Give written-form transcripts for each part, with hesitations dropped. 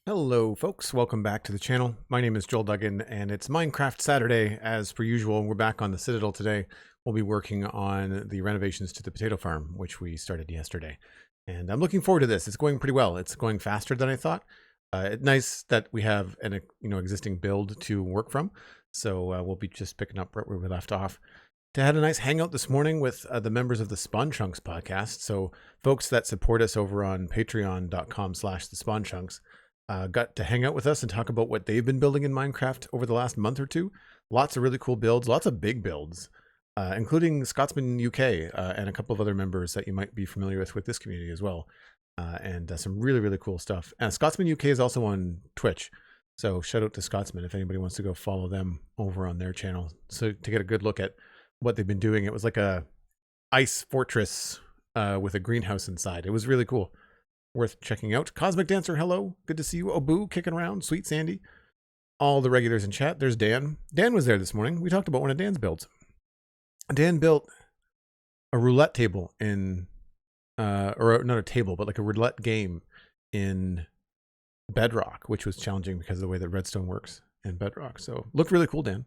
Hello folks, welcome back to the channel. My name is Joel Duggan and it's Minecraft Saturday as per usual. We're back on the Citadel today. We'll be working on the renovations to the potato farm, which we started yesterday. And I'm looking forward to this. It's going pretty well. It's going faster than I thought. It's nice that we have an existing build to work from. So we'll be just picking up right where we left off. I had a nice hangout this morning with the members of the Spawn Chunks podcast. So folks that support us over on patreon.com/thespawnchunks got to hang out with us and talk about what they've been building in Minecraft over the last month or two. Lots of really cool builds, lots of big builds, including ScotsmanUK and a couple of other members that you might be familiar with this community as well. And some really, really cool stuff. ScotsmanUK is also on Twitch. So shout out to Scotsman if anybody wants to go follow them over on their channel. So to get a good look at what they've been doing. It was like a ice fortress with a greenhouse inside. It was really cool. Worth checking out. Cosmic Dancer, hello. Good to see you. Obu, kicking around. SweetSandi. All the regulars in chat. There's Dan. Dan was there this morning. We talked about one of Dan's builds. Dan built a roulette table in, or not a table, but like a roulette game in Bedrock, which was challenging because of the way that redstone works in Bedrock. So looked really cool, Dan.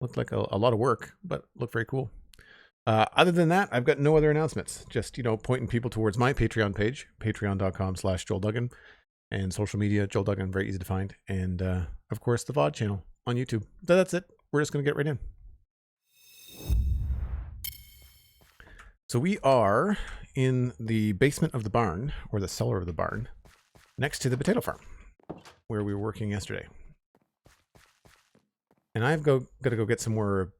Looked like a lot of work, but looked very cool. Other than that, I've got no other announcements. Just, pointing people towards my Patreon page, patreon.com/JoelDuggan, and social media, Joel Duggan, very easy to find. And, of course, the VOD channel on YouTube. That's it. We're just going to get right in. So we are in the basement of the barn, or the cellar of the barn, next to the potato farm, where we were working yesterday. And I've got to go get some more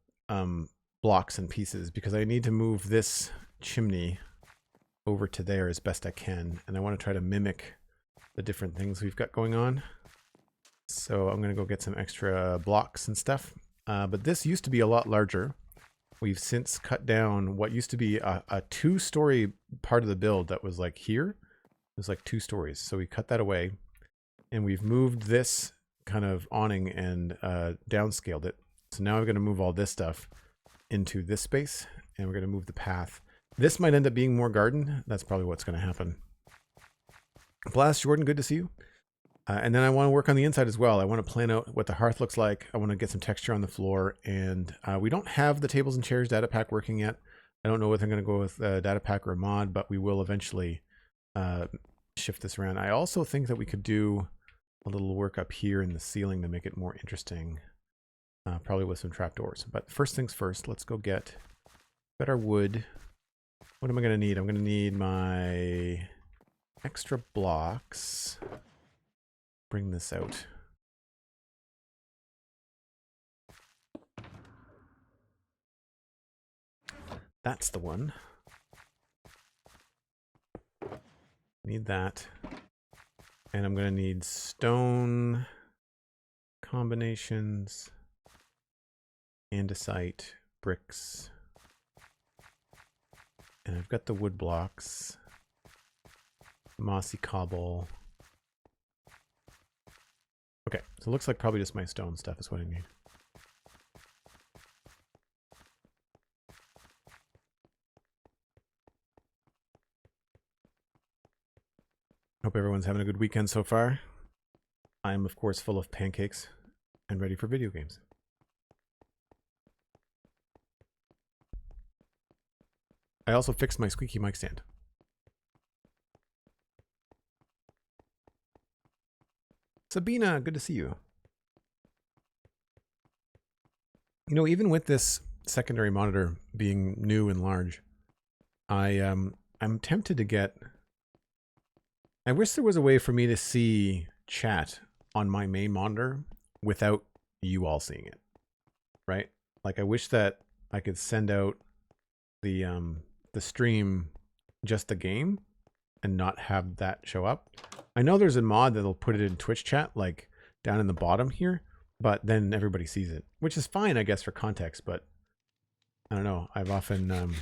blocks and pieces because I need to move this chimney over to there as best I can. And I want to try to mimic the different things we've got going on. So I'm going to go get some extra blocks and stuff. But this used to be a lot larger. We've since cut down what used to be a two-story part of the build that was like here. It was like 2 stories. So we cut that away and we've moved this kind of awning and downscaled it. So now I'm going to move all this stuff into this space and we're going to move the path. This might end up being more garden. That's probably what's going to happen. Blast Jordan, good to see you. And then I want to work on the inside as well. I want to plan out what the hearth looks like. I want to get some texture on the floor, and we don't have the tables and chairs data pack working yet. I don't know whether I'm going to go with a data pack or a mod, but we will eventually shift this around. I also think that we could do a little work up here in the ceiling to make it more interesting. Probably with some trapdoors. But first things first, let's go get our wood. What am I going to need? I'm going to need my extra blocks. Bring this out. That's the one. Need that. And I'm going to need stone combinations. Andesite, bricks, and I've got the wood blocks, mossy cobble. Okay, so it looks like probably just my stone stuff is what I need. Hope everyone's having a good weekend so far. I am, of course, full of pancakes and ready for video games. I also fixed my squeaky mic stand. Sabina, good to see you. Even with this secondary monitor being new and large, I'm tempted to get... I wish there was a way for me to see chat on my main monitor without you all seeing it, right? Like I wish that I could send out the stream, just the game, and not have that show up. I know there's a mod that'll put it in Twitch chat, like down in the bottom here, but then everybody sees it, which is fine, I guess, for context, but I don't know. I've often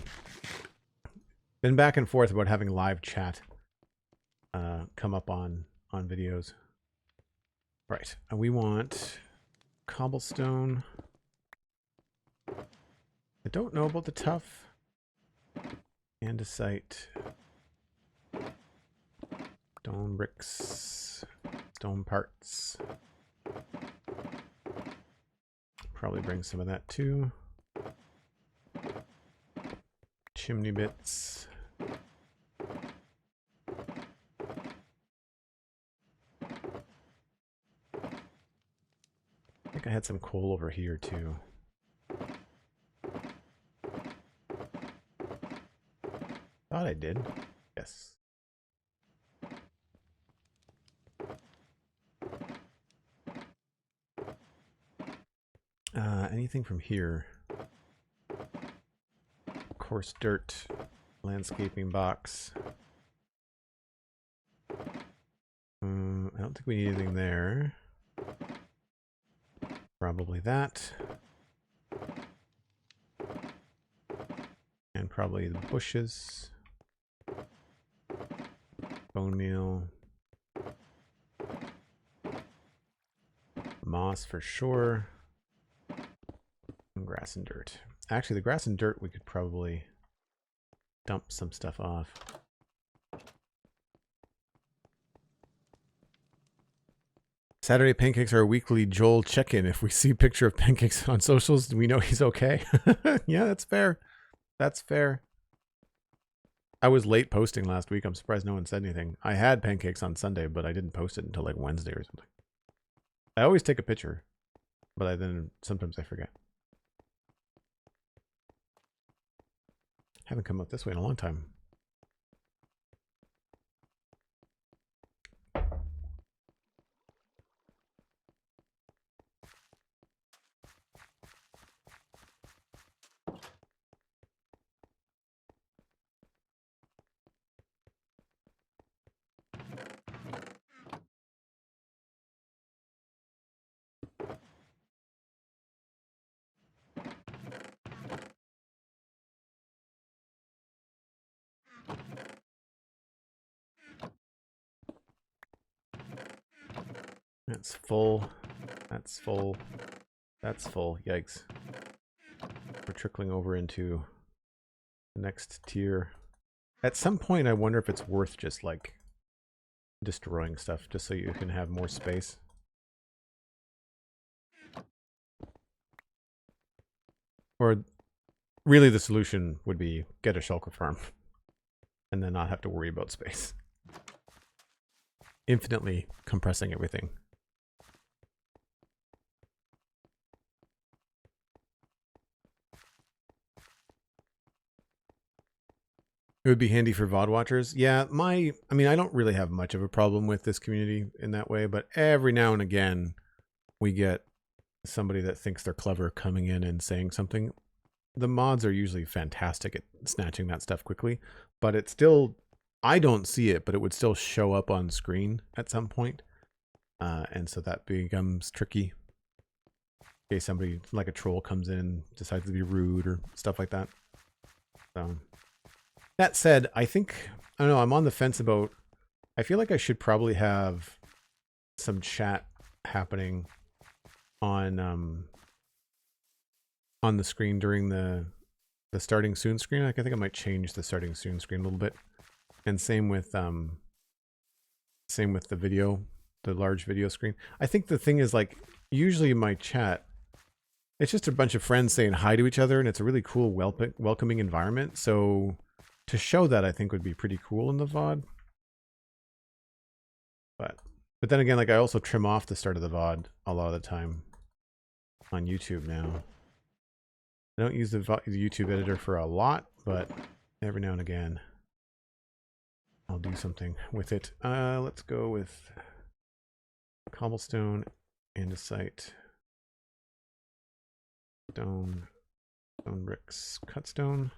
been back and forth about having live chat come up on videos. Right, and we want cobblestone. I don't know about the tough. Andesite. Stone bricks. stone parts. Probably bring some of that too. Chimney bits. I think I had some coal over here too. Thought I did. Yes. Anything from here? Coarse dirt, landscaping box. I don't think we need anything there. Probably that. And probably the bushes. Bone meal. Moss for sure. And grass and dirt. Actually, the grass and dirt we could probably dump some stuff off. Saturday pancakes are a weekly Joel check-in. If we see a picture of pancakes on socials, we know he's okay. Yeah, that's fair. That's fair. I was late posting last week. I'm surprised no one said anything. I had pancakes on Sunday, but I didn't post it until like Wednesday or something. I always take a picture, but sometimes I forget. Haven't come up this way in a long time. That's full. That's full. That's full. Yikes. We're trickling over into the next tier. At some point, I wonder if it's worth just like destroying stuff just so you can have more space. Or really the solution would be get a shulker farm and then not have to worry about space. Infinitely compressing everything. It would be handy for VOD watchers. Yeah, I mean, I don't really have much of a problem with this community in that way, but every now and again, we get somebody that thinks they're clever coming in and saying something. The mods are usually fantastic at snatching that stuff quickly, but it's still, I don't see it, but it would still show up on screen at some point. And so that becomes tricky. In case somebody like a troll comes in and decides to be rude or stuff like that. So that said, I think, I don't know, I'm on the fence about, I feel like I should probably have some chat happening on the screen during the starting soon screen. Like, I think I might change the starting soon screen a little bit. And same with the video, the large video screen. I think the thing is, like, usually in my chat, it's just a bunch of friends saying hi to each other, and it's a really cool, welcoming environment. So to show that, I think would be pretty cool in the VOD. But then again, like, I also trim off the start of the VOD a lot of the time on YouTube now. I don't use the YouTube editor for a lot, but every now and again, I'll do something with it. Let's go with cobblestone, andesite, stone bricks, cut stone.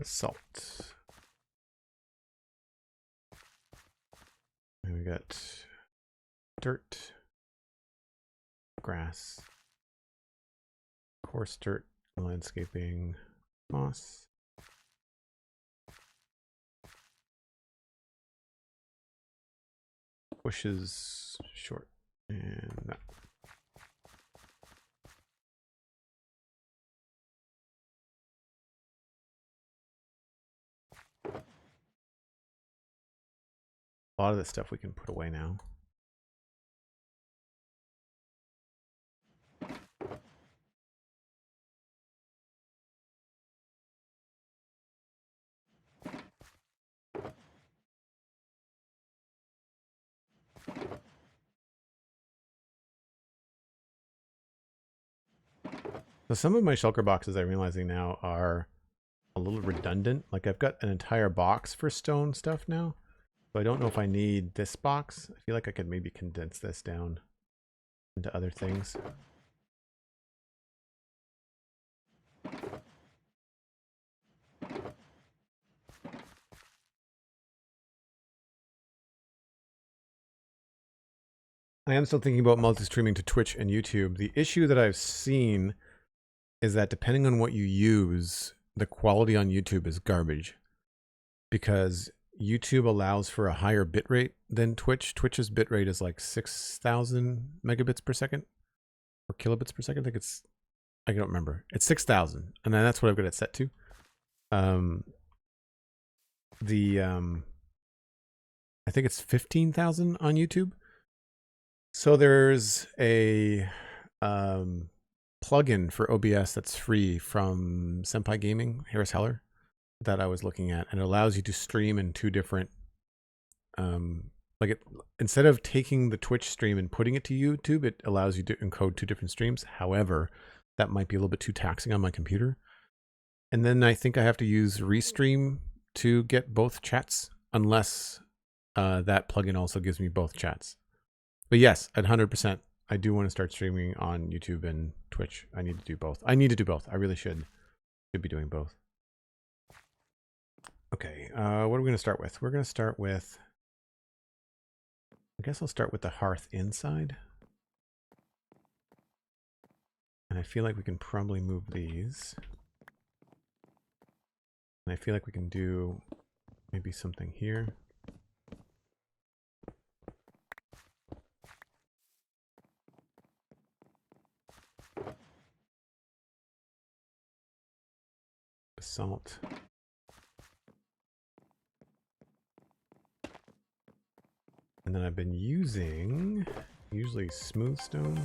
Salt. And we got dirt, grass, coarse dirt, landscaping, moss. Bushes, short, and that. A lot of this stuff we can put away now. So some of my shulker boxes, I'm realizing now, are a little redundant. Like I've got an entire box for stone stuff now. So I don't know if I need this box. I feel like I could maybe condense this down into other things. I am still thinking about multi-streaming to Twitch and YouTube. The issue that I've seen is that depending on what you use, the quality on YouTube is garbage. Because YouTube allows for a higher bitrate than Twitch. Twitch's bitrate is like 6,000 megabits per second. Or kilobits per second. I don't remember. It's 6,000. And then that's what I've got it set to. I think it's 15,000 on YouTube. So there's a plugin for OBS that's free from Senpai Gaming, Harris Heller, that I was looking at, and it allows you to stream in two different, instead of taking the Twitch stream and putting it to YouTube, it allows you to encode two different streams. However, that might be a little bit too taxing on my computer. And then I think I have to use Restream to get both chats, unless that plugin also gives me both chats. But yes, at 100%, I do want to start streaming on YouTube and Twitch. I need to do both. I really should be doing both. Okay, what are we going to start with? We're going to start with, I guess I'll start with the hearth inside. And I feel like we can probably move these. And I feel like we can do maybe something here. Basalt. And then I've been using usually smooth stone,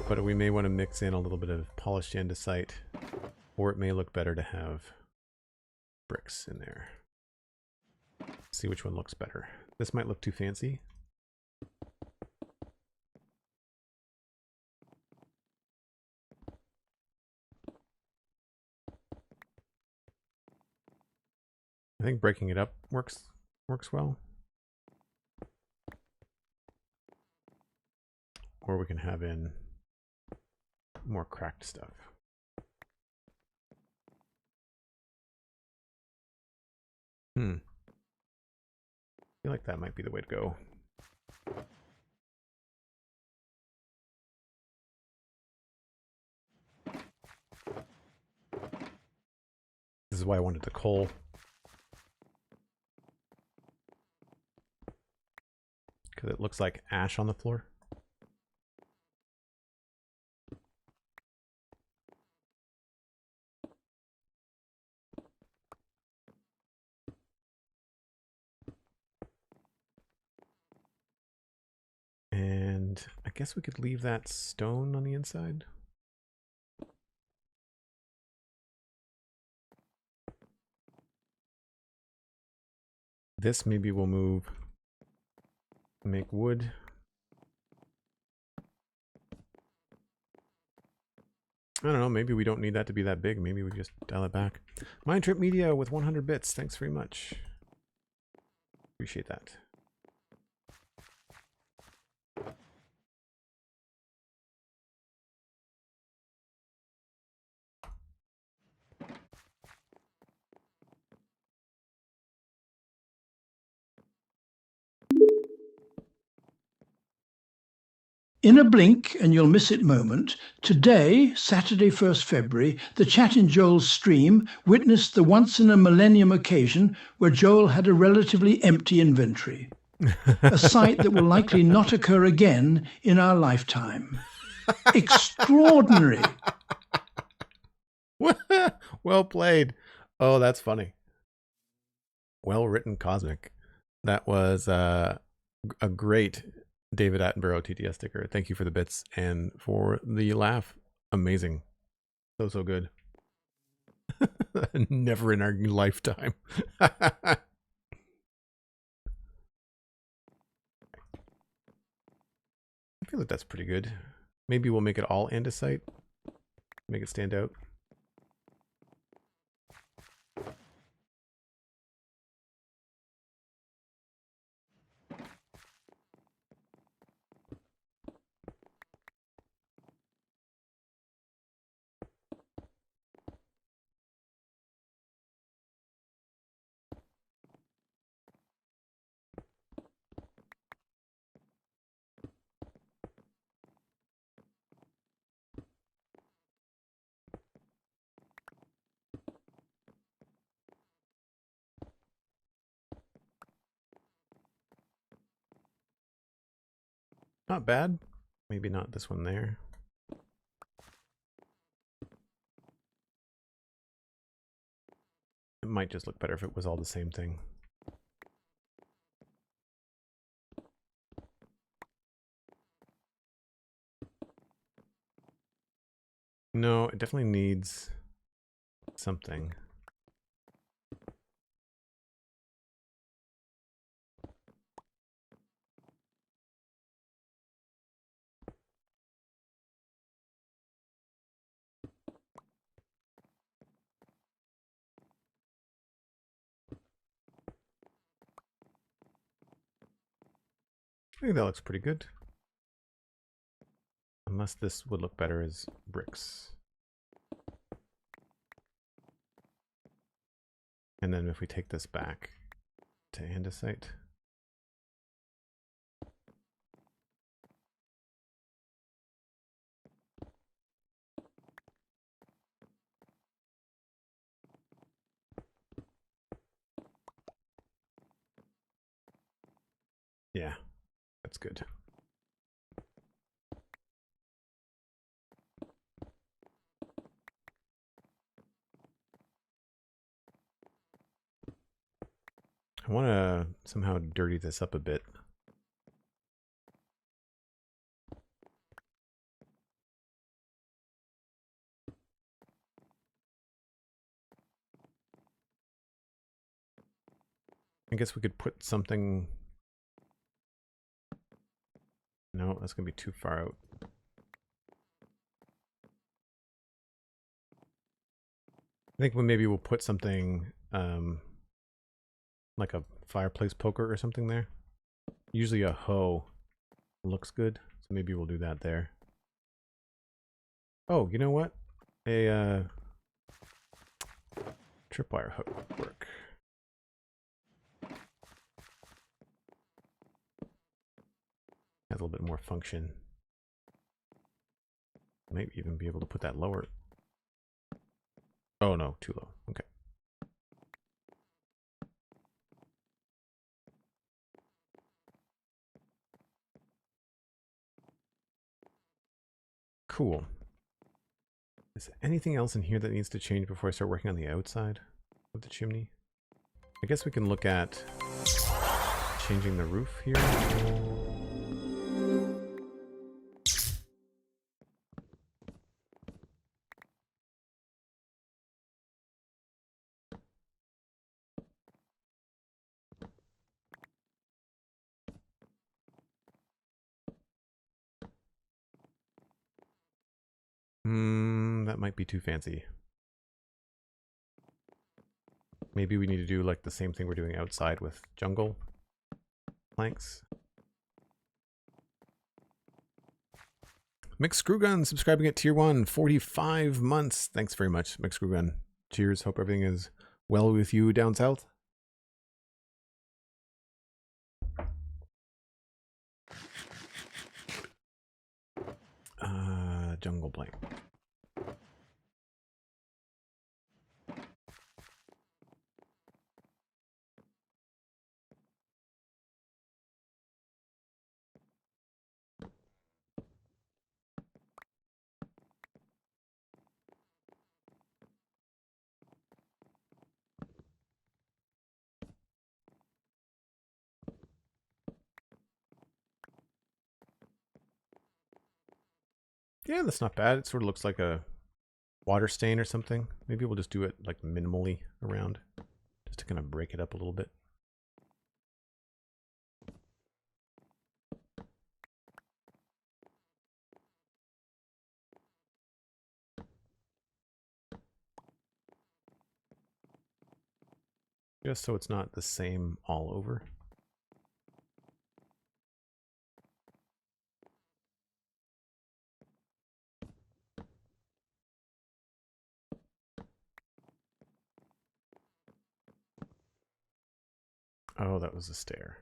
but we may want to mix in a little bit of polished andesite, or it may look better to have bricks in there. See which one looks better. This might look too fancy. I think breaking it up works well. Or we can have in more cracked stuff. I feel like that might be the way to go. This is why I wanted the coal. Because it looks like ash on the floor. And I guess we could leave that stone on the inside. This maybe we'll move, make wood. I don't know, maybe we don't need that to be that big. Maybe we just dial it back. MindTripMedia with 100 bits. Thanks very much. Appreciate that. In a blink, and you'll miss it moment, today, Saturday 1st February, the chat in Joel's stream witnessed the once-in-a-millennium occasion where Joel had a relatively empty inventory. A sight that will likely not occur again in our lifetime. Extraordinary. Well played. Oh, that's funny. Well written, Cosmic. That was a great David Attenborough TTS sticker. Thank you for the bits and for the laugh. Amazing. So good. Never in our lifetime. I feel like that's pretty good. Maybe we'll make it all andesite. Make it stand out. Not bad. Maybe not this one there. It might just look better if it was all the same thing. No, it definitely needs something. I think that looks pretty good. Unless this would look better as bricks. And then if we take this back to andesite. Yeah, that's good. I want to somehow dirty this up a bit. I guess we could put something... No, that's going to be too far out. I think maybe we'll put something like a fireplace poker or something there. Usually a hoe looks good, so maybe we'll do that there. Oh, you know what? A tripwire hook would work. Has a little bit more function. Might even be able to put that lower. Oh no, too low. Okay. Cool. Is there anything else in here that needs to change before I start working on the outside of the chimney? I guess we can look at changing the roof here. That might be too fancy. Maybe we need to do like the same thing we're doing outside with jungle planks. McScrewGunn subscribing at tier 1, 45 months. Thanks very much, McScrewGunn. Cheers. Hope everything is well with you down south. Jungle blank. Yeah, that's not bad. It sort of looks like a water stain or something. Maybe we'll just do it like minimally around, just to kind of break it up a little bit. Just so it's not the same all over. Oh, that was a stair.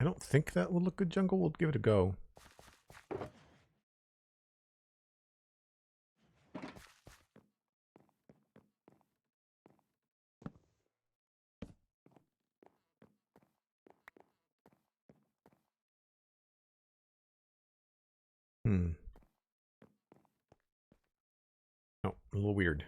I don't think that will look good, Jungle. We'll give it a go. Oh, a little weird.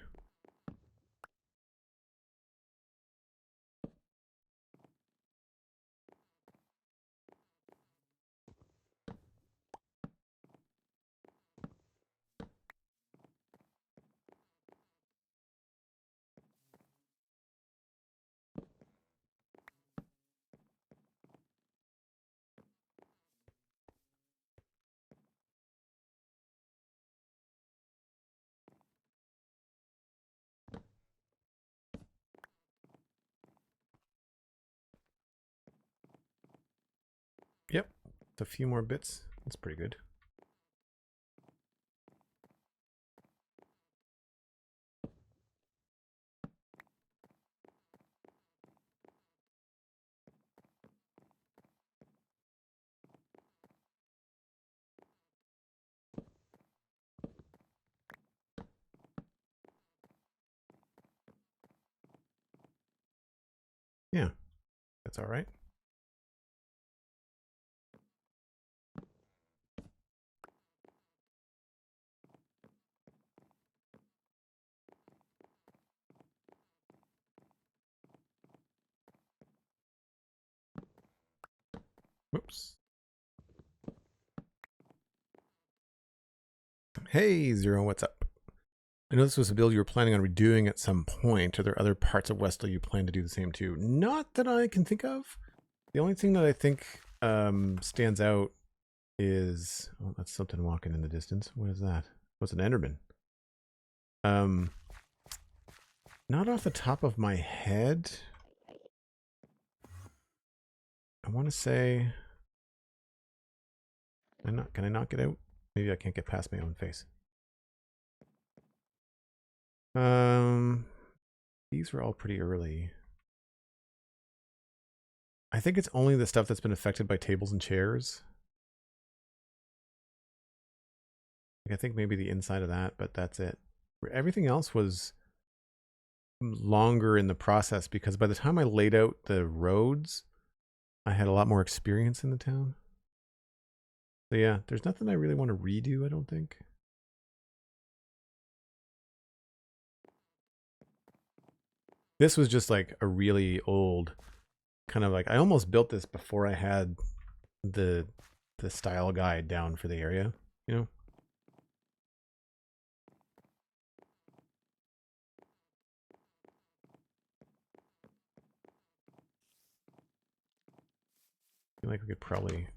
Yep, a few more bits. That's pretty good. Yeah, that's all right. Whoops. Hey, Zero, what's up? I know this was a build you were planning on redoing at some point. Are there other parts of Westall you plan to do the same too? Not that I can think of. The only thing that I think stands out is... Oh, that's something walking in the distance. What is that? What's an Enderman? Not off the top of my head. I want to say... Can I not get out? Maybe I can't get past my own face. These were all pretty early. I think it's only the stuff that's been affected by tables and chairs. Like I think maybe the inside of that, but that's it. Everything else was longer in the process because by the time I laid out the roads, I had a lot more experience in the town. So yeah, there's nothing I really want to redo, I don't think. This was just like a really old kind of like, I almost built this before I had the style guide down for the area, you know? I feel like we could probably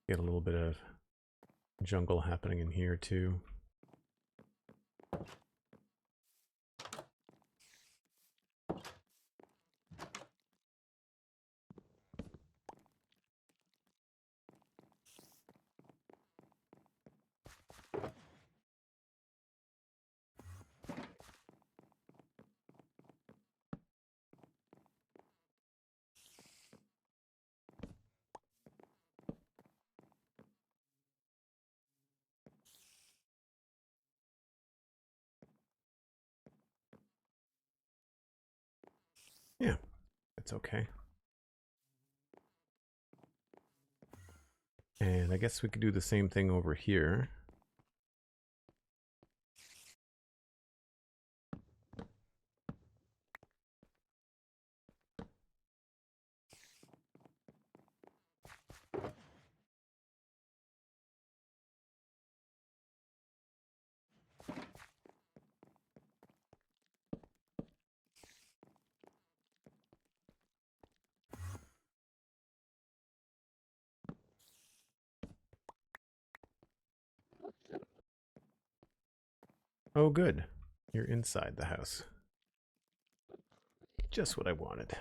get a little bit of jungle happening in here too. Yeah, it's okay. And I guess we could do the same thing over here. Oh, good. You're inside the house. Just what I wanted.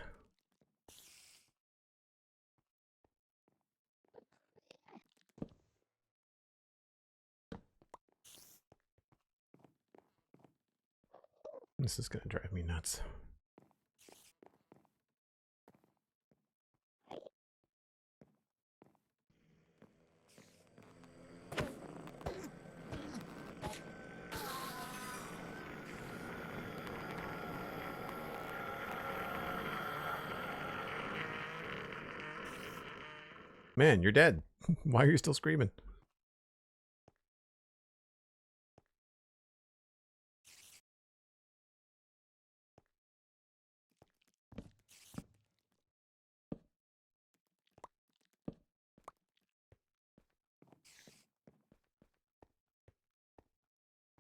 This is going to drive me nuts. Man, you're dead. Why are you still screaming?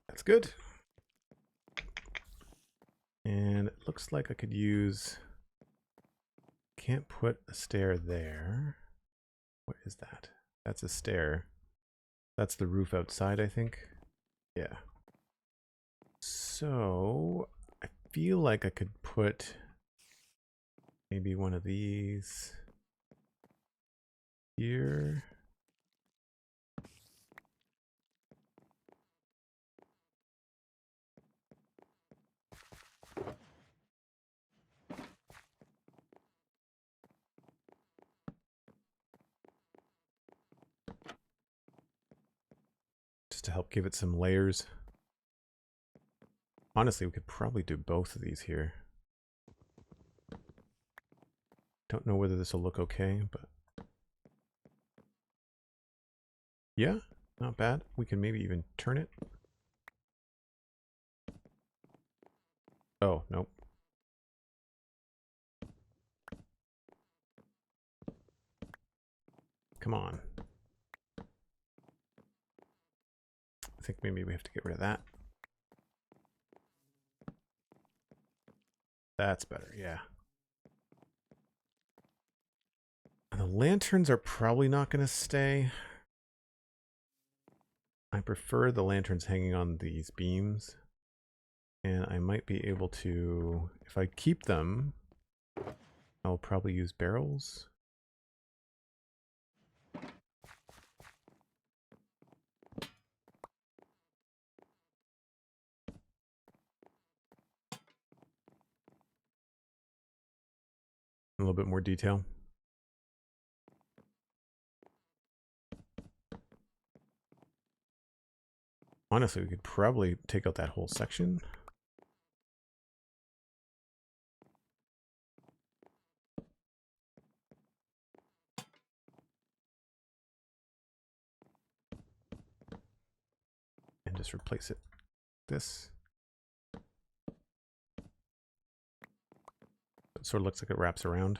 That's good. And it looks like I could use... Can't put a stair there. What is that? That's a stair. That's the roof outside, I think. Yeah. So I feel like I could put maybe one of these here. Just to help give it some layers. Honestly, we could probably do both of these here. Don't know whether this will look okay, but yeah, not bad. We can maybe even turn it. Oh, nope. Come on. I think maybe we have to get rid of that. That's better, yeah. And the lanterns are probably not going to stay. I prefer the lanterns hanging on these beams. And I might be able to, if I keep them, I'll probably use barrels. A little bit more detail. Honestly, we could probably take out that whole section. And just replace it. This. It sort of looks like it wraps around.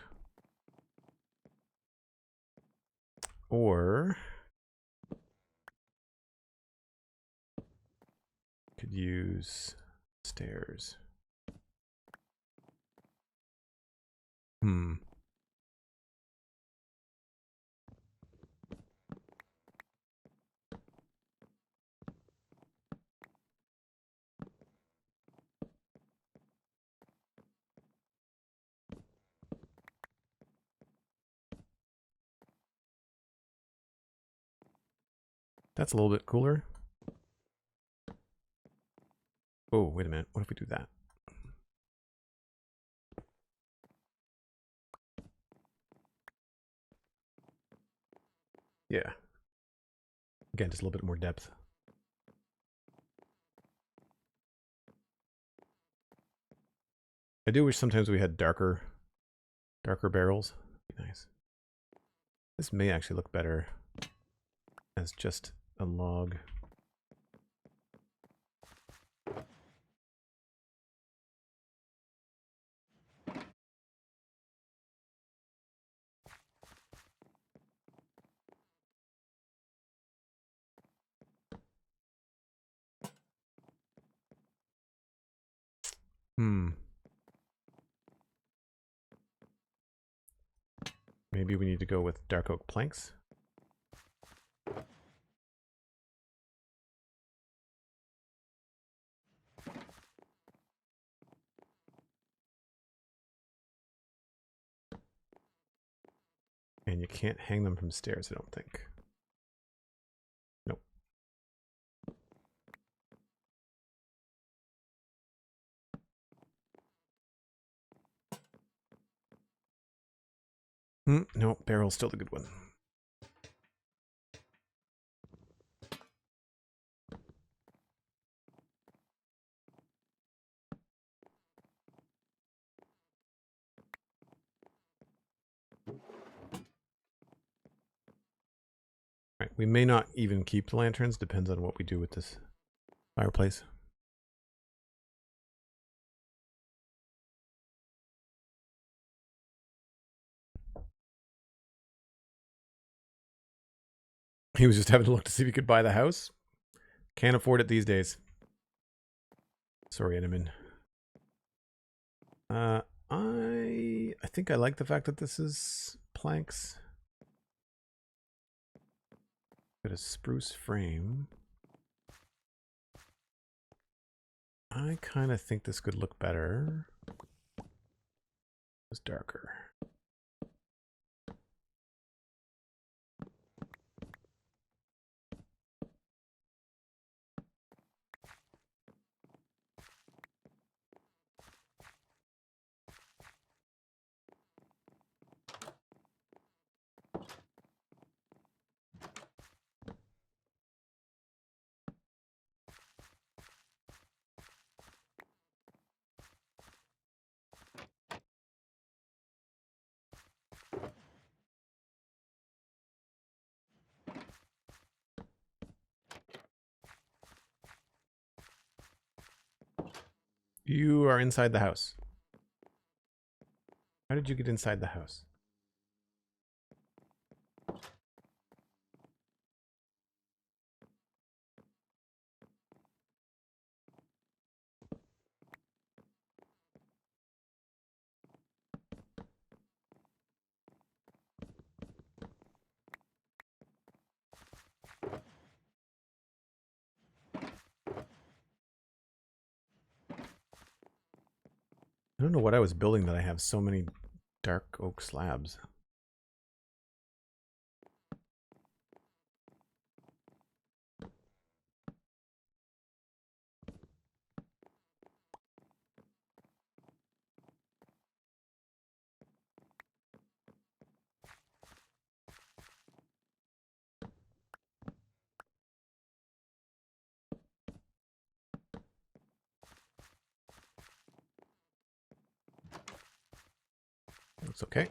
Or could use stairs. That's a little bit cooler. Oh, wait a minute. What if we do that? Yeah. Again, just a little bit more depth. I do wish sometimes we had darker barrels. Be nice. This may actually look better as just a log. Maybe we need to go with dark oak planks. And you can't hang them from stairs, I don't think. Nope. No, barrel's still the good one. Right, we may not even keep the lanterns, depends on what we do with this fireplace. He was just having to look to see if he could buy the house. Can't afford it these days. Sorry, Enemin. I think I like the fact that this is planks. Got a spruce frame. I kind of think this could look better. It's darker. You are inside the house. How did you get inside the house? I don't know what I was building that I have so many dark oak slabs. Looks okay.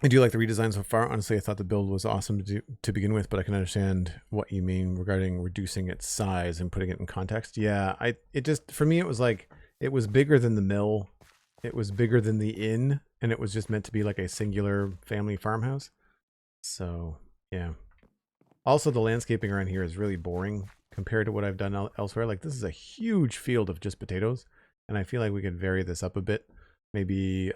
I do like the redesign so far. Honestly, I thought the build was awesome to begin with, but I can understand what you mean regarding reducing its size and putting it in context. Yeah, it just, for me, it was like, it was bigger than the mill. It was bigger than the inn, and it was just meant to be like a singular family farmhouse. So, yeah. Also, the landscaping around here is really boring compared to what I've done elsewhere. Like, this is a huge field of just potatoes, and I feel like we could vary this up a bit. Maybe,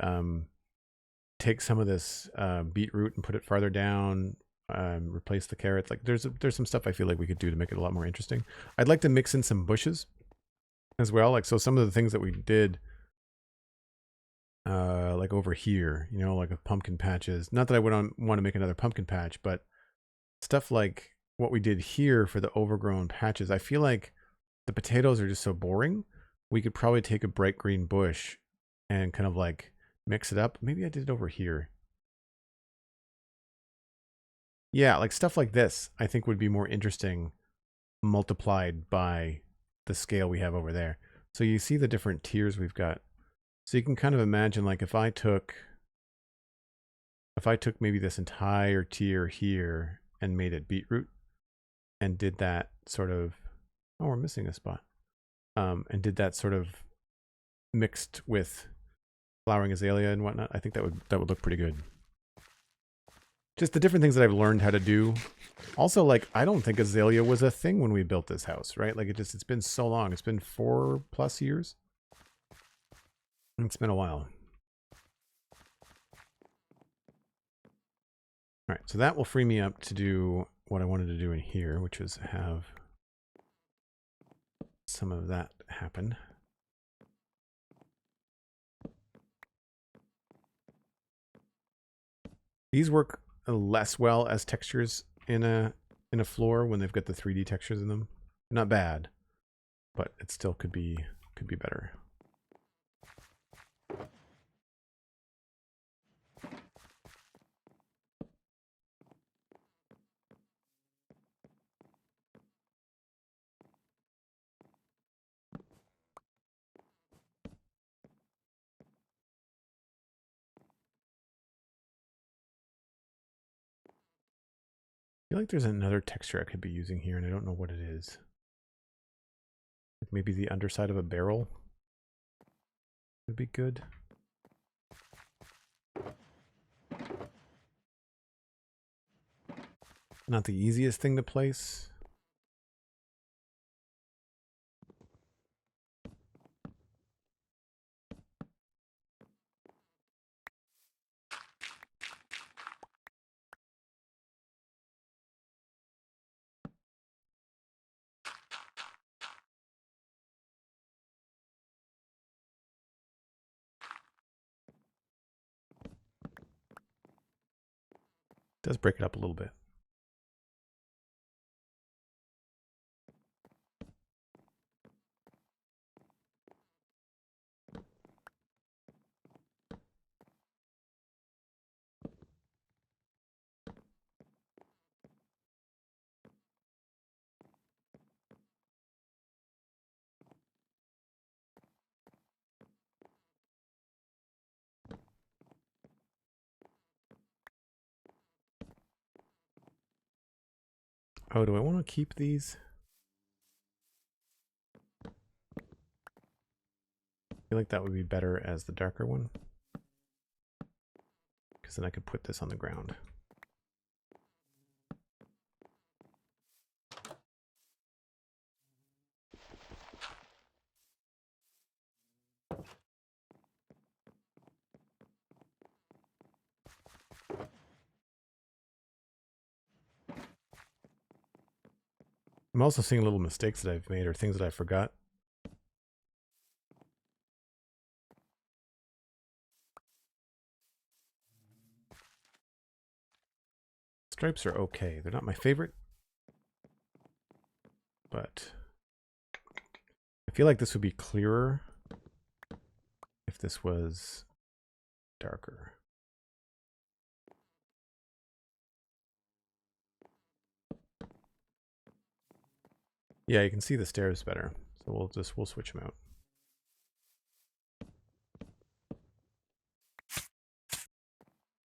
take some of this beetroot and put it farther down, replace the carrots. Like there's some stuff I feel like we could do to make it a lot more interesting. I'd like to mix in some bushes as well. Like, so some of the things that we did, like over here, you know, like pumpkin patches. Not that I would want to make another pumpkin patch, but stuff like what we did here for the overgrown patches. I feel like the potatoes are just so boring. We could probably take a bright green bush and kind of like mix it up. Maybe I did it over here. Yeah, like stuff like this, I think would be more interesting multiplied by the scale we have over there. So you see the different tiers we've got. So you can kind of imagine, like, if I took maybe this entire tier here and made it beetroot and did that sort of, oh, we're missing a spot. And did that sort of mixed with flowering azalea and whatnot, I think that would look pretty good. just the different things that I've learned how to do. Also, like, I don't think azalea was a thing when we built this house, right? Like, it's been so long. It's been 4+ years. It's been a while. All right, so that will free me up to do what I wanted to do in here, which is have some of that happen. These work less well as textures in a floor when they've got the 3D textures in them. Not bad, but it still could be better. I feel like there's another texture I could be using here, and I don't know what it is. Like maybe the underside of a barrel would be good. Not the easiest thing to place. Does break it up a little bit. Oh, do I want to keep these? I feel like that would be better as the darker one. Because then I could put this on the ground. I'm also seeing little mistakes that I've made or things that I forgot. Stripes are okay. They're not my favorite, but I feel like this would be clearer if this was darker. Yeah, you can see the stairs better. So we'll switch them out.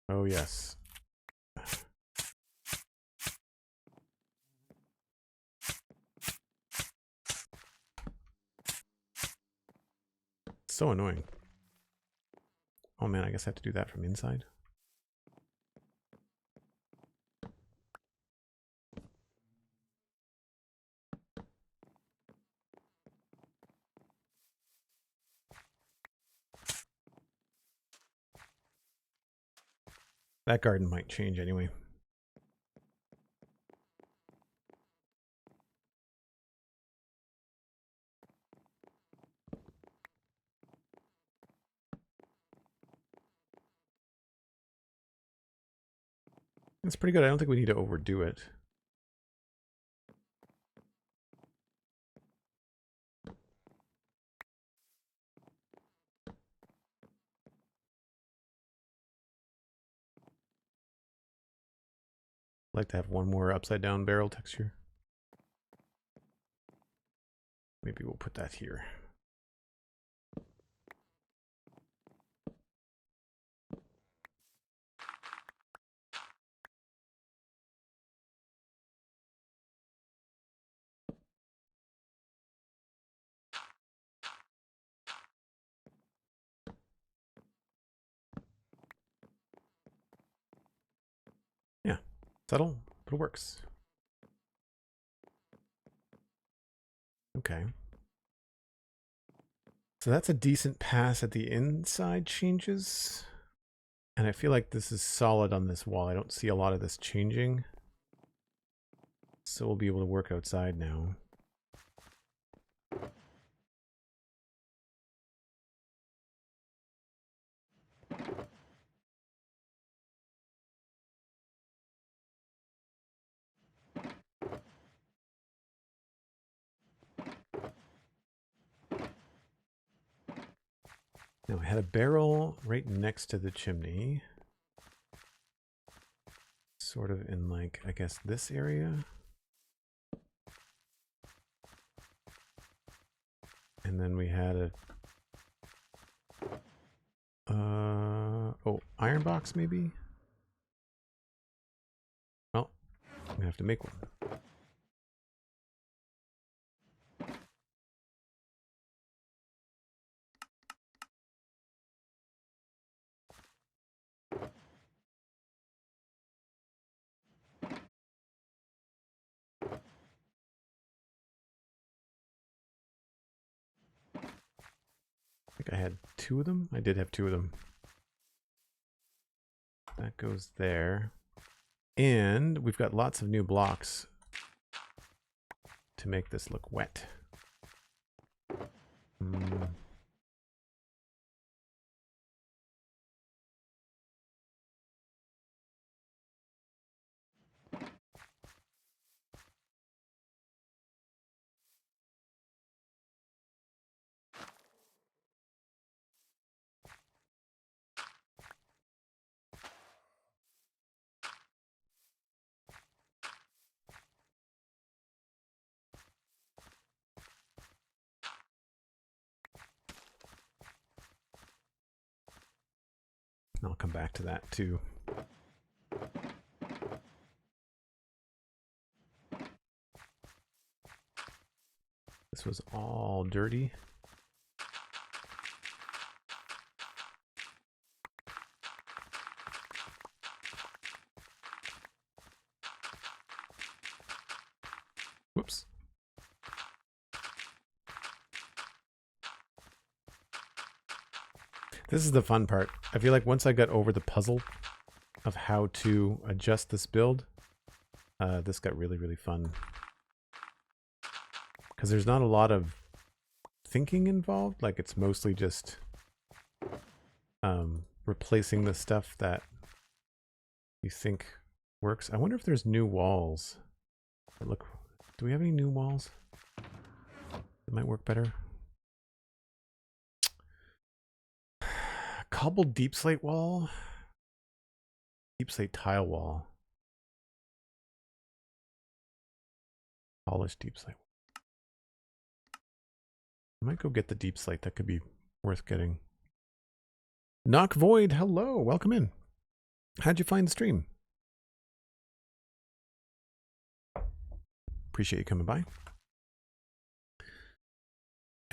Oh yes. It's so annoying. Oh man, I guess I have to do that from inside. That garden might change anyway. It's pretty good. I don't think we need to overdo it. I'd like to have one more upside down barrel texture. Maybe we'll put that here. Subtle, but it works. Okay. So that's a decent pass at the inside changes. And I feel like this is solid on this wall. I don't see a lot of this changing. So we'll be able to work outside now. Now I had a barrel right next to the chimney. Sort of in like, I guess this area. And then we had a oh, iron box maybe? Well, I'm gonna have to make one. I think I had 2 of them. I did have 2 of them. That goes there. And we've got lots of new blocks to make this look wet. I'll come back to that too. This was all dirty. Whoops. This is the fun part. I feel like once I got over the puzzle of how to adjust this build, this got really, really fun. Because there's not a lot of thinking involved. Like, it's mostly just replacing the stuff that you think works. I wonder if there's new walls. Look, do we have any new walls that might work better? Cobbled deep slate wall. Deep slate tile wall. Polished deep slate. I might go get the deep slate. That could be worth getting. Knock Void, hello. Welcome in. How'd you find the stream? Appreciate you coming by.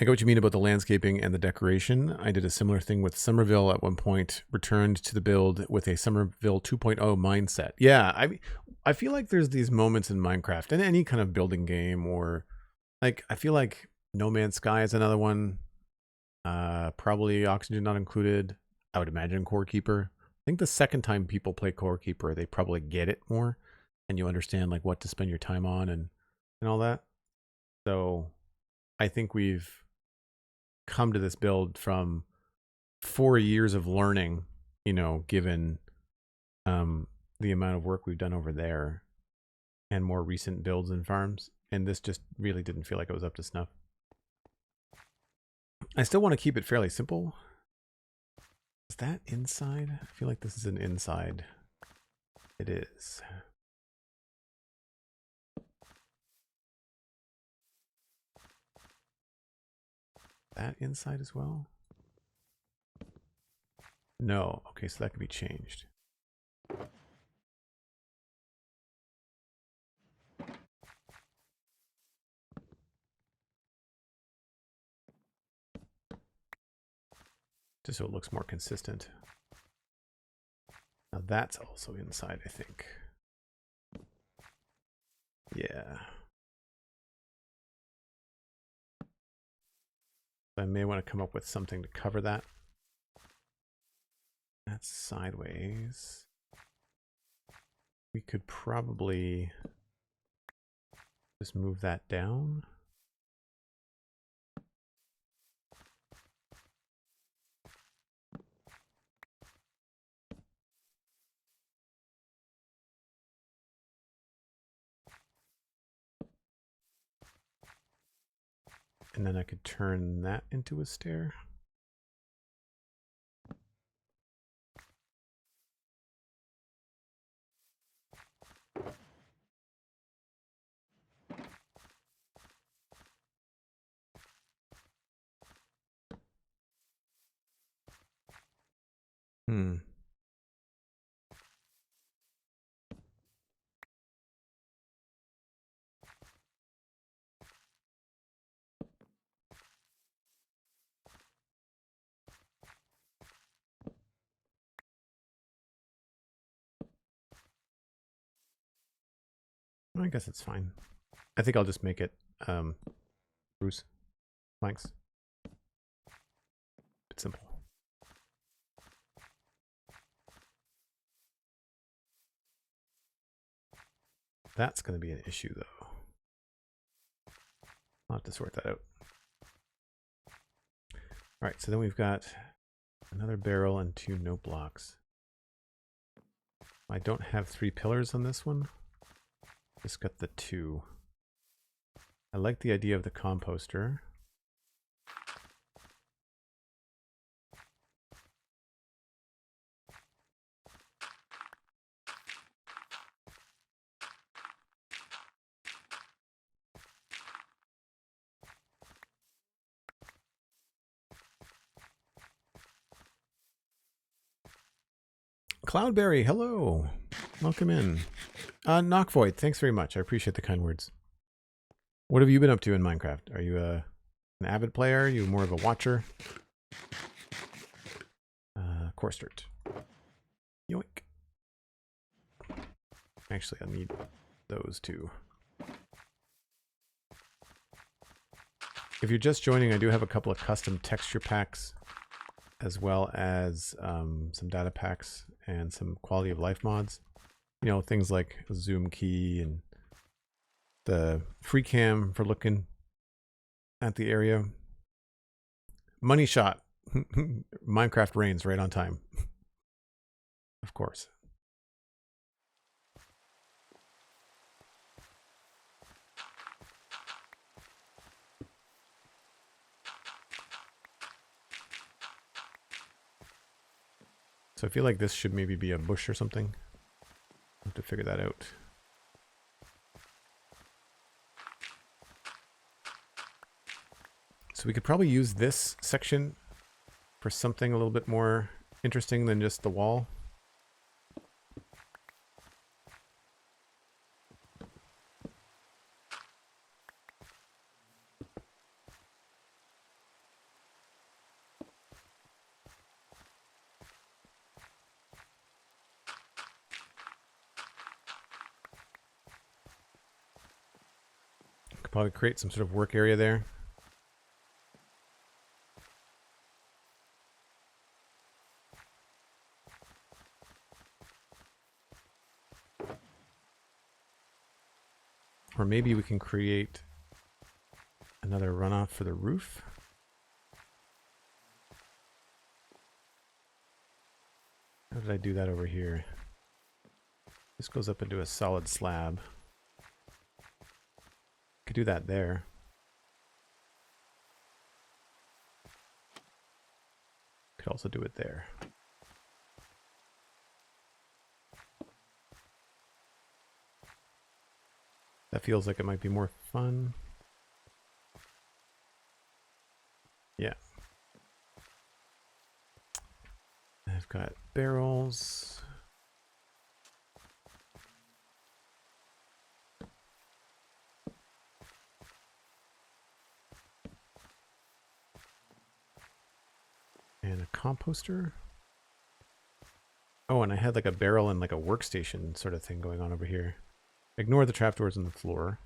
I get what you mean about the landscaping and the decoration. I did a similar thing with Somerville at one point, returned to the build with a Somerville 2.0 mindset. Yeah, I feel like there's these moments in Minecraft and any kind of building game, or like, I feel like No Man's Sky is another one. Probably Oxygen not included. I would imagine Core Keeper. I think the second time people play Core Keeper, they probably get it more and you understand like what to spend your time on and all that. So I think we've come to this build from 4 years of learning, you know, given the amount of work we've done over there and more recent builds and farms. And this just really didn't feel like it was up to snuff. I still want to keep it fairly simple. Is that inside? I feel like this is an inside. It is. That inside as well? No. Okay, so that could be changed. Just so it looks more consistent. Now that's also inside, I think. Yeah. I may want to come up with something to cover that. That's sideways. We could probably just move that down. And then I could turn that into a stair. I guess it's fine. I think I'll just make it spruce planks. It's simple. That's going to be an issue, though. I'll have to sort that out. All right, so then we've got another barrel and 2 note blocks. I don't have 3 pillars on this one. Just got the 2. I like the idea of the composter. Cloudberry, hello. Welcome in. Knockvoid, thanks very much. I appreciate the kind words. What have you been up to in Minecraft? Are you an avid player? Are you more of a watcher? Coarse dirt. Yoink. Actually, I'll need those two. If you're just joining, I do have a couple of custom texture packs, as well as some data packs and some quality of life mods. You know, things like a zoom key and the free cam for looking at the area. Money shot. Minecraft rains right on time. Of course. So I feel like this should maybe be a bush or something. I'll have to figure that out. So we could probably use this section for something a little bit more interesting than just the wall. Could probably create some sort of work area there. Or maybe we can create another runoff for the roof. How did I do that over here? This goes up into a solid slab. Could do that there. Could also do it there. That feels like it might be more fun. Yeah. I've got barrels. And a composter. Oh, and I had like a barrel and like a workstation sort of thing going on over here. Ignore the trapdoors on the floor.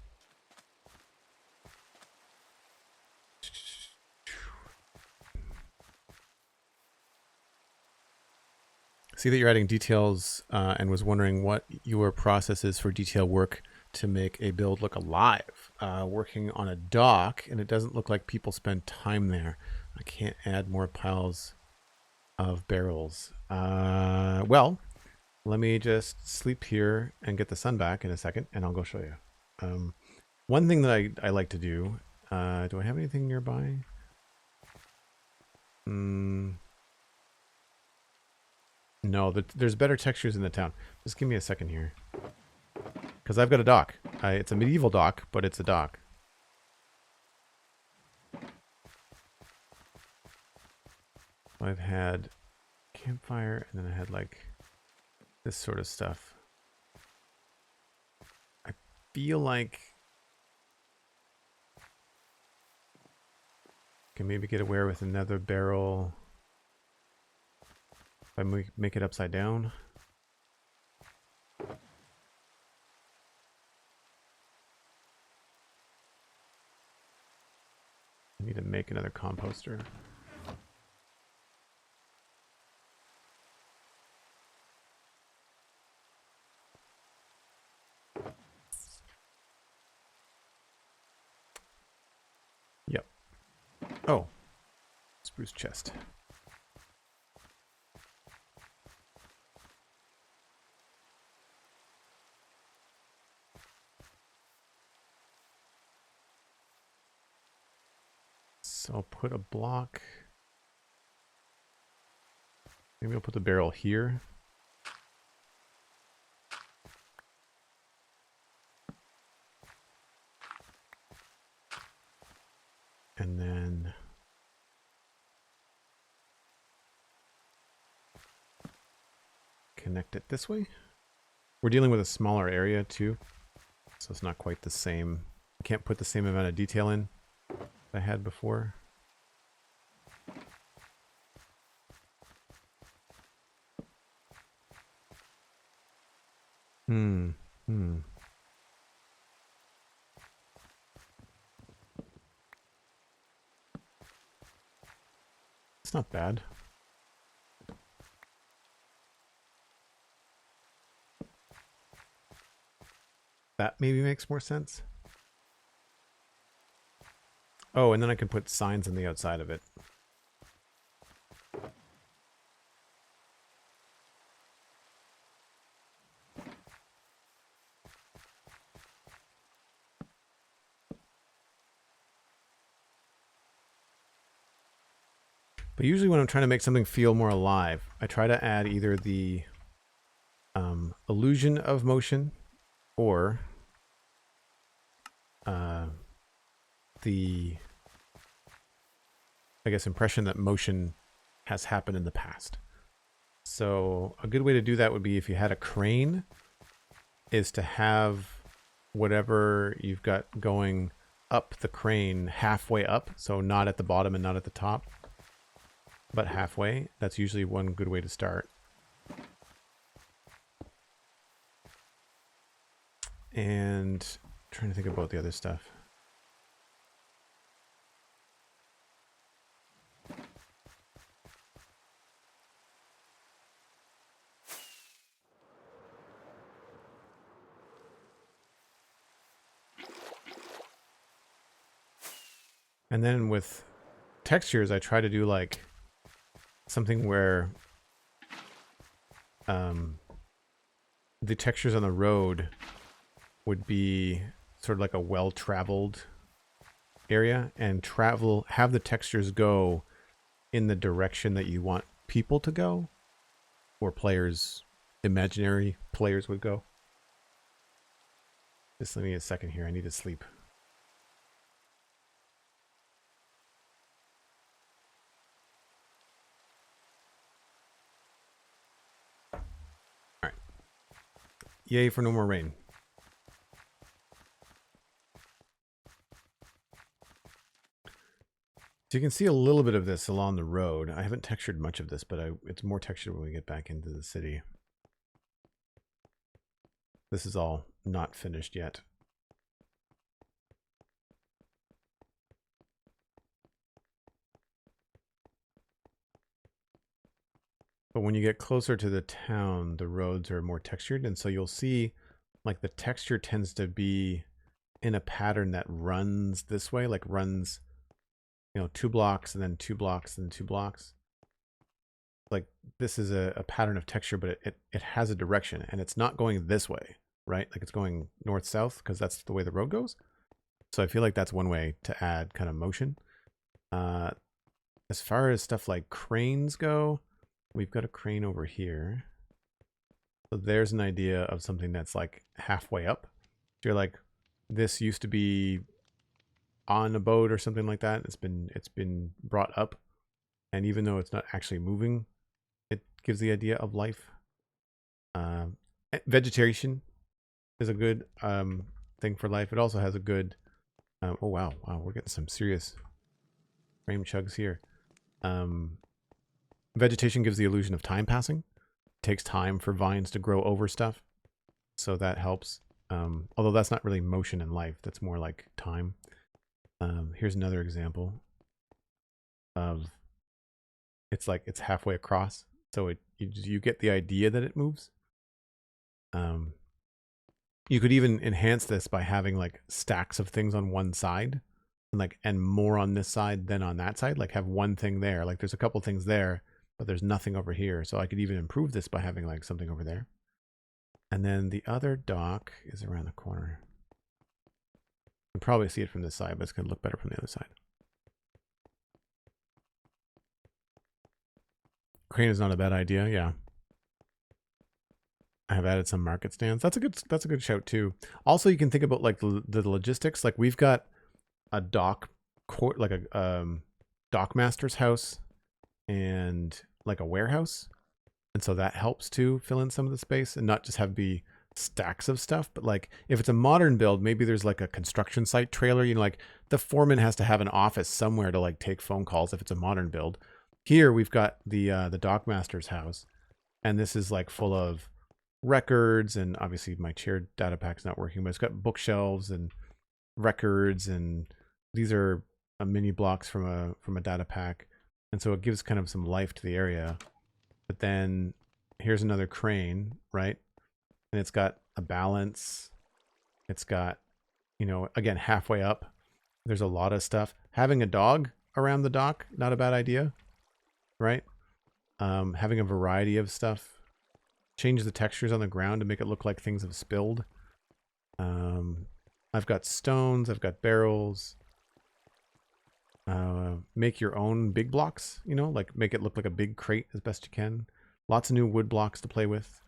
See that you're adding details and was wondering what your process is for detail work to make a build look alive. Working on a dock, and it doesn't look like people spend time there. I can't add more piles of barrels. Well, let me just sleep here and get the sun back in a second, and I'll go show you. One thing that I like to do, do I have anything nearby? No, there's better textures in the town. Just give me a second here. Because I've got a dock. It's a medieval dock, but it's a dock. I've had campfire, and then I had like this sort of stuff. I feel like I can maybe get away with another barrel if I make it upside down. I need to make another composter. Yep. Oh, spruce chest. So I'll put a block. Maybe I'll put the barrel here. And then connect it this way. We're dealing with a smaller area too, so it's not quite the same. I can't put the same amount of detail in I had before. It's not bad. That maybe makes more sense. Oh, and then I can put signs on the outside of it. But usually when I'm trying to make something feel more alive, I try to add either the illusion of motion or the, I guess, impression that motion has happened in the past. So a good way to do that would be if you had a crane, is to have whatever you've got going up the crane halfway up. So not at the bottom and not at the top, but halfway. That's usually one good way to start. And I'm trying to think about the other stuff. And then with textures, I try to do like something where the textures on the road would be sort of like a well-traveled area, and have the textures go in the direction that you want people to go, or players, imaginary players would go. Just let me a second here. I need to sleep. Yay for no more rain. So you can see a little bit of this along the road. I haven't textured much of this, but it's more textured when we get back into the city. This is all not finished yet. But when you get closer to the town, the roads are more textured. And so you'll see like the texture tends to be in a pattern that runs this way, like runs, 2 blocks and then 2 blocks and then 2 blocks. Like this is a pattern of texture, but it has a direction and it's not going this way, right? Like it's going north-south because that's the way the road goes. So I feel like that's one way to add kind of motion. As far as stuff like cranes go, we've got a crane over here. So there's an idea of something that's like halfway up. So you're like, this used to be on a boat or something like that. It's been brought up. And even though it's not actually moving, it gives the idea of life. Vegetation is a good thing for life. It also has a good, oh wow, we're getting some serious frame chugs here. Vegetation gives the illusion of time passing. It takes time for vines to grow over stuff. So that helps. Although that's not really motion in life. That's more like time. Here's another example of, it's like it's halfway across. So you get the idea that it moves. You could even enhance this by having like stacks of things on one side and more on this side than on that side. Like have one thing there. Like there's a couple things there, but there's nothing over here. So I could even improve this by having like something over there. And then the other dock is around the corner. You can probably see it from this side, but it's going to look better from the other side. Crane is not a bad idea. Yeah. I have added some market stands. That's a good shout too. Also, you can think about like the logistics. Like we've got a dock court, like a dock master's house and like a warehouse. And so that helps to fill in some of the space and not just have be stacks of stuff. But like if it's a modern build, maybe there's like a construction site trailer, like the foreman has to have an office somewhere to like take phone calls if it's a modern build. Here we've got the dock master's house, and this is like full of records, and obviously my chair data pack's not working, but it's got bookshelves and records, and these are mini blocks from a data pack, and so it gives kind of some life to the area. But then here's another crane, right? And it's got a balance. It's got, again, halfway up. There's a lot of stuff. Having a dog around the dock, not a bad idea, right? Having a variety of stuff. Change the textures on the ground to make it look like things have spilled. I've got stones. I've got barrels. Make your own big blocks, like make it look like a big crate as best you can. Lots of new wood blocks to play with.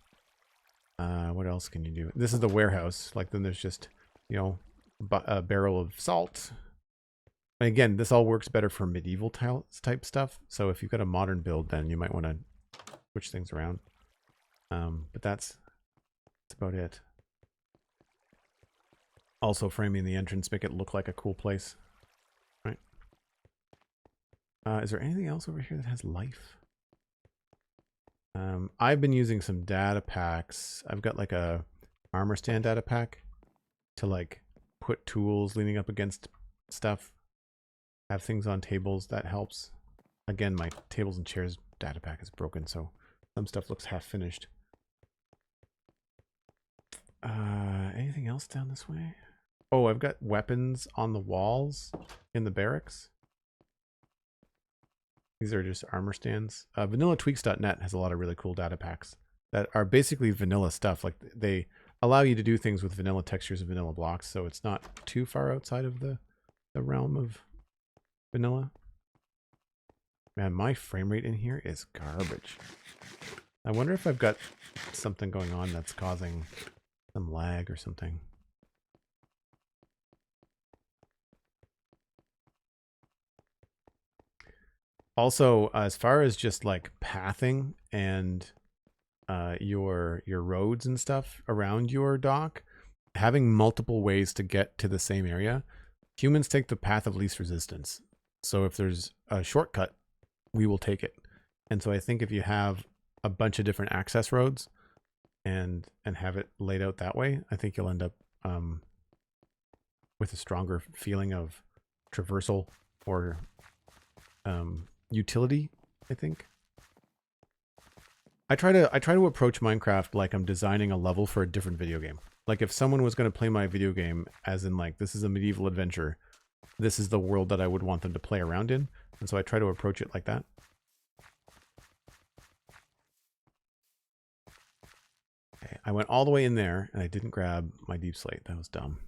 What else can you do? This is the warehouse. Like then there's just, a barrel of salt. And again, this all works better for medieval type stuff. So if you've got a modern build, then you might want to switch things around. But that's about it. Also framing the entrance, make it look like a cool place. Right. Is there anything else over here that has life? I've been using some data packs. I've got like a armor stand data pack to like put tools leaning up against stuff. Have things on tables. That helps. Again, my tables and chairs data pack is broken, so some stuff looks half finished. Anything else down this way? Oh, I've got weapons on the walls in the barracks. These are just armor stands. VanillaTweaks.net has a lot of really cool data packs that are basically vanilla stuff. Like they allow you to do things with vanilla textures and vanilla blocks, so it's not too far outside of the realm of vanilla. Man, my frame rate in here is garbage. I wonder if I've got something going on that's causing some lag or something. Also, as far as just like pathing and your roads and stuff around your dock, having multiple ways to get to the same area, humans take the path of least resistance. So if there's a shortcut, we will take it. And so I think if you have a bunch of different access roads, and have it laid out that way, I think you'll end up with a stronger feeling of traversal or utility, I think. I try to approach Minecraft like I'm designing a level for a different video game. Like if someone was going to play my video game as in like, this is a medieval adventure, this is the world that I would want them to play around in. And so I try to approach it like that. Okay, I went all the way in there and I didn't grab my deep slate. That was dumb.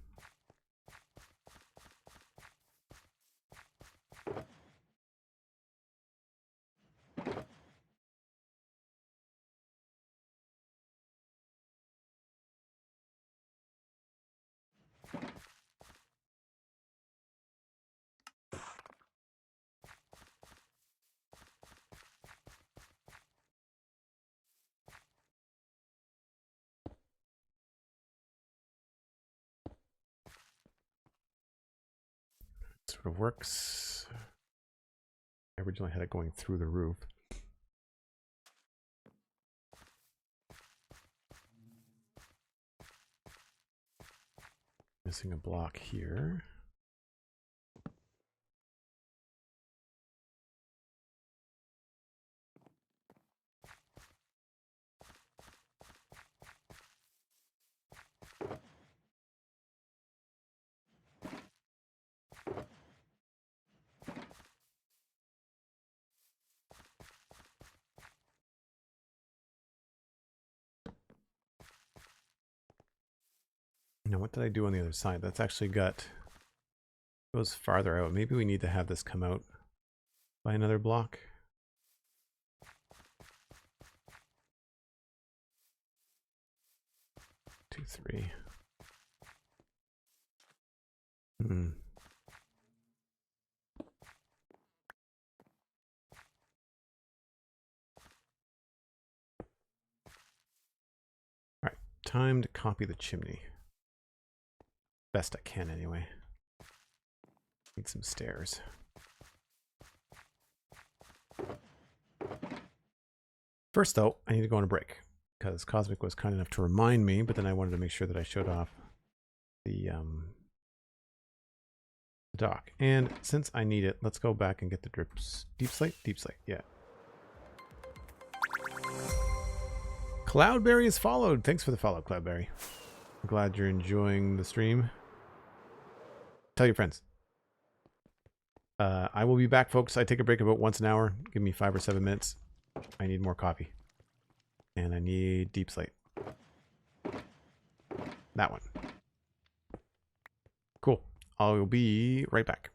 Sort of works. I originally had it going through the roof. Missing a block here. Now, what did I do on the other side? That's actually goes farther out. Maybe we need to have this come out by another block. Two, three. All right, time to copy the chimney. Best I can, anyway. Need some stairs. First, though, I need to go on a break because Cosmic was kind enough to remind me, but then I wanted to make sure that I showed off the dock. And since I need it, let's go back and get the drips. Deep slate? Deep slate, yeah. Cloudberry is followed. Thanks for the follow, Cloudberry. I'm glad you're enjoying the stream. Tell your friends. I will be back, folks. I take a break about once an hour. Give me 5 or 7 minutes. I need more coffee. And I need deep slate. That one. Cool. I'll be right back.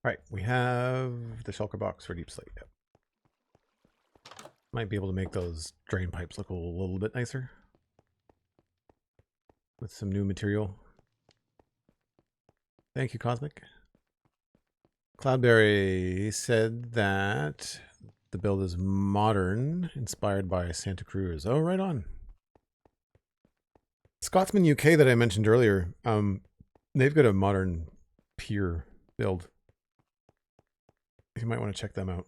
All right, we have the shulker box for deep slate. Yep. Might be able to make those drain pipes look a little bit nicer with some new material. Thank you, Cosmic. Cloudberry said that the build is modern, inspired by Santa Cruz. Oh, right on. ScotsmanUK that I mentioned earlier, they've got a modern pier build. You might want to check them out.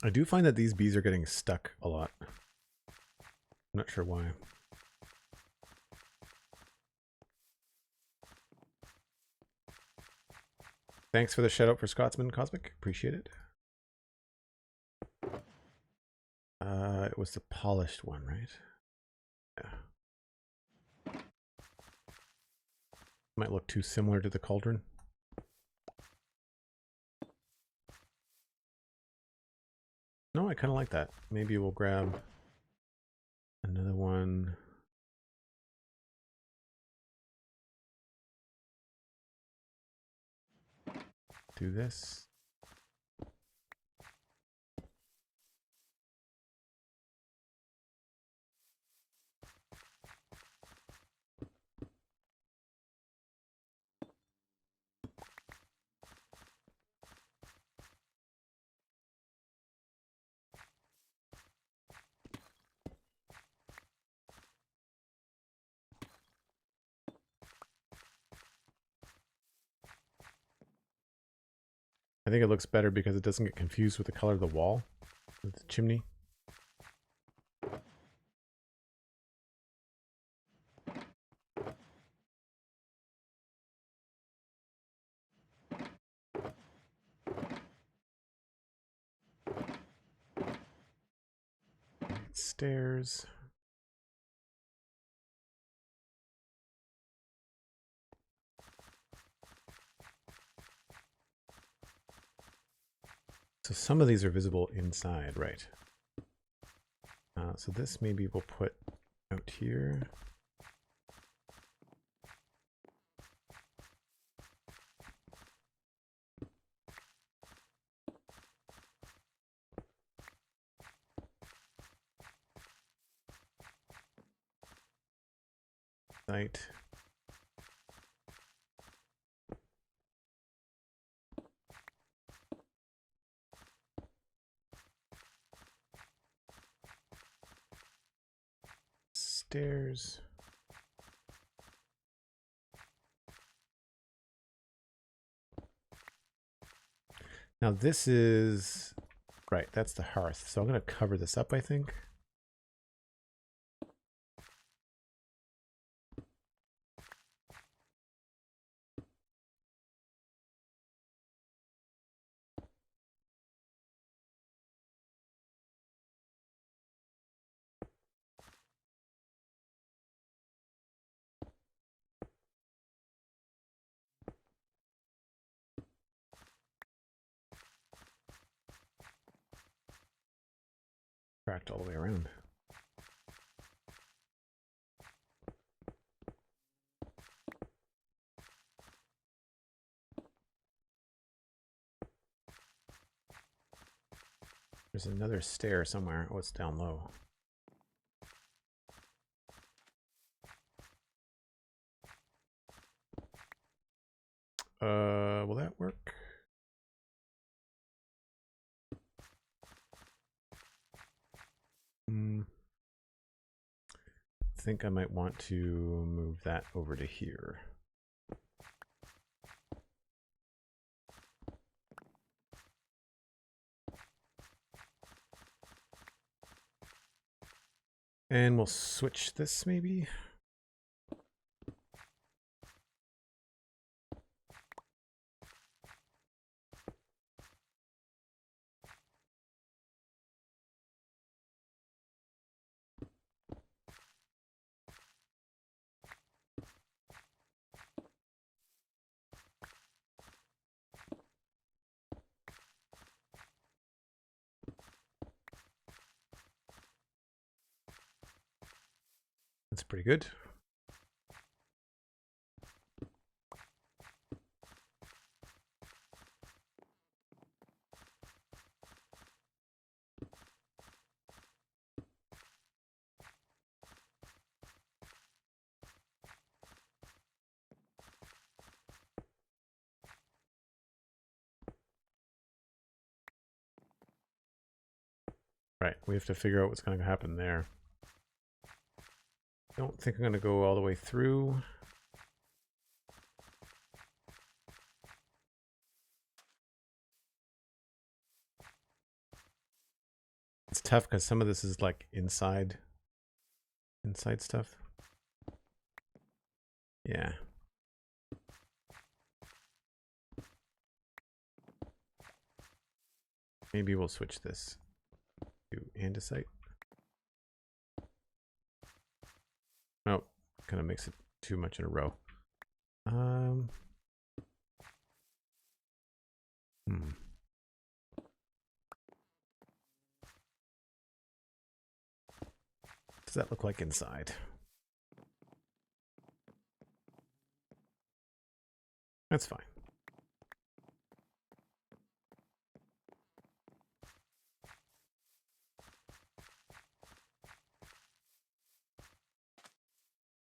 I do find that these bees are getting stuck a lot. I'm not sure why. Thanks for the shout out for Scotsman Cosmic. Appreciate it. It was the polished one, right? Yeah. Might look too similar to the cauldron. No, I kind of like that. Maybe we'll grab another one. Do this. I think it looks better because it doesn't get confused with the color of the wall, with the chimney. Stairs. So some of these are visible inside, right? So this maybe we'll put out here. Right. Stairs. Now this is, right, that's the hearth. So I'm going to cover this up, I think. Cracked all the way around. There's another stair somewhere. Oh, it's down low. Will that work? I think I might want to move that over to here. And we'll switch this maybe. That's pretty good. Right, we have to figure out what's going to happen there. I don't think I'm going to go all the way through. It's tough because some of this is like inside stuff. Yeah. Maybe we'll switch this to andesite. Oh, kind of makes it too much in a row. What does that look like inside? That's fine.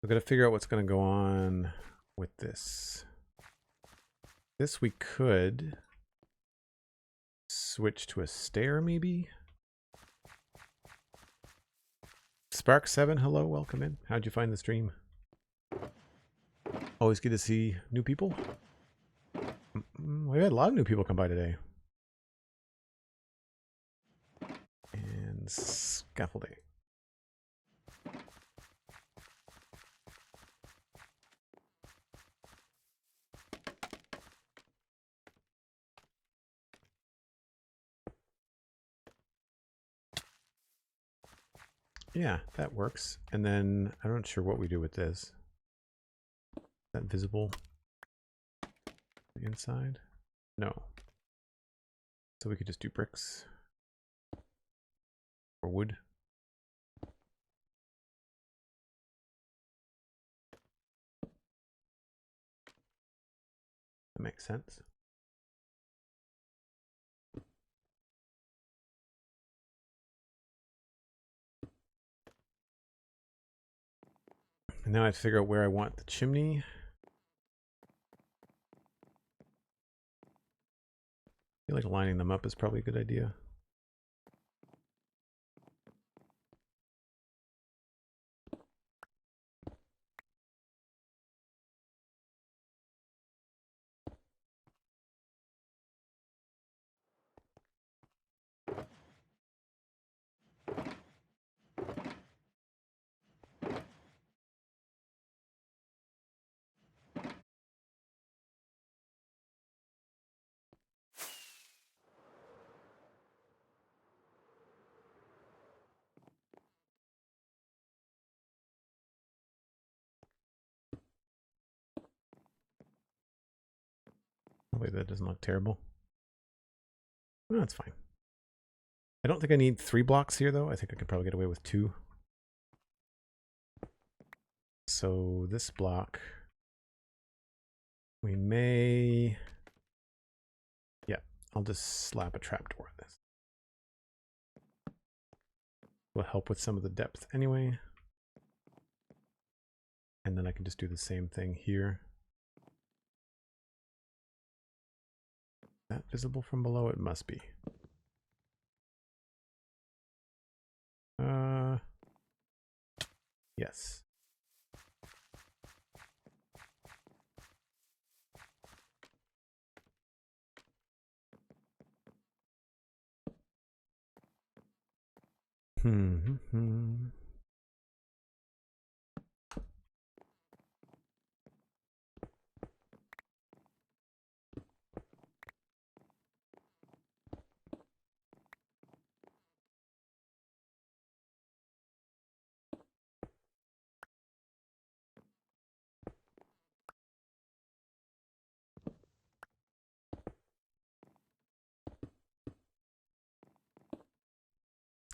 We've got to figure out what's going to go on with this. This we could switch to a stair, maybe? Spark7, hello, welcome in. How'd you find the stream? Always good to see new people. We had a lot of new people come by today. And scaffolding. Yeah, that works. And then I'm not sure what we do with this. Is that visible inside? No. So we could just do bricks or wood. That makes sense. And now I have to figure out where I want the chimney. I feel like lining them up is probably a good idea. Hopefully that doesn't look terrible. No, that's fine. I don't think I need 3 blocks here, though. I think I could probably get away with 2. So this block, we may... Yeah, I'll just slap a trapdoor on this. Will help with some of the depth anyway. And then I can just do the same thing here. Is that visible from below? It must be. Yes.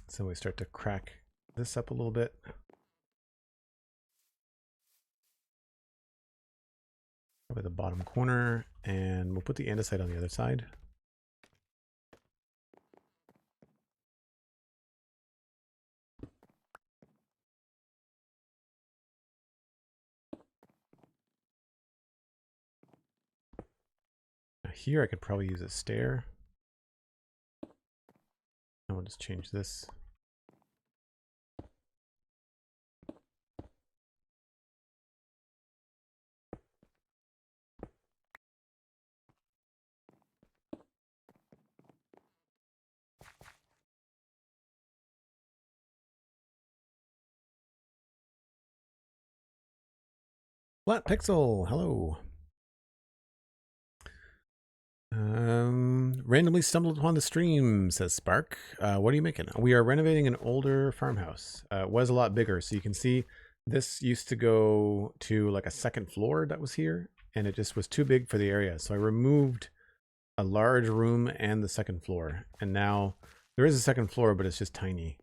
So we start to crack this up a little bit. Probably the bottom corner, and we'll put the andesite on the other side. Now here I could probably use a stair. I will just change this. Flat Pixel, hello. Randomly stumbled upon the stream, says Spark. What are you making? We are renovating an older farmhouse. It was a lot bigger, so you can see this used to go to like a second floor that was here, and it just was too big for the area. So I removed a large room and the second floor, and now there is a second floor, but it's just tiny.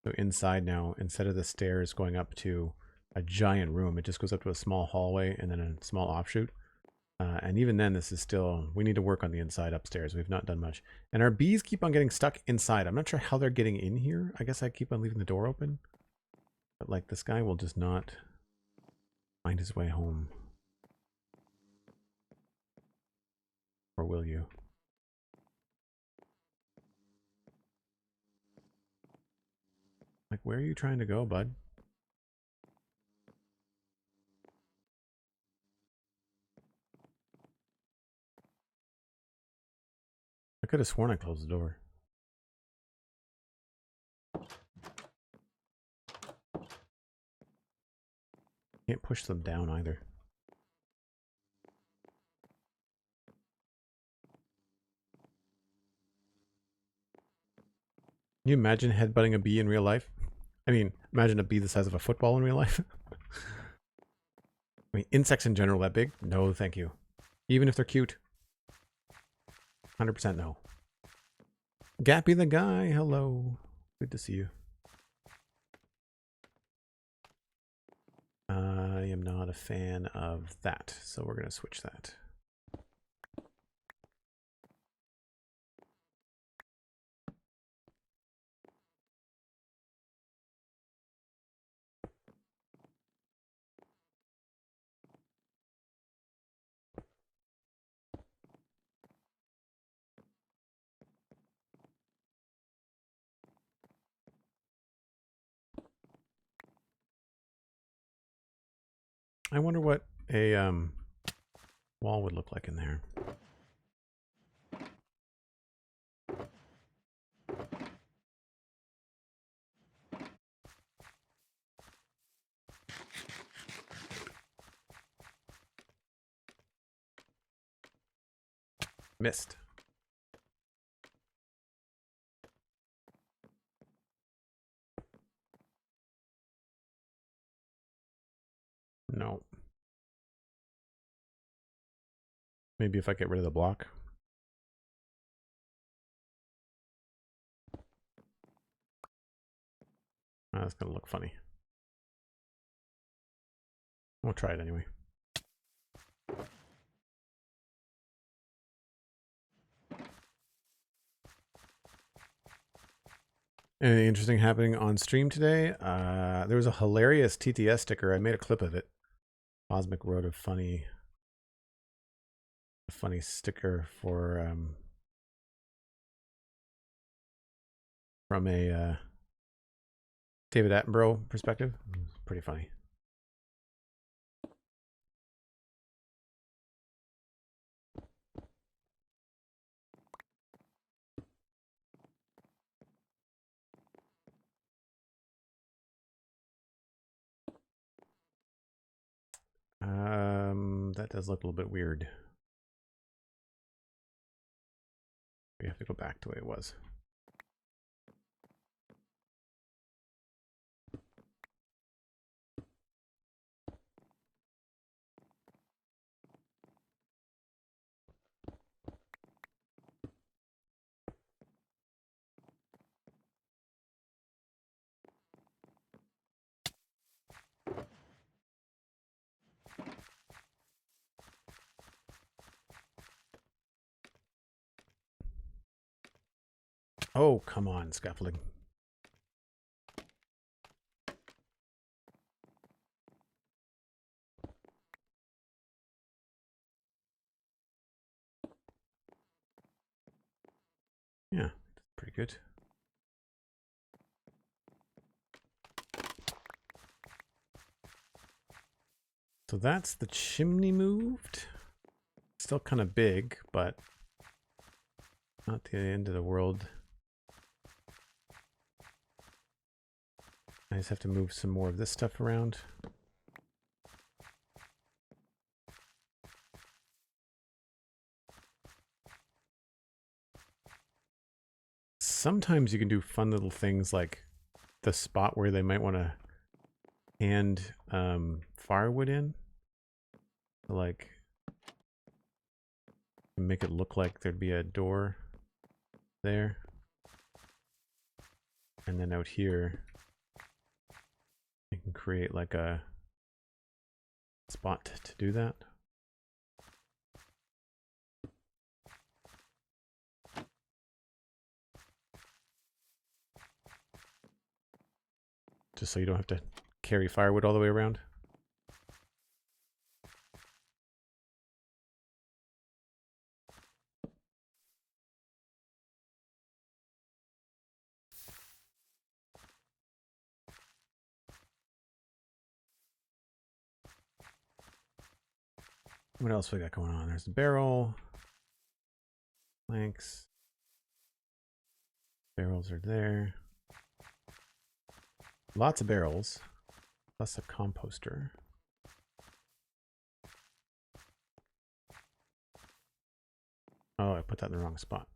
So inside now, instead of the stairs going up to a giant room, it just goes up to a small hallway and then a small offshoot. And even then, this is still, we need to work on the inside upstairs. We've not done much. And our bees keep on getting stuck inside. I'm not sure how they're getting in here. I guess I keep on leaving the door open. But like, this guy will just not find his way home. Or will you? Like, where are you trying to go, bud? I could have sworn I closed the door. Can't push them down either. Can you imagine headbutting a bee in real life? I mean, imagine a bee the size of a football in real life. I mean, insects in general that big? No, thank you. Even if they're cute. 100% no. Gappy the guy, hello. Good to see you. I am not a fan of that, so we're going to switch that. I wonder what a wall would look like in there. Missed. No. Maybe if I get rid of the block. Oh, that's going to look funny. We'll try it anyway. Anything interesting happening on stream today? There was a hilarious TTS sticker. I made a clip of it. Cosmic wrote a funny sticker for from a David Attenborough perspective. It was pretty funny. That does look a little bit weird. We have to go back to the way it was. Oh, come on, scaffolding. Yeah, that's pretty good. So that's the chimney moved. Still kind of big, but not the end of the world. I just have to move some more of this stuff around. Sometimes you can do fun little things like the spot where they might want to hand firewood in. Like, make it look like there'd be a door there. And then out here, you can create like a spot to do that. Just so you don't have to carry firewood all the way around. What else we got going on? There's the barrel. Planks. Barrels are there. Lots of barrels. Plus a composter. Oh, I put that in the wrong spot.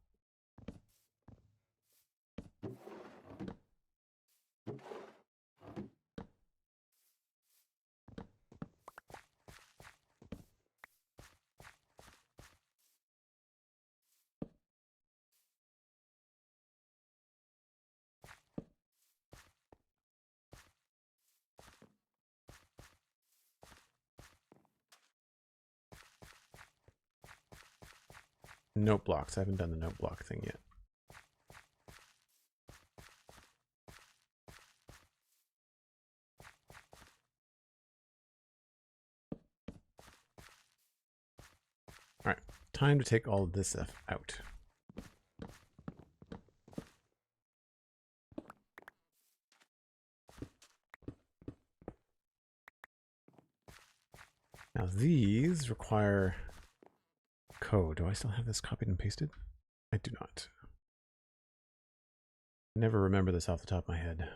Note blocks. I haven't done the note block thing yet. All right, time to take all of this stuff out. Now these require code. Do I still have this copied and pasted? I do not. Never remember this off the top of my head.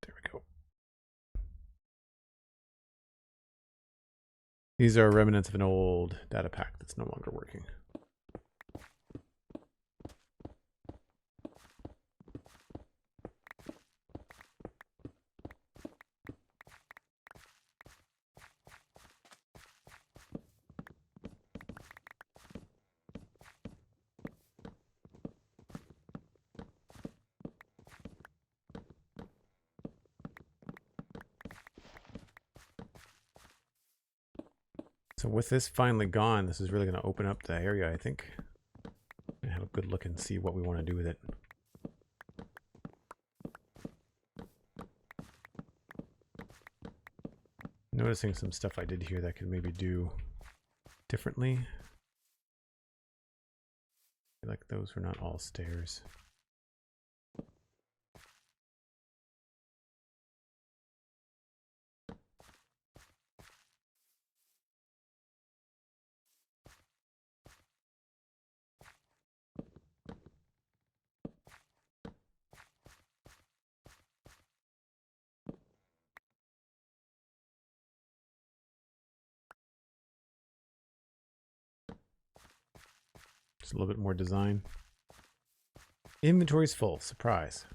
There we go. These are remnants of an old data pack that's no longer working. So with this finally gone, this is really going to open up the area, I think. And have a good look and see what we want to do with it. Noticing some stuff I did here that I could maybe do differently. I feel like those were not all stairs. Just a little bit more design. Inventory's full. Surprise.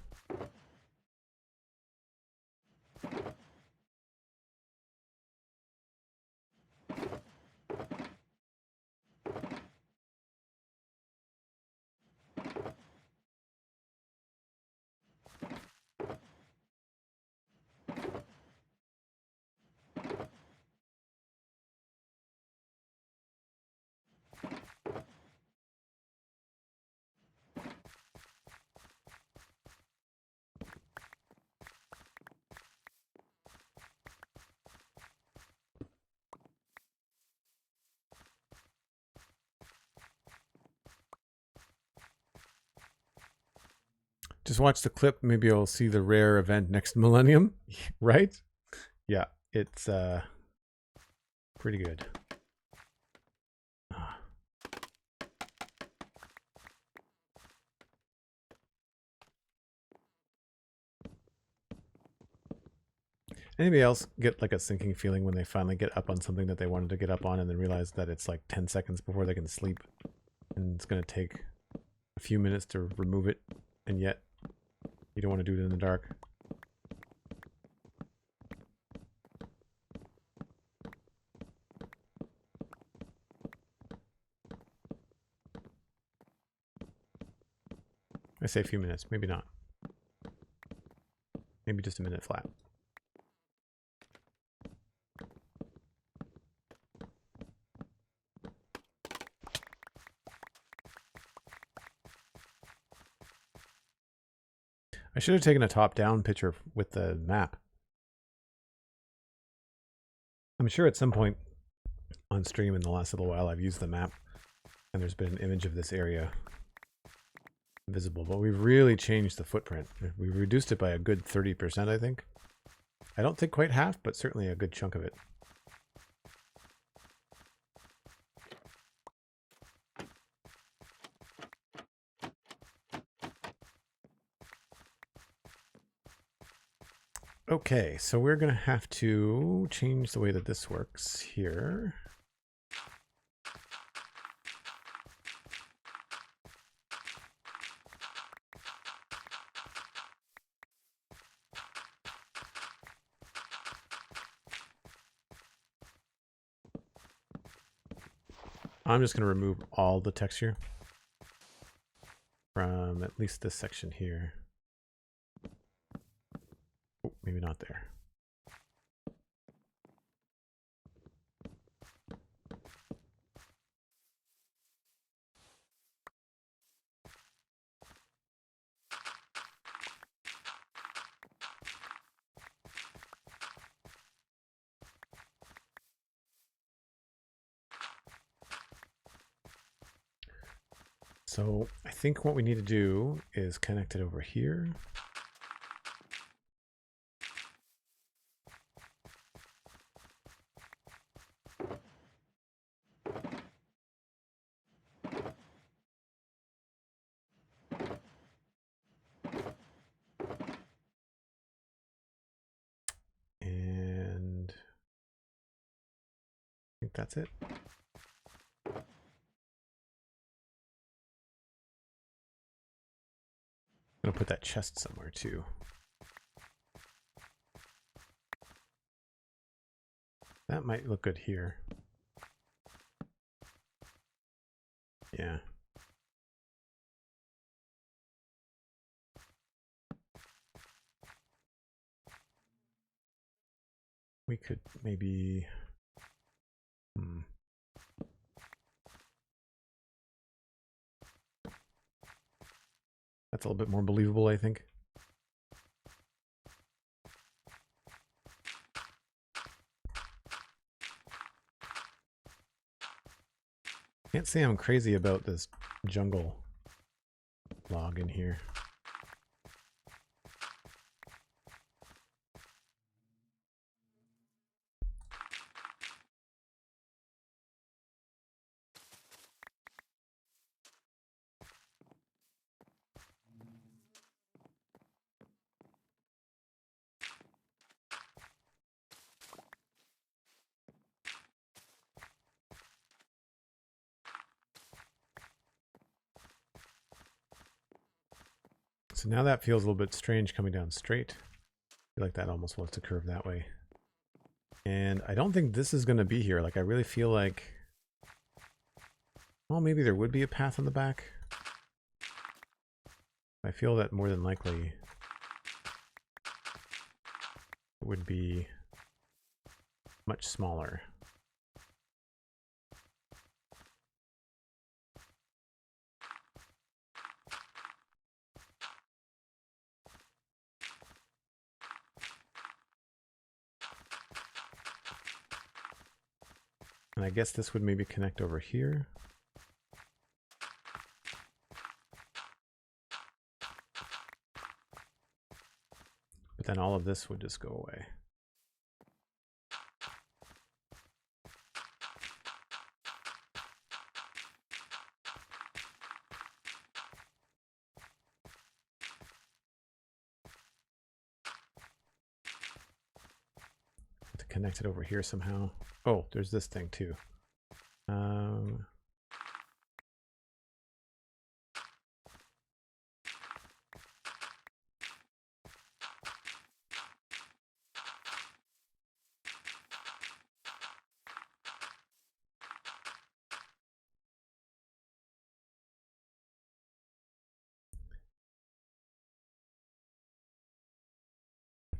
Just watch the clip. Maybe you'll see the rare event next millennium. Right? Yeah, it's pretty good. Anybody else get like a sinking feeling when they finally get up on something that they wanted to get up on and then realize that it's like 10 seconds before they can sleep and it's going to take a few minutes to remove it, and yet you don't want to do it in the dark? I say a few minutes, maybe not. Maybe just a minute flat. I should have taken a top-down picture with the map. I'm sure at some point on stream in the last little while I've used the map and there's been an image of this area visible, but we've really changed the footprint. We've reduced it by a good 30%, I think. I don't think quite half, but certainly a good chunk of it. Okay, so we're going to have to change the way that this works here. I'm just going to remove all the texture from at least this section here. Oh, maybe not there. So I think what we need to do is connect it over here. And I think that's it. I'm gonna put that chest somewhere too. That might look good here. Yeah. We could maybe... That's a little bit more believable, I think. Can't say I'm crazy about this jungle log in here. So now that feels a little bit strange coming down straight. I feel like that almost wants to curve that way. And I don't think this is going to be here. Like, I really feel like... Well, maybe there would be a path on the back. I feel that more than likely it would be much smaller. And I guess this would maybe connect over here. But then all of this would just go away. To connect it over here somehow. Oh, there's this thing too.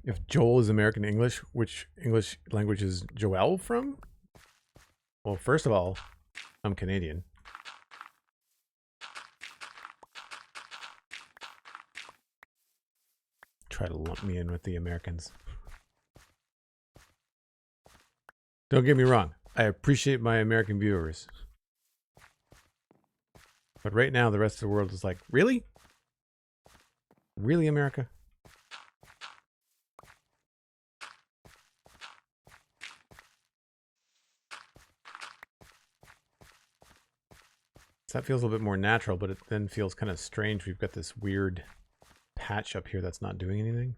If Joel is American English, which English language is Joel from? Well, first of all, I'm Canadian. Try to lump me in with the Americans. Don't get me wrong. I appreciate my American viewers. But right now, the rest of the world is like, really? Really, America? So that feels a little bit more natural, but it then feels kind of strange. We've got this weird patch up here that's not doing anything.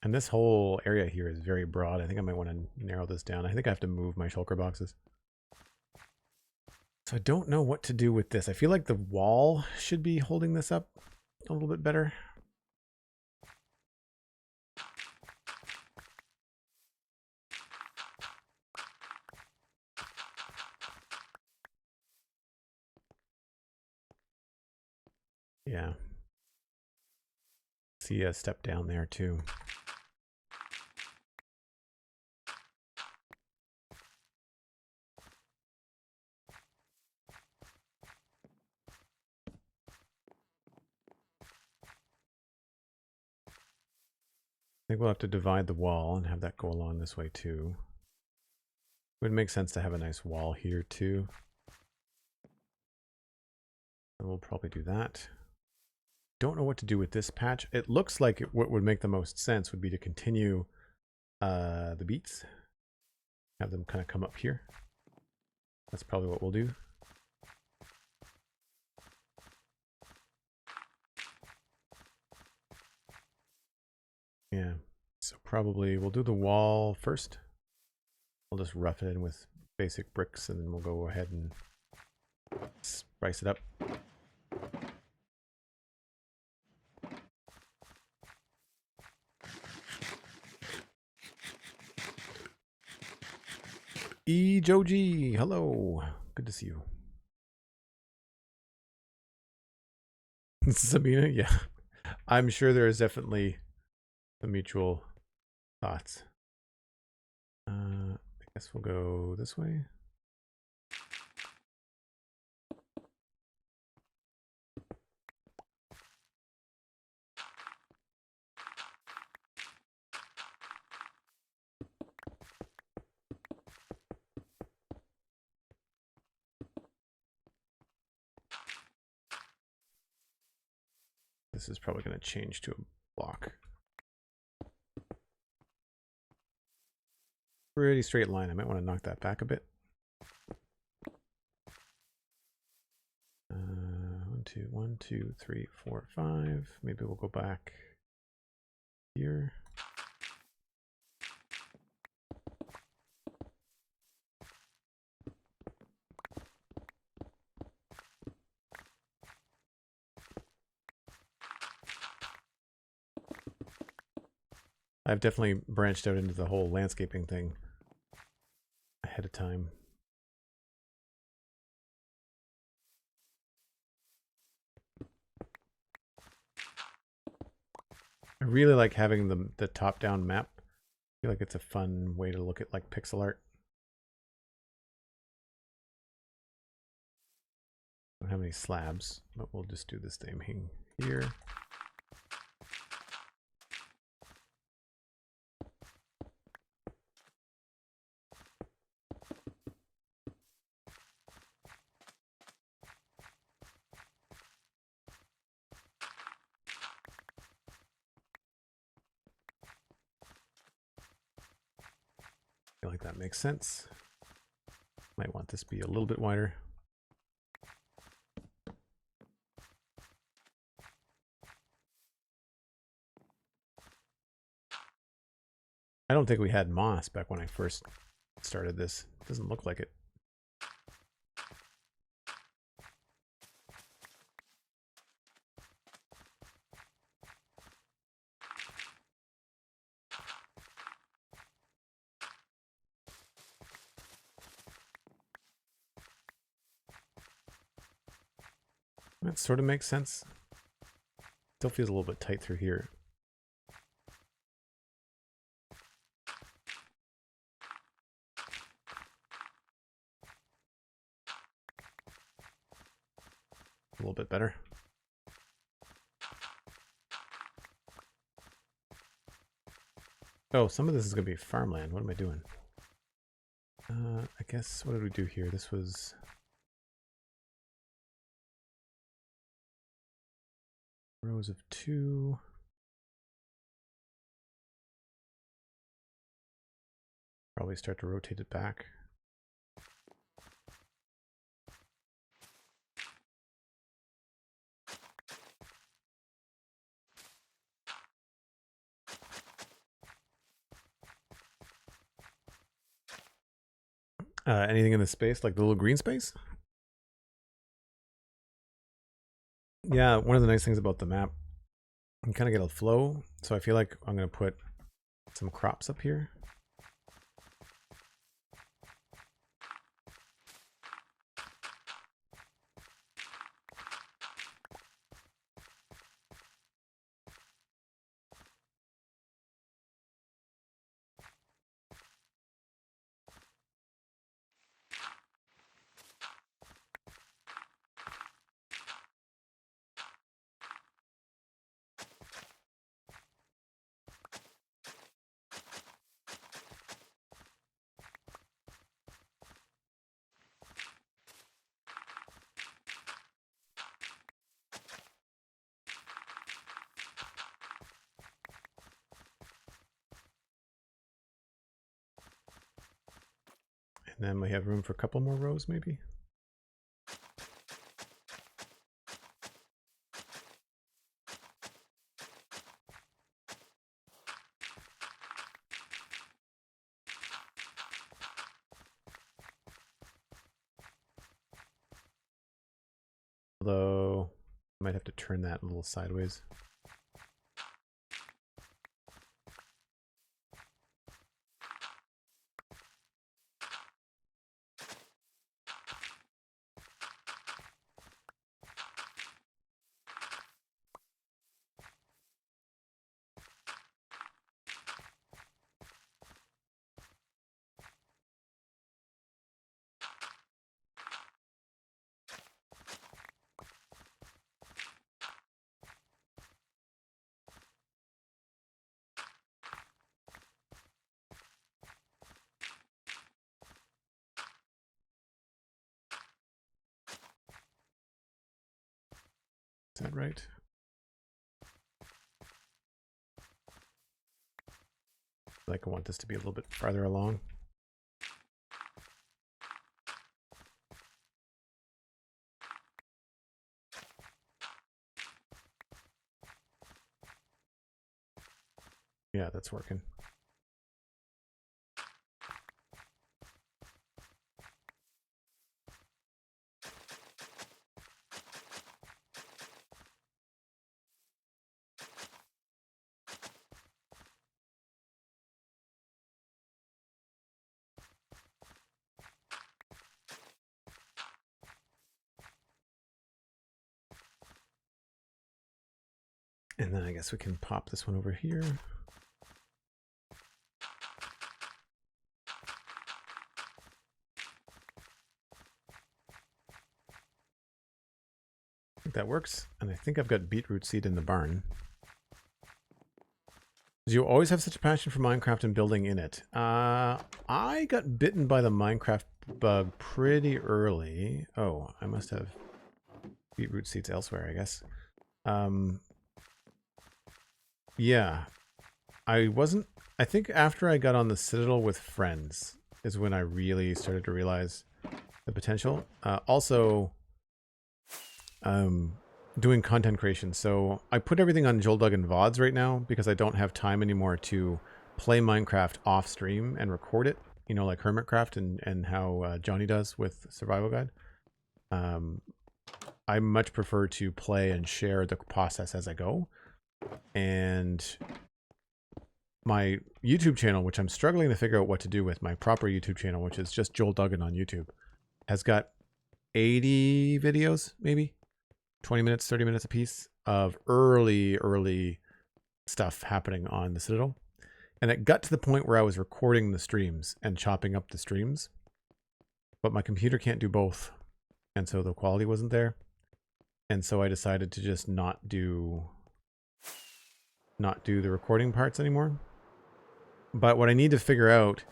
And this whole area here is very broad. I think I might want to narrow this down. I think I have to move my shulker boxes. So I don't know what to do with this. I feel like the wall should be holding this up a little bit better. Yeah. See a step down there too. I think we'll have to divide the wall and have that go along this way too. It would make sense to have a nice wall here too. And we'll probably do that. Don't know what to do with this patch. It looks like what would make the most sense would be to continue the beets. Have them kind of come up here. That's probably what we'll do. Yeah, so probably we'll do the wall first. We'll just rough it in with basic bricks and then we'll go ahead and spice it up. Joji, hello. Good to see you. Sabina, yeah. I'm sure there is definitely a mutual thoughts. I guess we'll go this way. This is probably going to change to a block. Pretty straight line. I might want to knock that back a bit. 1, 2, 3, 4, 5. Maybe we'll go back here. I've definitely branched out into the whole landscaping thing ahead of time. I really like having the top-down map. I feel like it's a fun way to look at like pixel art. Don't have any slabs, but we'll just do this thing here. feel like that makes sense. Might want this to be a little bit wider. I don't think we had moss back when I first started this. It doesn't look like it. That sort of makes sense. Still feels a little bit tight through here. A little bit better. Oh, some of this is going to be farmland. What am I doing? I guess, what did we do here? This was... rows of 2. Probably start to rotate it back. Anything in the space, like the little green space? Yeah, one of the nice things about the map, you can kind of get a flow. So I feel like I'm going to put some crops up here. And then we have room for a couple more rows, maybe. Although, I might have to turn that a little sideways. Is that right? Like I want this to be a little bit farther along. Yeah, that's working. And then I guess we can pop this one over here. I think that works. And I think I've got beetroot seed in the barn. Do you always have such a passion for Minecraft and building in it? I got bitten by the Minecraft bug pretty early. Oh, I must have beetroot seeds elsewhere, I guess. Yeah. I think after I got on the Citadel with friends is when I really started to realize the potential. Also, doing content creation. So I put everything on Joel Duggan VODs right now because I don't have time anymore to play Minecraft off stream and record it, you know, like Hermitcraft and how Johnny does with Survival Guide. I much prefer to play and share the process as I go. And my YouTube channel, which I'm struggling to figure out what to do with, my proper YouTube channel, which is just Joel Duggan on YouTube, has got 80 videos, maybe 20 minutes, 30 minutes a piece of early stuff happening on the Citadel. And it got to the point where I was recording the streams and chopping up the streams, but my computer can't do both. And so the quality wasn't there. And so I decided to just not do the recording parts anymore. But what I need to figure out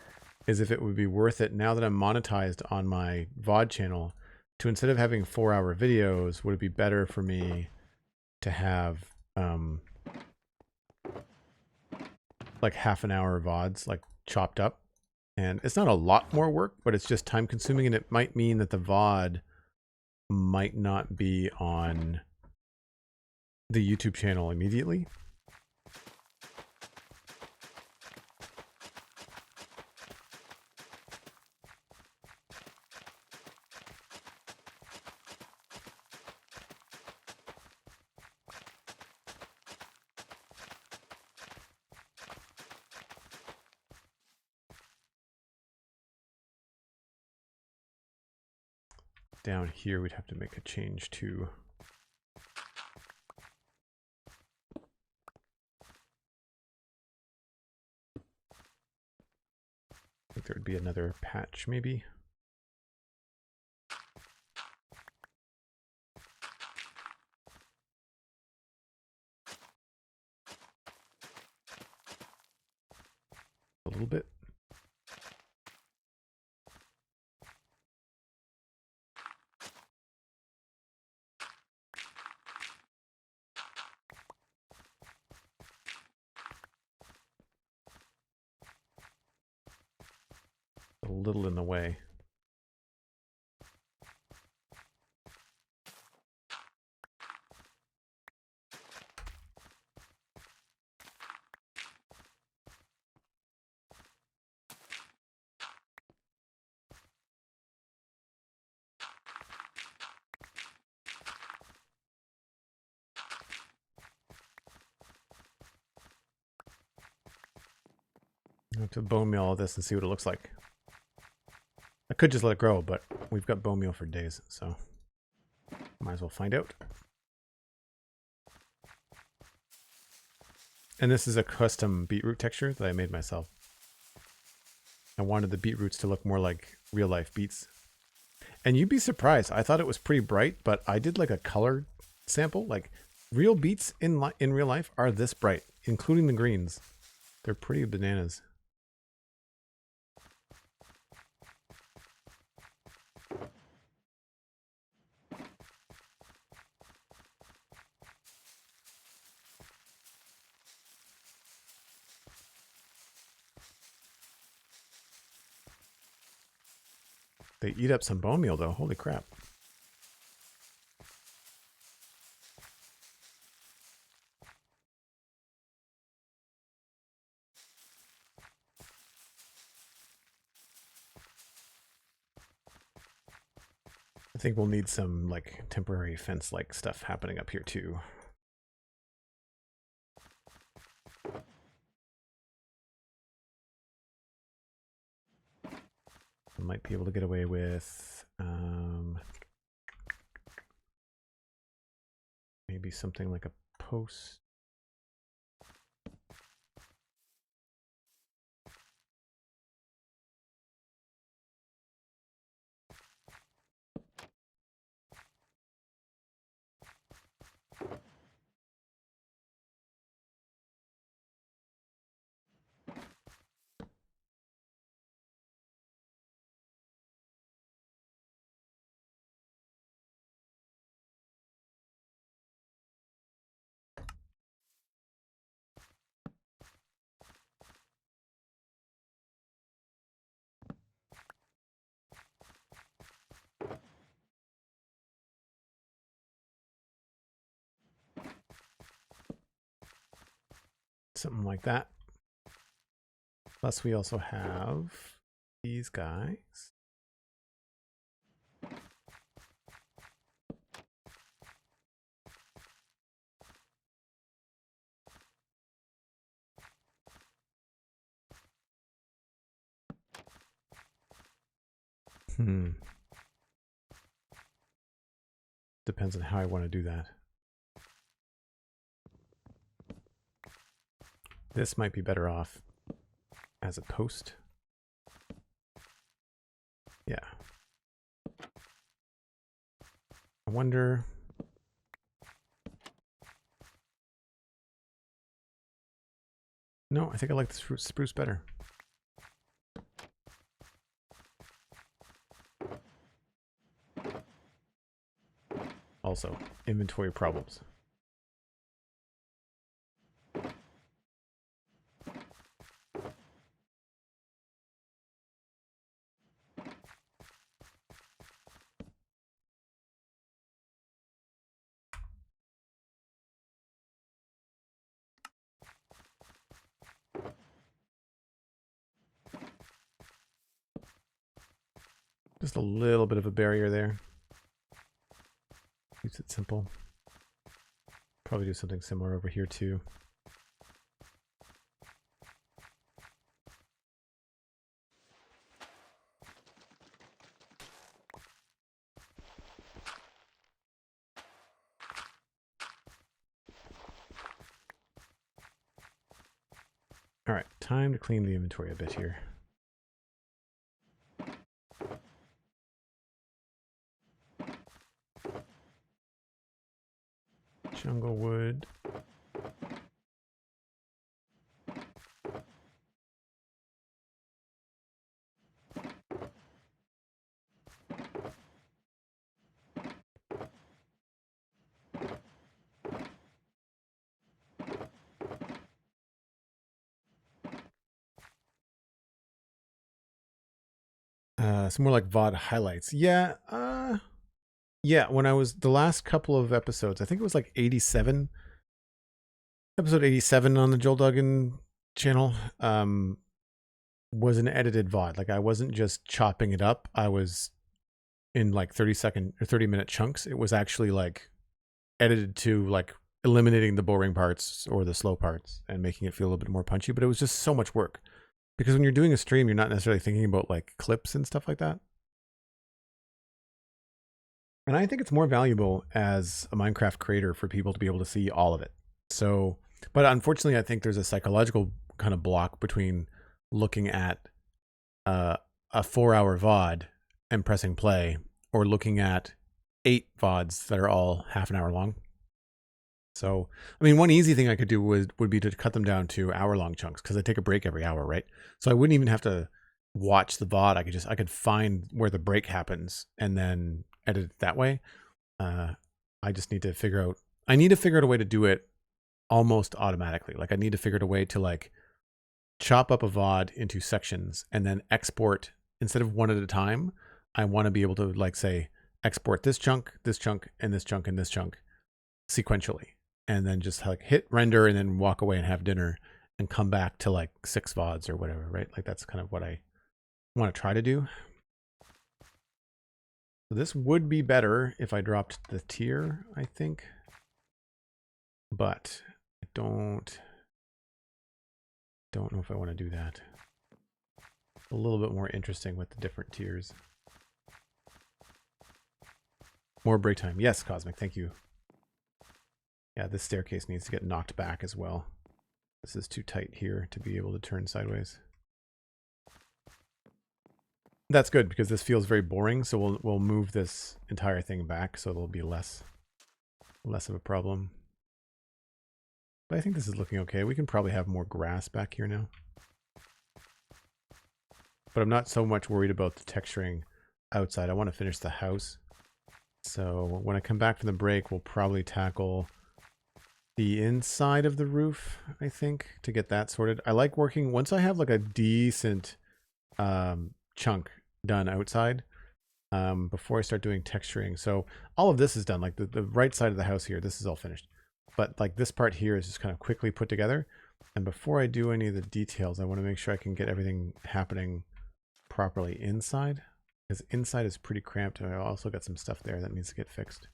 is if it would be worth it now that I'm monetized on my VOD channel to, instead of having 4-hour videos, would it be better for me to have like half an hour VODs, like chopped up? And it's not a lot more work, but it's just time consuming, and it might mean that the VOD might not be on the YouTube channel immediately. Down here, we'd have to make a change to I think there would be another patch, maybe. A little bit. A little in the way. I have to bone meal all this and see what it looks like. I could just let it grow, but we've got bone meal for days, so might as well find out. And this is a custom beetroot texture that I made myself. I wanted the beetroots to look more like real life beets. And you'd be surprised. I thought it was pretty bright, but I did like a color sample. Like real beets in real life are this bright, including the greens. They're pretty bananas. They eat up some bone meal though. Holy crap. I think we'll need some like temporary fence like stuff happening up here too. I might be able to get away with maybe something like a post. something like that. Plus we also have these guys. Depends on how I want to do that. This might be better off as a post. Yeah. I wonder. No, I think I like the spruce better. Also, inventory problems. Just a little bit of a barrier there. Keeps it simple. Probably do something similar over here too. All right, time to clean the inventory a bit here. Jungle wood. Some more like VOD highlights. Yeah, yeah, when I was the last couple of episodes, I think it was like 87. Episode 87 on the Joel Duggan channel was an edited VOD. Like I wasn't just chopping it up. I was in like 30-second or 30-minute chunks. It was actually like edited to like eliminating the boring parts or the slow parts and making it feel a little bit more punchy, but it was just so much work. Because when you're doing a stream, you're not necessarily thinking about like clips and stuff like that. And I think it's more valuable as a Minecraft creator for people to be able to see all of it. So, but unfortunately, I think there's a psychological kind of block between looking at a 4-hour VOD and pressing play, or looking at 8 VODs that are all half an hour long. So, I mean, one easy thing I could do would be to cut them down to hour-long chunks, because I take a break every hour, right? So I wouldn't even have to watch the VOD. I could find where the break happens and then edit it that way. I just need to figure out. I need to figure out a way to do it almost automatically. Like I need to figure out a way to like chop up a VOD into sections and then export instead of one at a time. I want to be able to like say export this chunk, and this chunk, and this chunk sequentially. And then just like hit render and then walk away and have dinner and come back to like 6 VODs or whatever, right? Like that's kind of what I want to try to do. So this would be better if I dropped the tier, I think. But I don't know if I want to do that. A little bit more interesting with the different tiers. More break time. Yes, Cosmic, thank you. Yeah, this staircase needs to get knocked back as well. This is too tight here to be able to turn sideways. That's good because this feels very boring, so we'll move this entire thing back so it'll be less of a problem. But I think this is looking okay. We can probably have more grass back here now. But I'm not so much worried about the texturing outside. I want to finish the house. So when I come back from the break, we'll probably tackle the inside of the roof, I think, to get that sorted. I like working, once I have like a decent chunk done outside, before I start doing texturing. So all of this is done, like the right side of the house here, this is all finished. But like this part here is just kind of quickly put together. And before I do any of the details, I want to make sure I can get everything happening properly inside. Because inside is pretty cramped, and I also got some stuff there that needs to get fixed.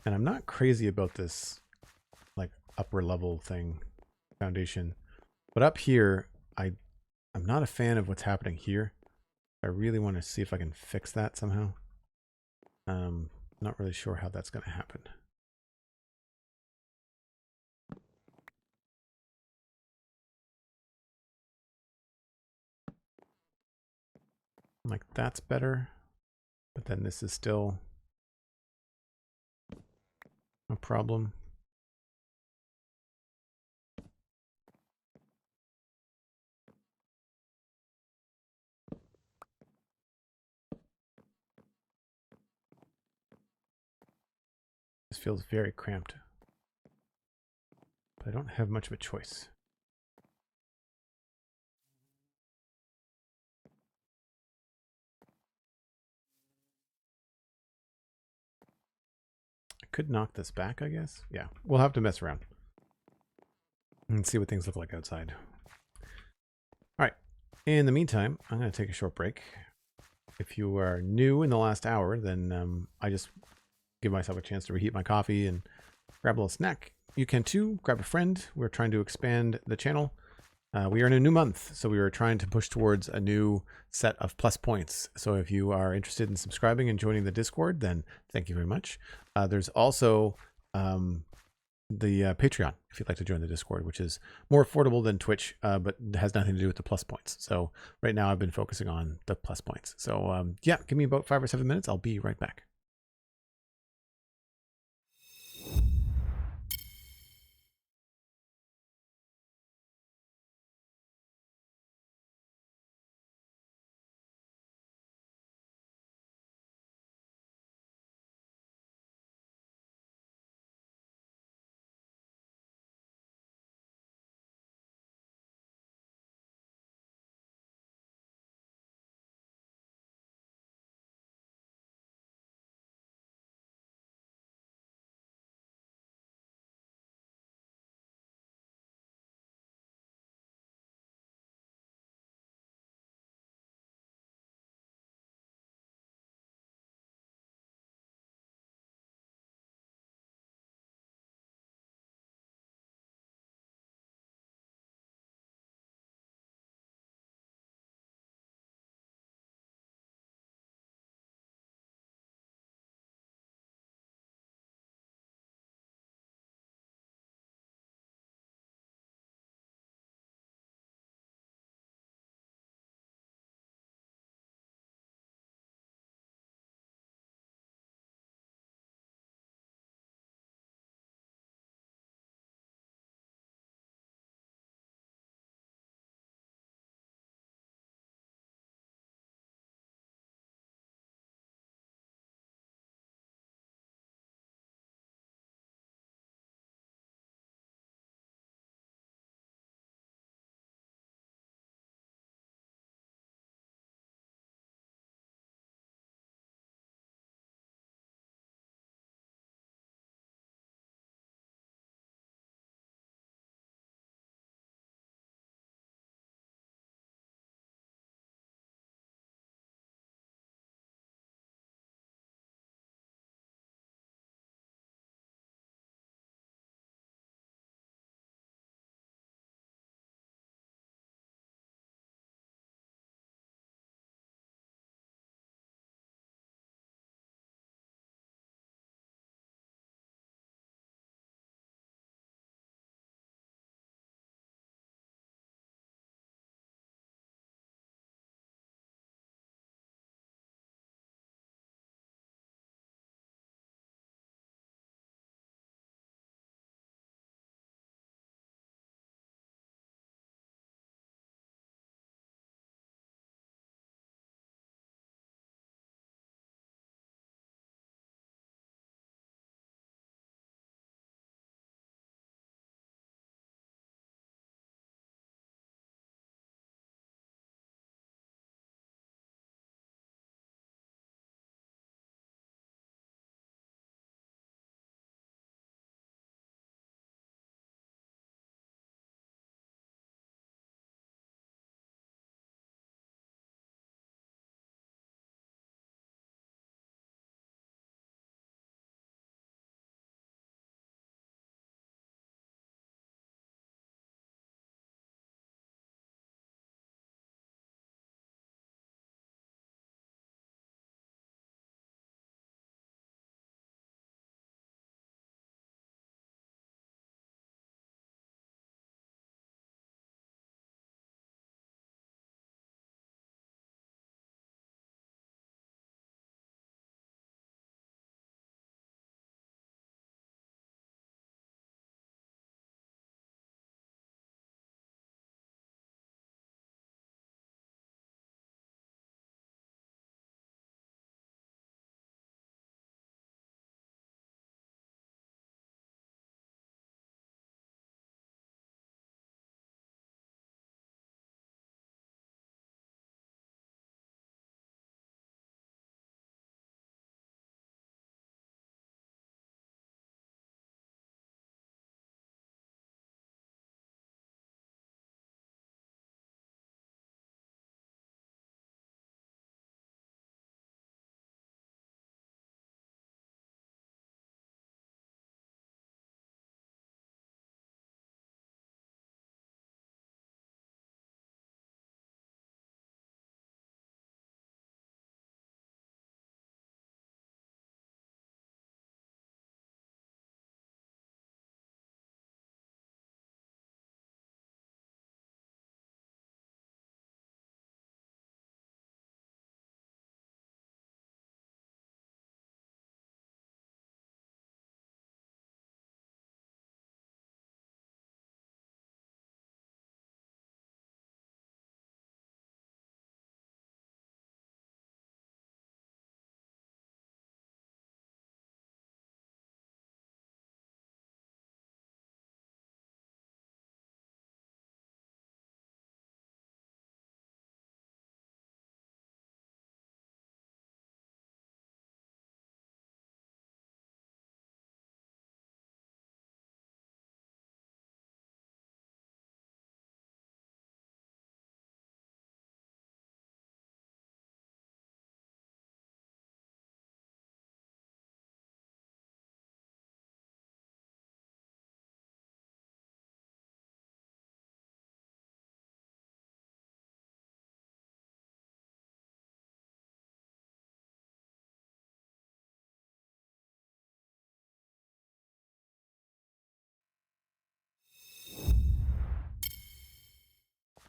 And I'm not crazy about this, like, upper level thing, foundation. But up here, I'm not a fan of what's happening here. I really want to see if I can fix that somehow. Not really sure how that's going to happen. Like, that's better. But then this is still a problem. This feels very cramped. But I don't have much of a choice. I could knock this back, I guess. Yeah, we'll have to mess around and see what things look like outside. All right. In the meantime, I'm going to take a short break. If you are new in the last hour, then I just give myself a chance to reheat my coffee and grab a little snack. You can too. Grab a friend. We're trying to expand the channel. We are in a new month, so we are trying to push towards a new set of plus points. So if you are interested in subscribing and joining the Discord, then thank you very much. There's also the Patreon, if you'd like to join the Discord, which is more affordable than Twitch, but has nothing to do with the plus points. So right now I've been focusing on the plus points. So yeah, give me about 5 or 7 minutes. I'll be right back.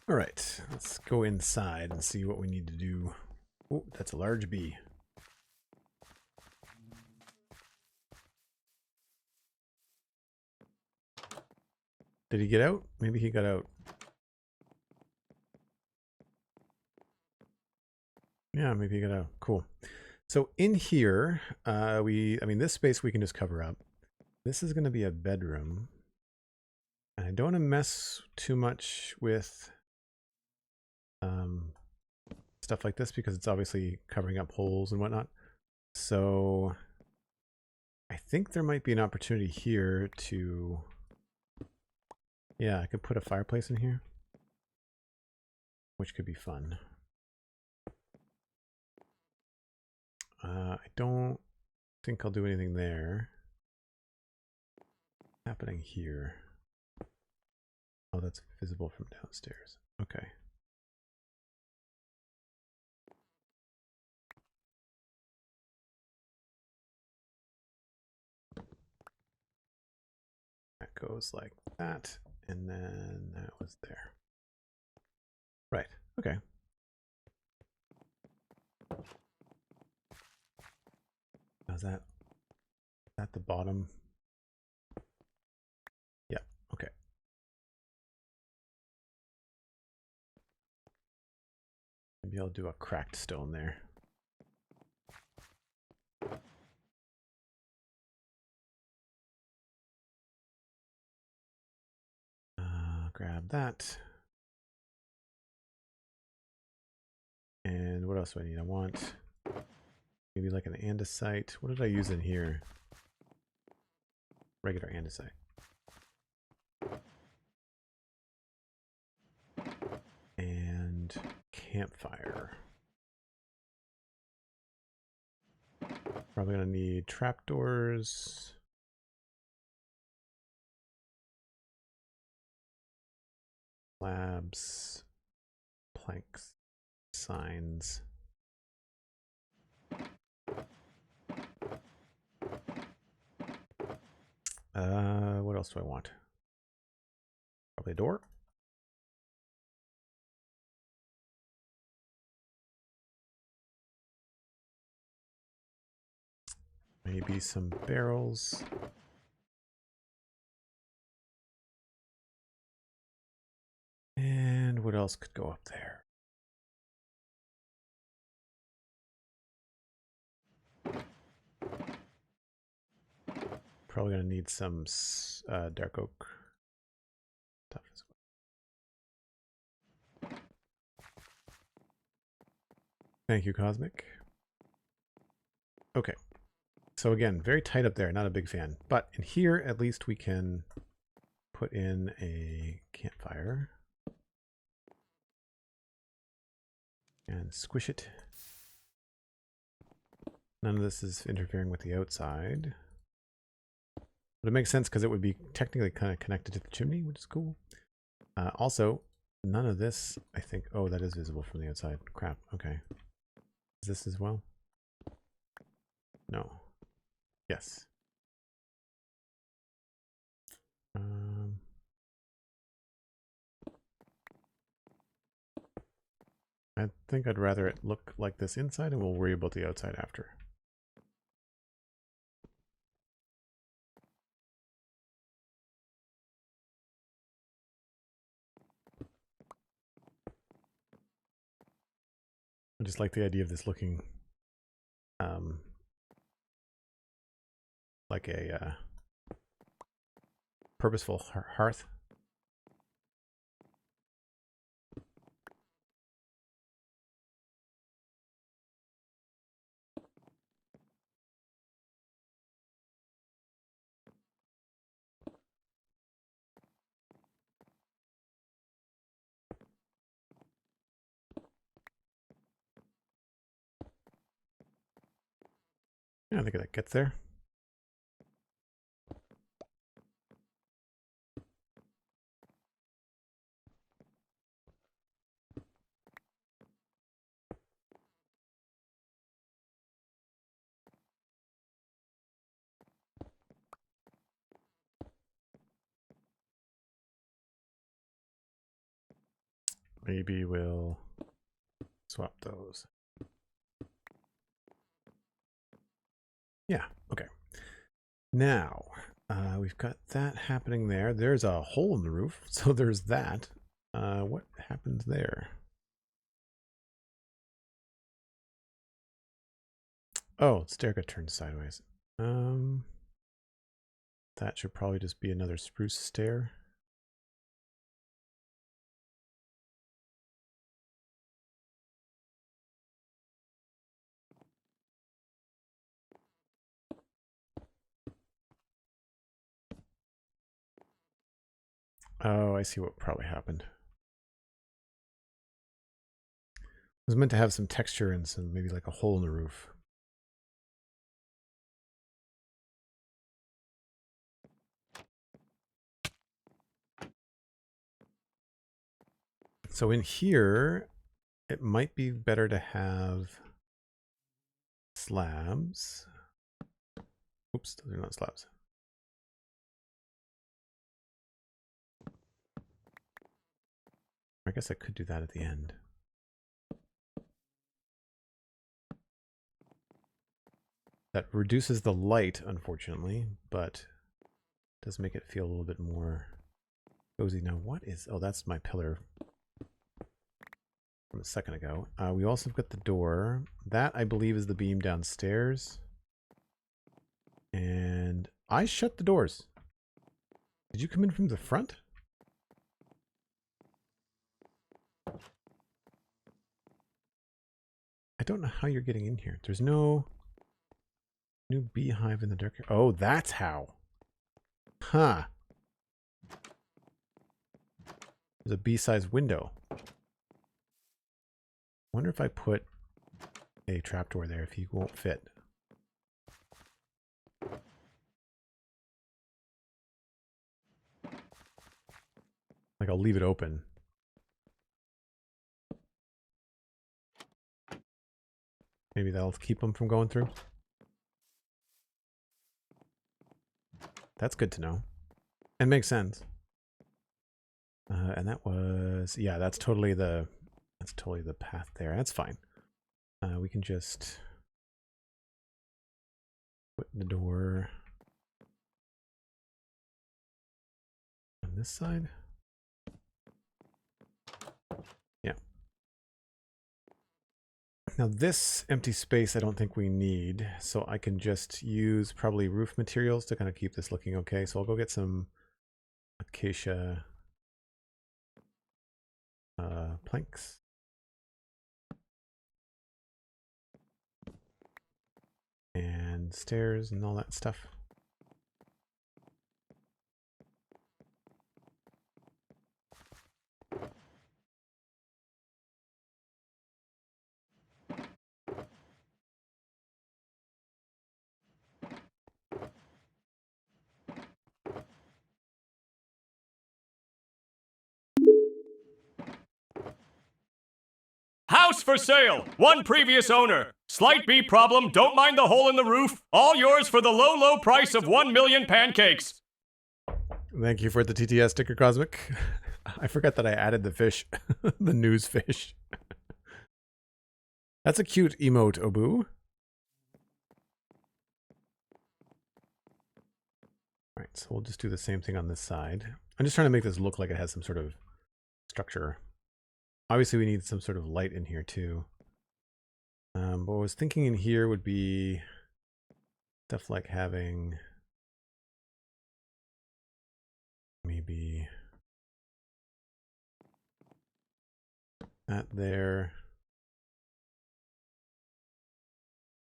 All right, let's go inside and see what we need to do. Oh, that's a large bee. Did he get out? Maybe he got out. Yeah, maybe he got out. Cool. So in here, I mean, this space we can just cover up. This is going to be a bedroom. And I don't want to mess too much with stuff like this because it's obviously covering up holes and whatnot. So I think there might be an opportunity here to, yeah, I could put a fireplace in here, which could be fun. I don't think I'll do anything there. What's happening here? Oh, that's visible from downstairs. Okay. That goes like that, and then that was there. Right, okay. How's that? Is that the bottom? Yeah, okay. Maybe I'll do a cracked stone there. Grab that. And what else do I need? I want maybe like an andesite. What did I use in here? Regular andesite. And campfire. Probably gonna need trapdoors. Slabs. Planks. Signs. What else do I want? Probably a door. Maybe some barrels. And what else could go up there? Probably gonna need some dark oak stuff as well. Thank you, Cosmic. Okay. So again, very tight up there, not a big fan. But in here, at least we can put in a campfire. And squish it. None of this is interfering with the outside. But it makes sense because it would be technically kind of connected to the chimney, which is cool. Also, none of this, I think... Oh, that is visible from the outside. Crap, okay. Is this as well? No. Yes. I think I'd rather it look like this inside, and we'll worry about the outside after. I just like the idea of this looking like a purposeful hearth. Yeah, I think that gets there. maybe we'll swap those. Yeah, okay. Now, we've got that happening there. There's a hole in the roof, so there's that. What happens there? Oh, stair got turned sideways. That should probably just be another spruce stair. Oh, I see what probably happened. It was meant to have some texture and some maybe like a hole in the roof. So in here, it might be better to have slabs. Oops, those are not slabs. I guess I could do that at the end. That reduces the light, unfortunately, but does make it feel a little bit more cozy. Now, what is... Oh, that's my pillar from a second ago. We also have got the door. That, I believe, is the beam downstairs. And I shut the doors. Did you come in from the front? I don't know how you're getting in here. There's no new beehive in the dark. Oh, that's how. Huh. There's a bee-sized window. Wonder if I put a trapdoor there if he won't fit. Like, I'll leave it open. Maybe that'll keep him from going through. That's good to know. And makes sense. And that was... Yeah, that's totally the path there. That's fine. We can just put the door on this side. Yeah. Now this empty space I don't think we need, so I can just use probably roof materials to kind of keep this looking okay. So I'll go get some acacia planks. And stairs and all that stuff. House for sale! One previous owner. Slight bee problem, don't mind the hole in the roof. All yours for the low, low price of 1 million pancakes. Thank you for the TTS sticker, Cosmic. I forgot that I added the fish. The news fish. That's a cute emote, Obu. Alright, so we'll just do the same thing on this side. I'm just trying to make this look like it has some sort of structure. Obviously, we need some sort of light in here, too. But what I was thinking in here would be stuff like having maybe that there.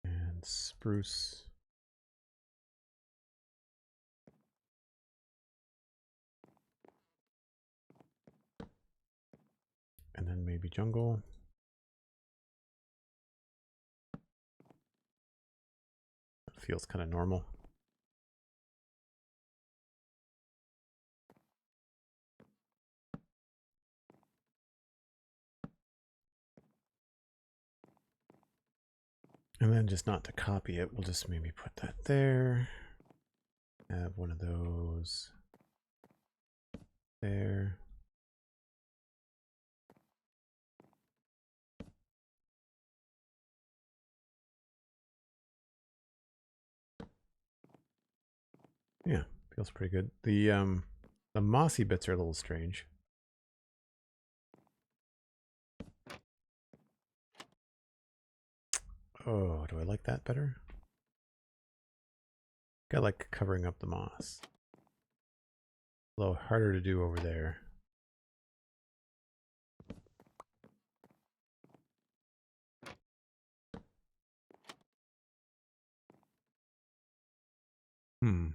And spruce. And then maybe jungle. That feels kind of normal. And then just not to copy it, we'll just maybe put that there. Have one of those there. Yeah, feels pretty good. The mossy bits are a little strange. Oh, do I like that better? I like covering up the moss. A little harder to do over there. Hmm.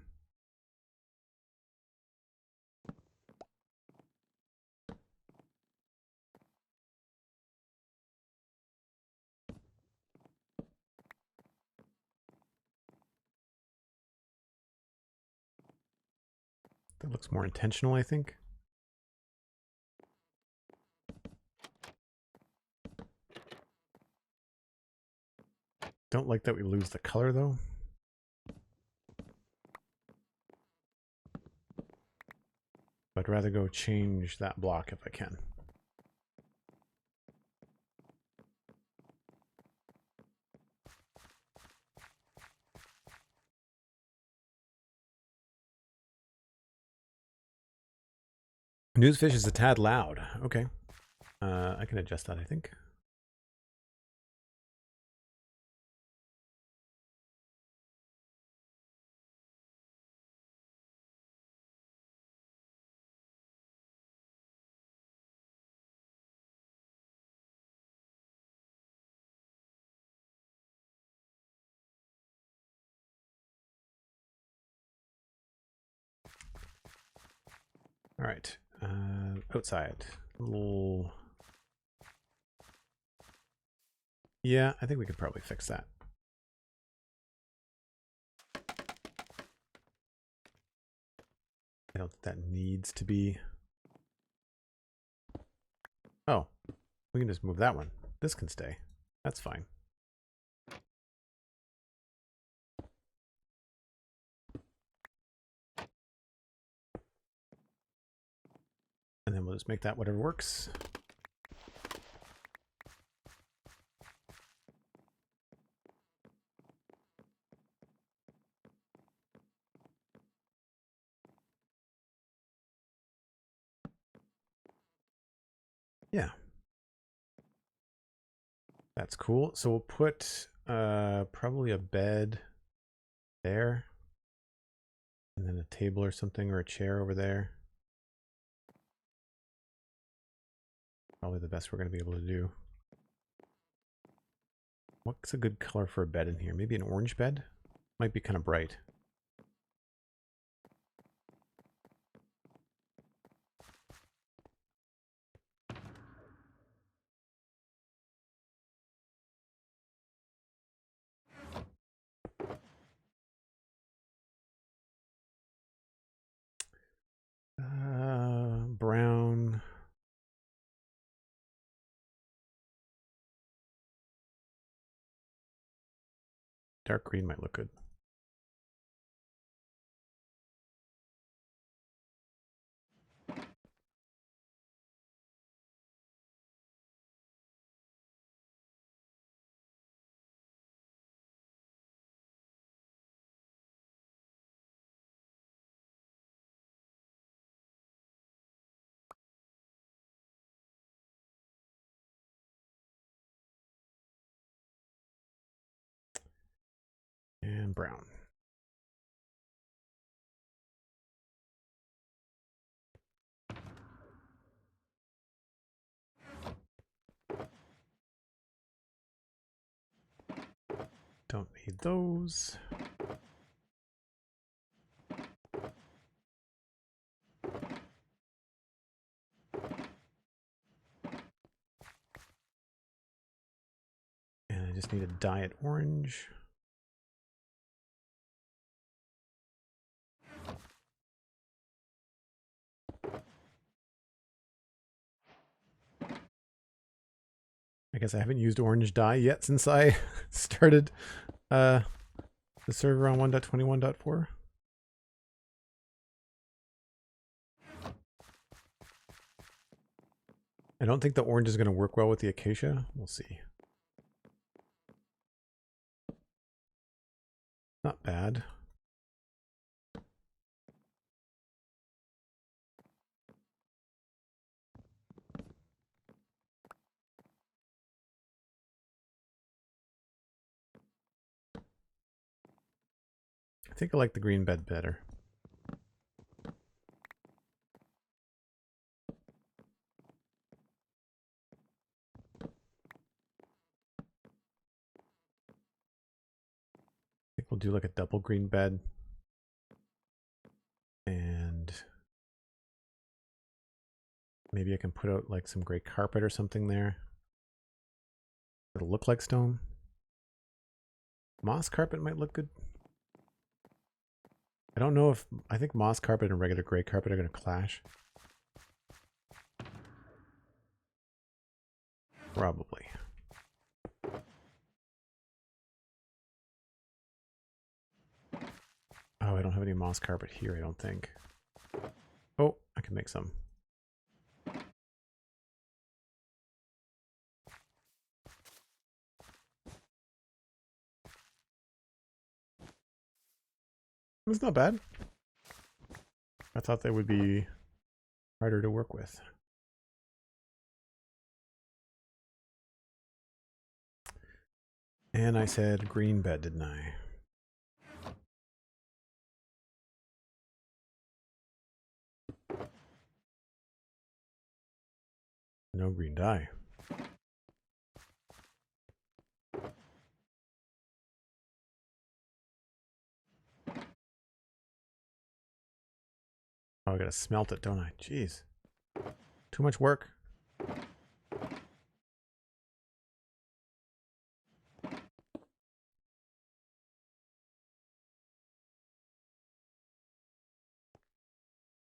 That looks more intentional, I think. Don't like that we lose the color, though. I'd rather go change that block if I can. Newsfish is a tad loud. Okay. I can adjust that, I think. All right. Outside. A little... Yeah, I think we could probably fix that. I don't think that needs to be... Oh, we can just move that one. This can stay. That's fine. And then we'll just make that whatever works. Yeah. That's cool. So we'll put probably a bed there. And then a table or something, or a chair over there. Probably the best we're going to be able to do. What's a good color for a bed in here? Maybe an orange bed? Might be kind of bright. Brown. Dark green might look good. And brown. Don't need those. And I just need a diet orange. I guess I haven't used orange dye yet since I started the server on 1.21.4. I don't think the orange is going to work well with the acacia. We'll see. Not bad. think I like the green bed better. I think we'll do like a double green bed. And maybe I can put out like some gray carpet or something there. It'll look like stone. Moss carpet might look good. I don't know if... I think moss carpet and regular gray carpet are going to clash. Probably. Oh, I don't have any moss carpet here, I don't think. Oh, I can make some. It's not bad. I thought they would be harder to work with. And I said green bed, didn't I? No green dye. Oh, I gotta smelt it, don't I? Jeez. Too much work.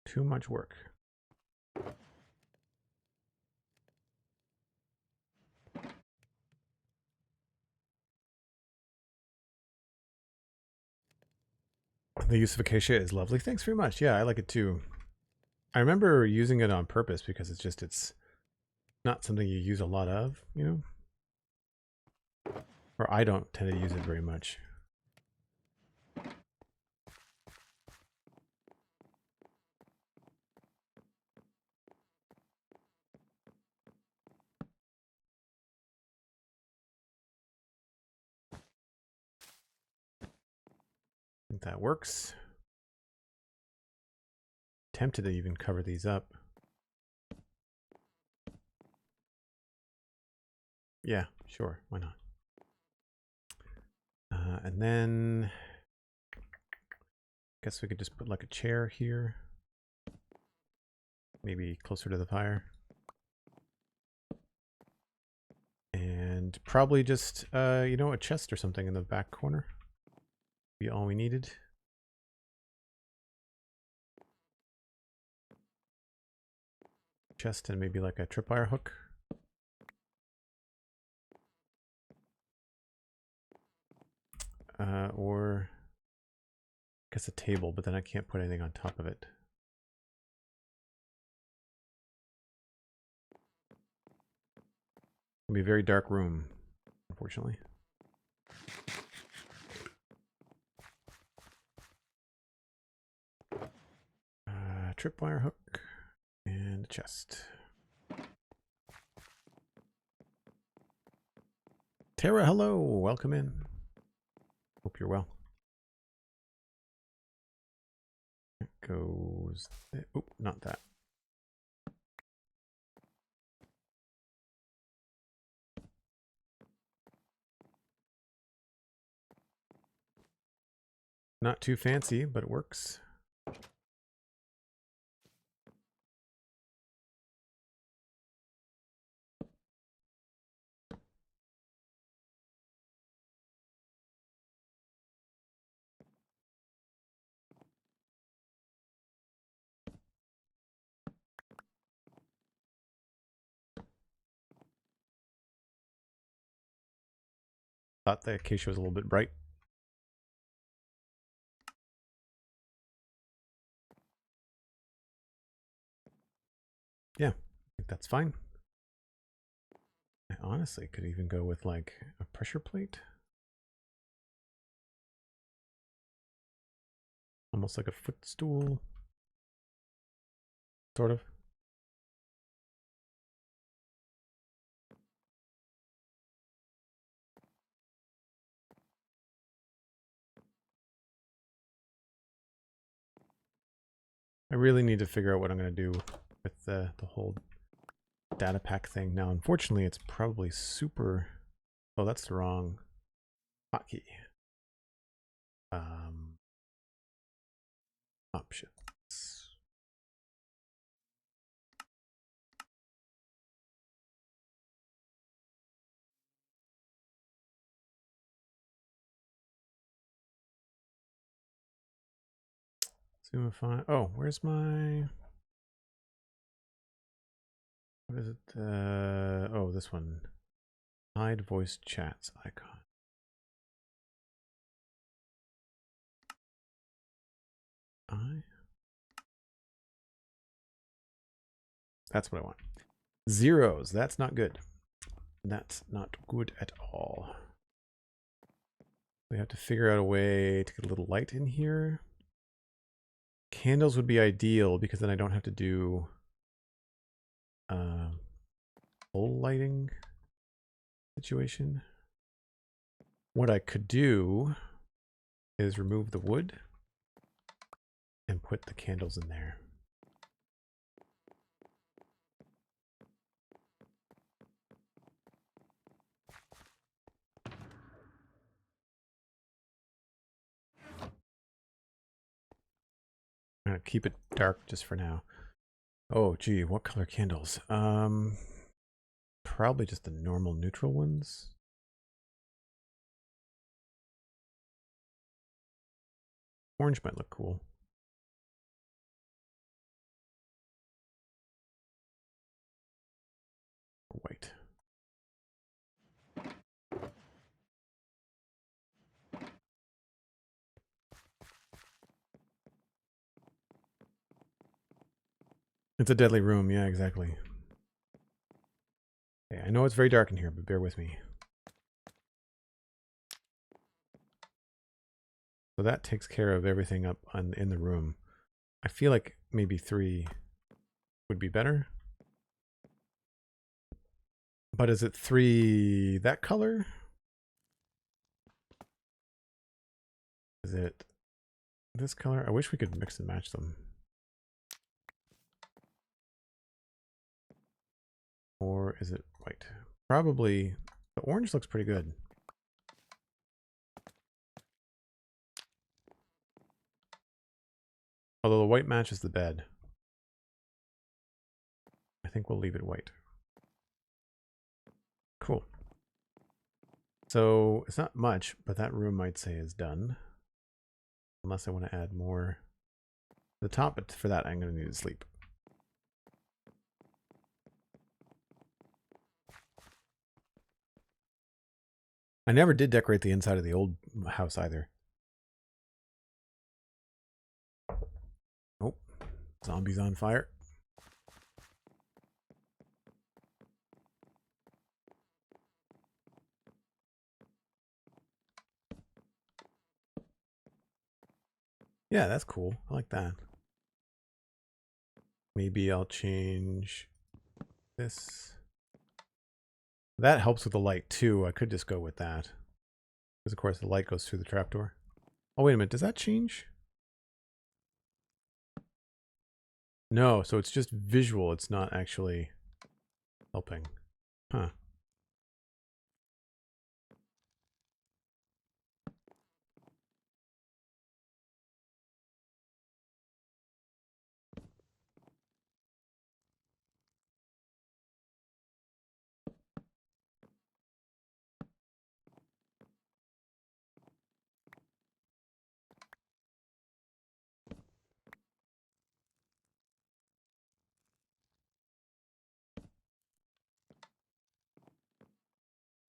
Too much work. The use of acacia is lovely. Thanks very much. Yeah, I like it too. I remember using it on purpose because it's not something you use a lot of, you know? Or I don't tend to use it very much. I think that works. Tempted to even cover these up. Yeah, sure. Why not? And then guess we could just put like a chair here. Maybe closer to the fire. And probably just, you know, a chest or something in the back corner. Be all we needed. Chest and maybe like a tripwire hook. Or I guess a table, but then I can't put anything on top of it. It'll be a very dark room, unfortunately. Tripwire hook and a chest. Tara, hello, welcome in. Hope you're well. That goes there. Oh, not that. Not too fancy, but it works. Thought the acacia was a little bit bright. Yeah, I think that's fine. I honestly could even go with like a pressure plate. Almost like a footstool. Sort of. I really need to figure out what I'm going to do with the whole data pack thing. Now, unfortunately, it's probably super... Oh, that's the wrong hotkey. Options. Zoomify. Oh, where's my... What is it? Oh, this one. Hide voice chats icon. That's what I want. Zeros. That's not good. That's not good at all. We have to figure out a way to get a little light in here. Candles would be ideal because then I don't have to do full lighting situation. What I could do is remove the wood and put the candles in there. I'm gonna keep it dark just for now. Oh, gee, what color candles? Probably just the normal neutral ones. Orange might look cool. White. It's a deadly room. Yeah, exactly. Okay, I know it's very dark in here, but bear with me. So that takes care of everything up in the room. I feel like maybe 3 would be better. But is it 3 that color? Is it this color? I wish we could mix and match them. Or is it white? Probably the orange looks pretty good. Although the white matches the bed. I think we'll leave it white. Cool. So it's not much, but that room I'd say is done. Unless I want to add more to the top, but for that I'm going to need to sleep. I never did decorate the inside of the old house either. Oh, zombies on fire. Yeah, that's cool. I like that. Maybe I'll change this. That helps with the light too. I could just go with that. Because of course the light goes through the trapdoor. Oh, wait a minute. Does that change? No, so it's just visual. It's not actually helping. Huh.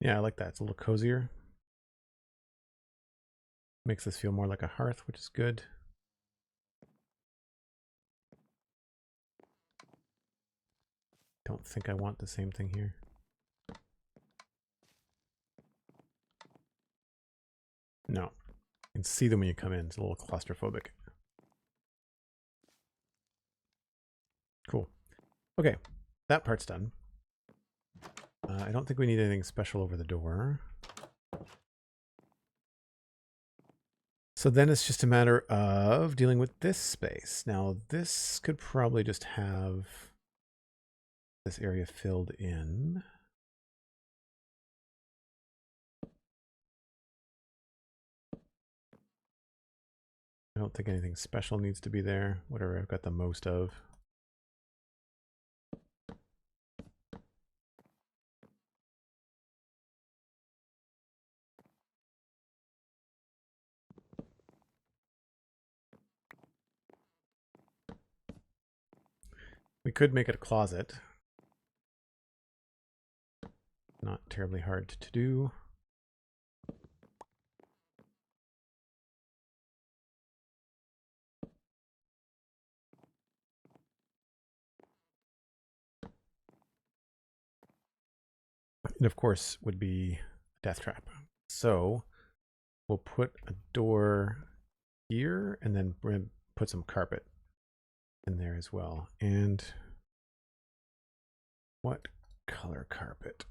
Yeah, I like that. It's a little cozier. Makes this feel more like a hearth, which is good. Don't think I want the same thing here. No. You can see them when you come in. It's a little claustrophobic. Cool. Okay, that part's done. I don't think we need anything special over the door. So then it's just a matter of dealing with this space. Now this could probably just have this area filled in. I don't think anything special needs to be there. Whatever I've got the most of. We could make it a closet. Not terribly hard to do. And of course would be a death trap. So we'll put a door here and then we're going to put some carpet in there as well. And what color carpet?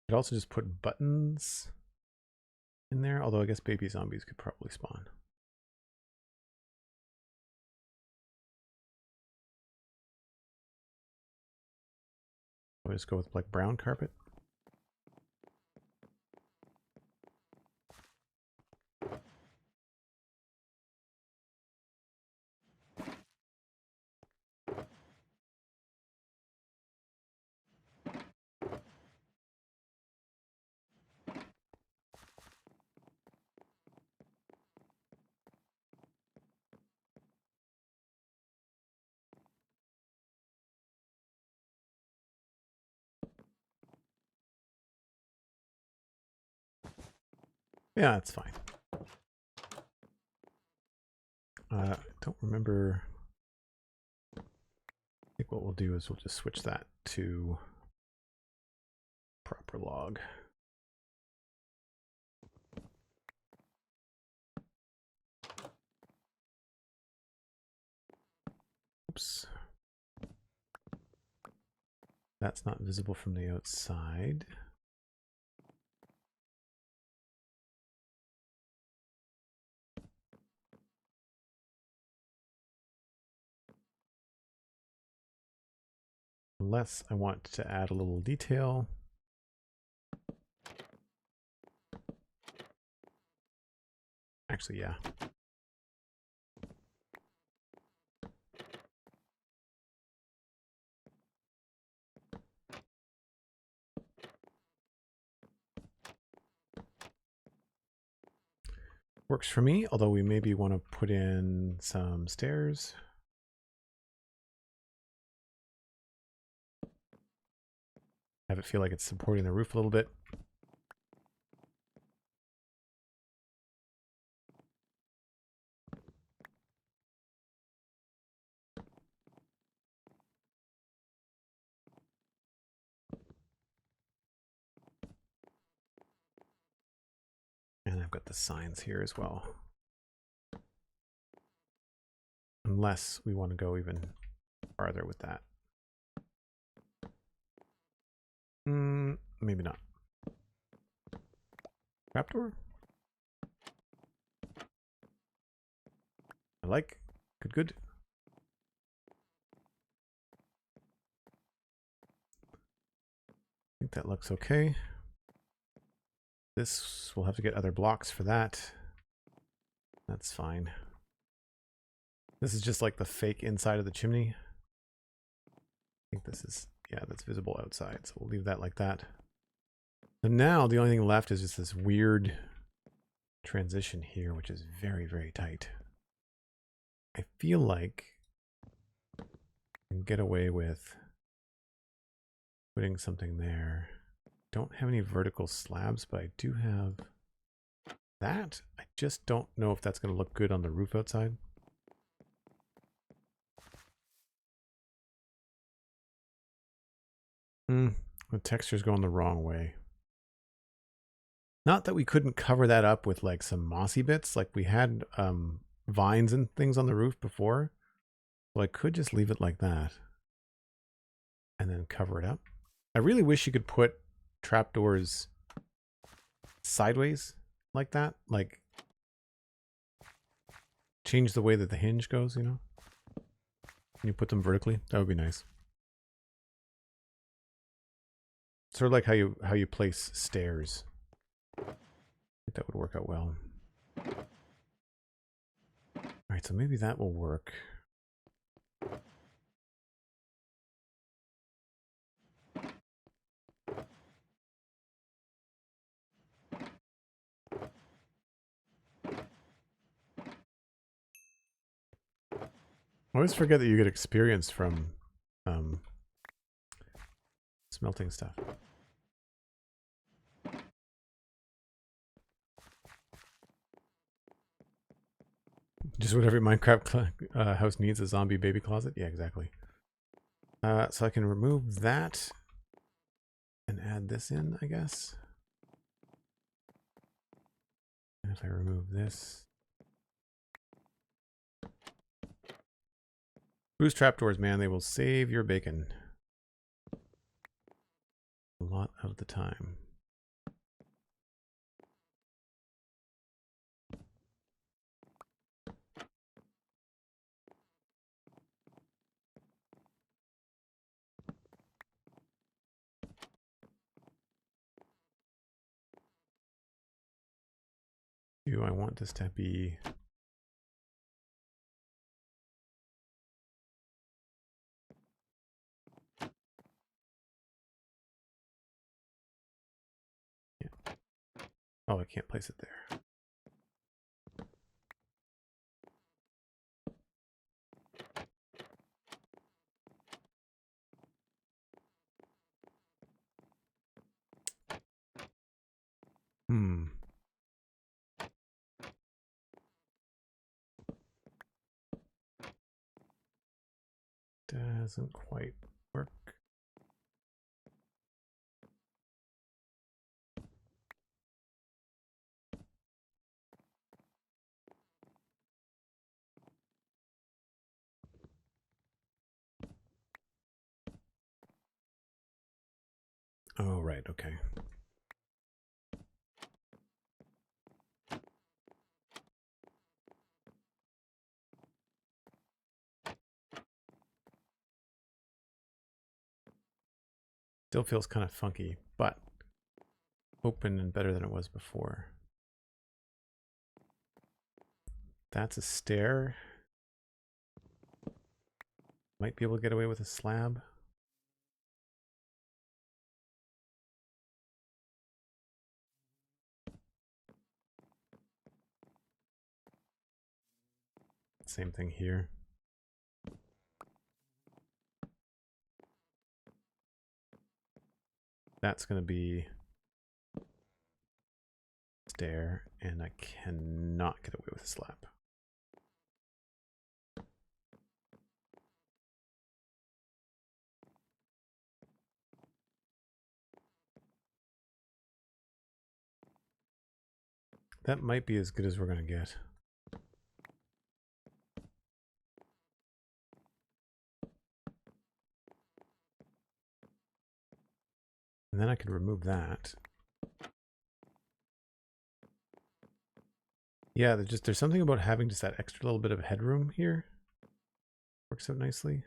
I'd also just put buttons in there, although I guess baby zombies could probably spawn. I'll just go with like brown carpet. Yeah, that's fine. I don't remember. I think what we'll do is we'll just switch that to proper log. Oops. That's not visible from the outside. Unless I want to add a little detail. Actually, yeah. Works for me, although we maybe want to put in some stairs. Have it feel like it's supporting the roof a little bit. And I've got the signs here as well. Unless we want to go even farther with that. Maybe not. Trapdoor? I like. Good, good. I think that looks okay. This, we'll have to get other blocks for that. That's fine. This is just like the fake inside of the chimney. I think this is, yeah, that's visible outside. So we'll leave that like that. So now the only thing left is just this weird transition here, which is very, very tight. I feel like I can get away with putting something there. Don't have any vertical slabs, but I do have that. I just don't know if that's going to look good on the roof outside. The texture's going the wrong way. Not that we couldn't cover that up with like some mossy bits, like we had vines and things on the roof before. So I could just leave it like that. and then cover it up. I really wish you could put trapdoors sideways like that, like change the way that the hinge goes, you know? Can you put them vertically? That would be nice. Sort of like how you place stairs. I think that would work out well. Alright, so maybe that will work. I always forget that you get experience from smelting stuff. Just what every Minecraft house needs, a zombie baby closet? Yeah, exactly. So I can remove that and add this in, I guess. And if I remove this... Boost trapdoors, man. They will save your bacon. A lot of the time. Do I want this to be... Yeah. Oh, I can't place it there. Doesn't quite work. Oh, right, okay. Still feels kind of funky, but open and better than it was before. That's a stair. Might be able to get away with a slab. Same thing here. That's going to be stair, and I cannot get away with a slab. That might be as good as we're going to get. And then I could remove that. Yeah, there's something about having just that extra little bit of headroom here. Works out nicely.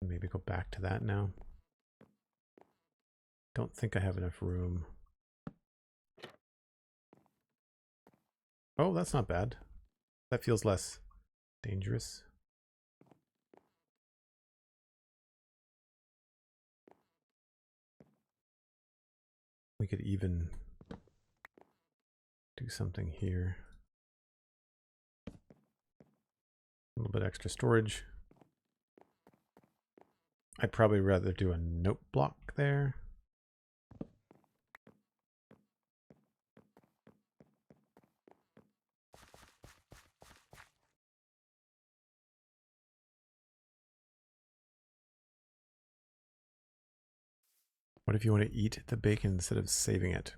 Maybe go back to that now. Don't think I have enough room. Oh, that's not bad. That feels less dangerous. We could even do something here. A little bit extra storage. I'd probably rather do a note block there. What if you want to eat the bacon instead of saving it?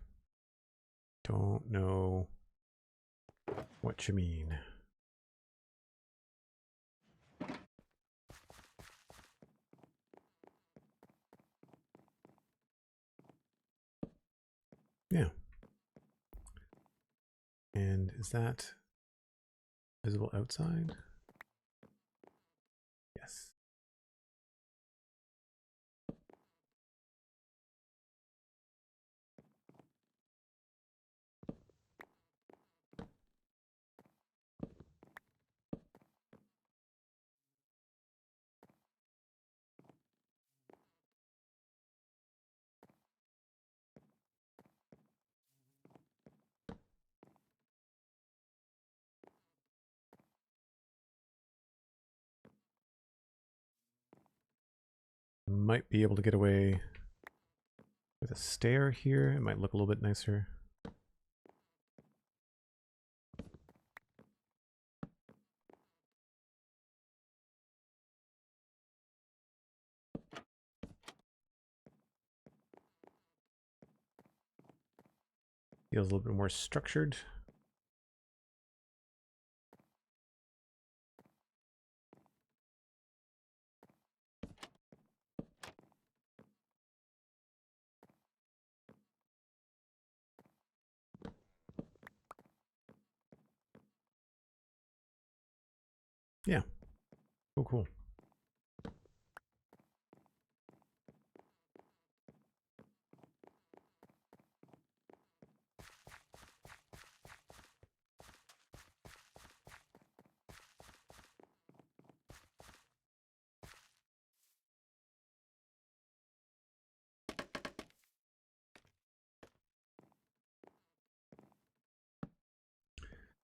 Don't know what you mean. Yeah. And is that visible outside? Yes. Might be able to get away with a stair here. It might look a little bit nicer. Feels a little bit more structured. Yeah. Oh, cool.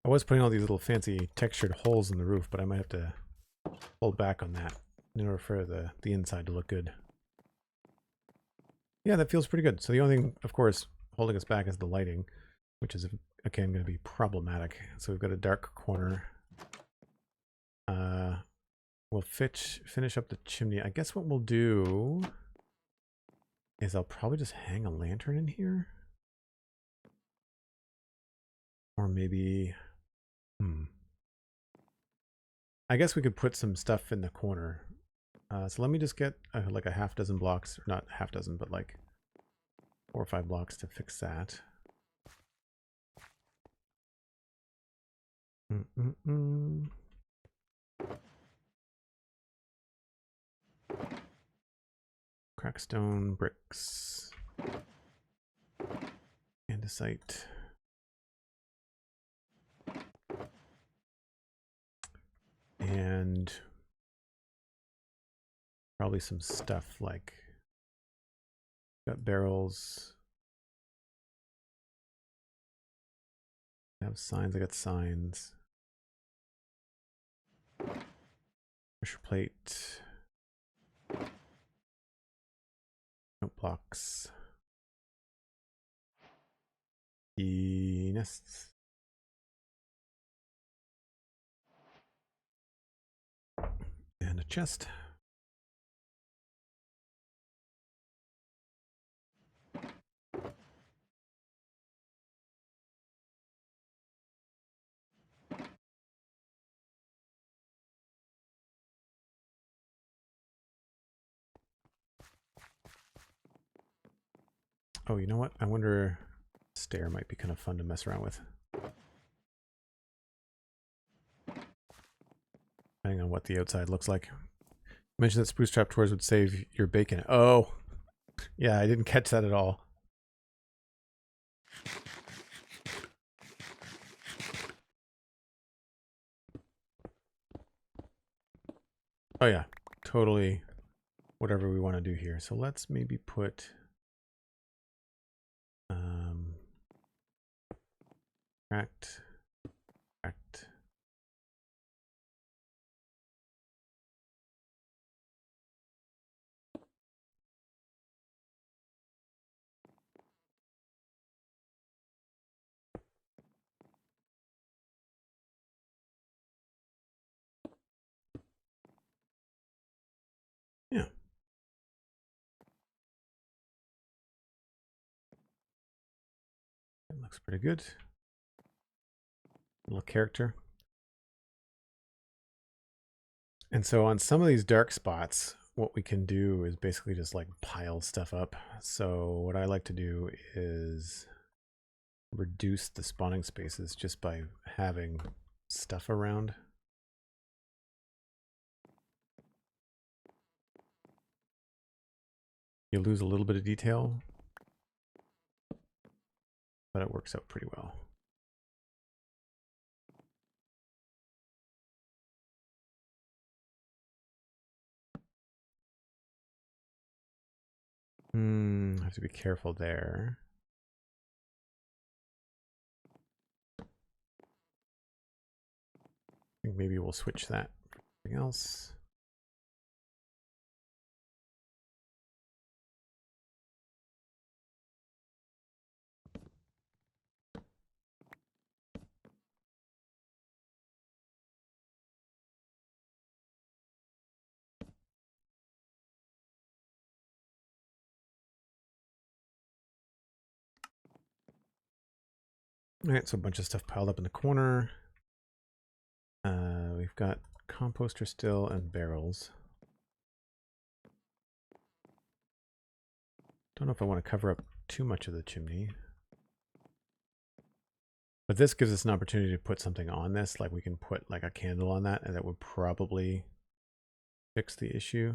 I was putting all these little fancy textured holes in the roof, but I might have to hold back on that in order for the inside to look good. Yeah, that feels pretty good. So the only thing, of course, holding us back is the lighting, which is, again, going to be problematic. So we've got a dark corner. We'll finish up the chimney. I guess what we'll do is I'll probably just hang a lantern in here. Or maybe... I guess we could put some stuff in the corner. So let me just get like a half dozen blocks, or not half dozen, but like 4 or 5 blocks to fix that. Crackstone, bricks, andesite. And probably some stuff like, got barrels. I have signs, I got signs. Pressure plate. Note blocks. The nests. And a chest. Oh, you know what? I wonder, stair might be kind of fun to mess around with. Depending on what the outside looks like. You mentioned that spruce trap doors would save your bacon. Oh, yeah, I didn't catch that at all. Oh yeah, totally whatever we want to do here. So let's maybe put cracked. Yeah. That looks pretty good. Little character. And so on some of these dark spots, what we can do is basically just like pile stuff up. So what I like to do is reduce the spawning spaces just by having stuff around. You lose a little bit of detail, but it works out pretty well. I have to be careful there. I think maybe we'll switch that for something else. All right, so a bunch of stuff piled up in the corner. We've got composter still and barrels. Don't know if I want to cover up too much of the chimney. But this gives us an opportunity to put something on this, like we can put like a candle on that, and that would probably fix the issue.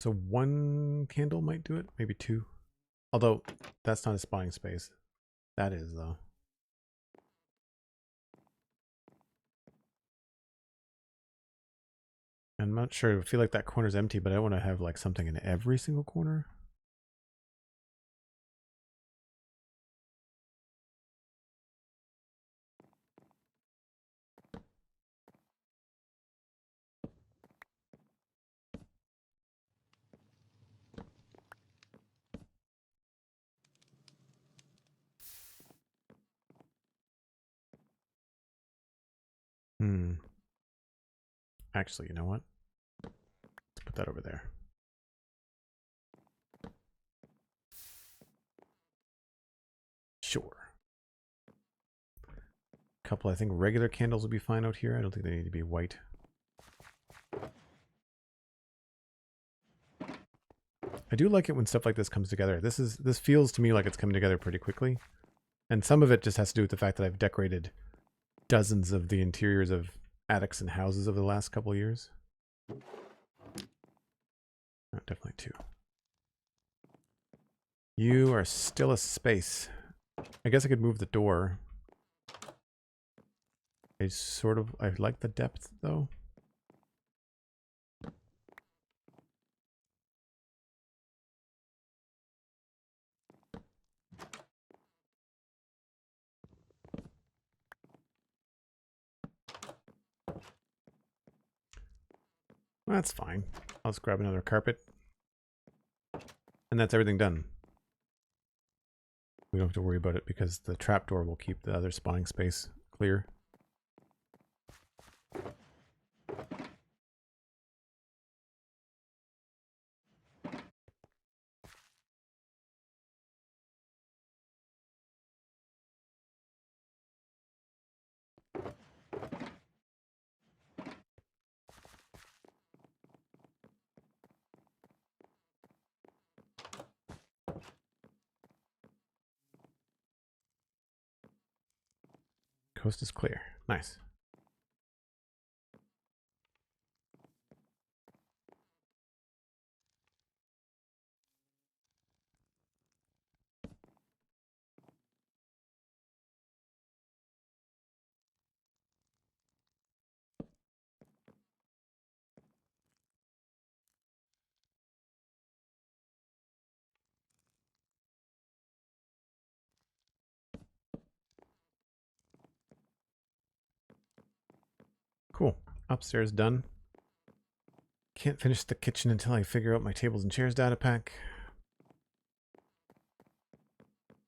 So one candle might do it, maybe two. Although that's not a spawning space. That is though. I'm not sure. I feel like that corner's empty, but I want to have like something in every single corner. Actually, you know what? Let's put that over there. Sure. A couple, I think regular candles will be fine out here. I don't think they need to be white. I do like it when stuff like this comes together. This feels to me like it's coming together pretty quickly. And some of it just has to do with the fact that I've decorated dozens of the interiors of attics and houses over the last couple of years. Oh, definitely two. You are still a space. I guess I could move the door. I like the depth though. That's fine. I'll just grab another carpet. And that's everything done. We don't have to worry about it because the trapdoor will keep the other spawning space clear. Coast is clear. Nice. Cool. Upstairs done. Can't finish the kitchen until I figure out my tables and chairs data pack.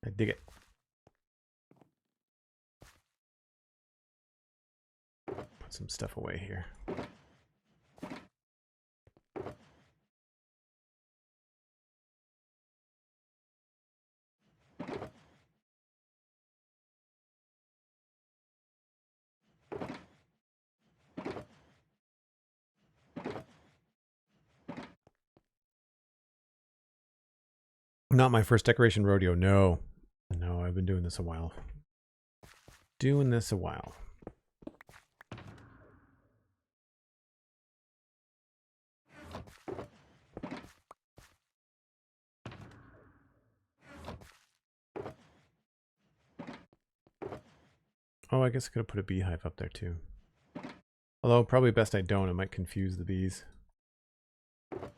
I dig it. some stuff away here. Not my first decoration rodeo. No. No, I've been doing this a while. Doing this a while. Oh, I guess I could have put a beehive up there too. Although probably best I don't. I might confuse the bees. Already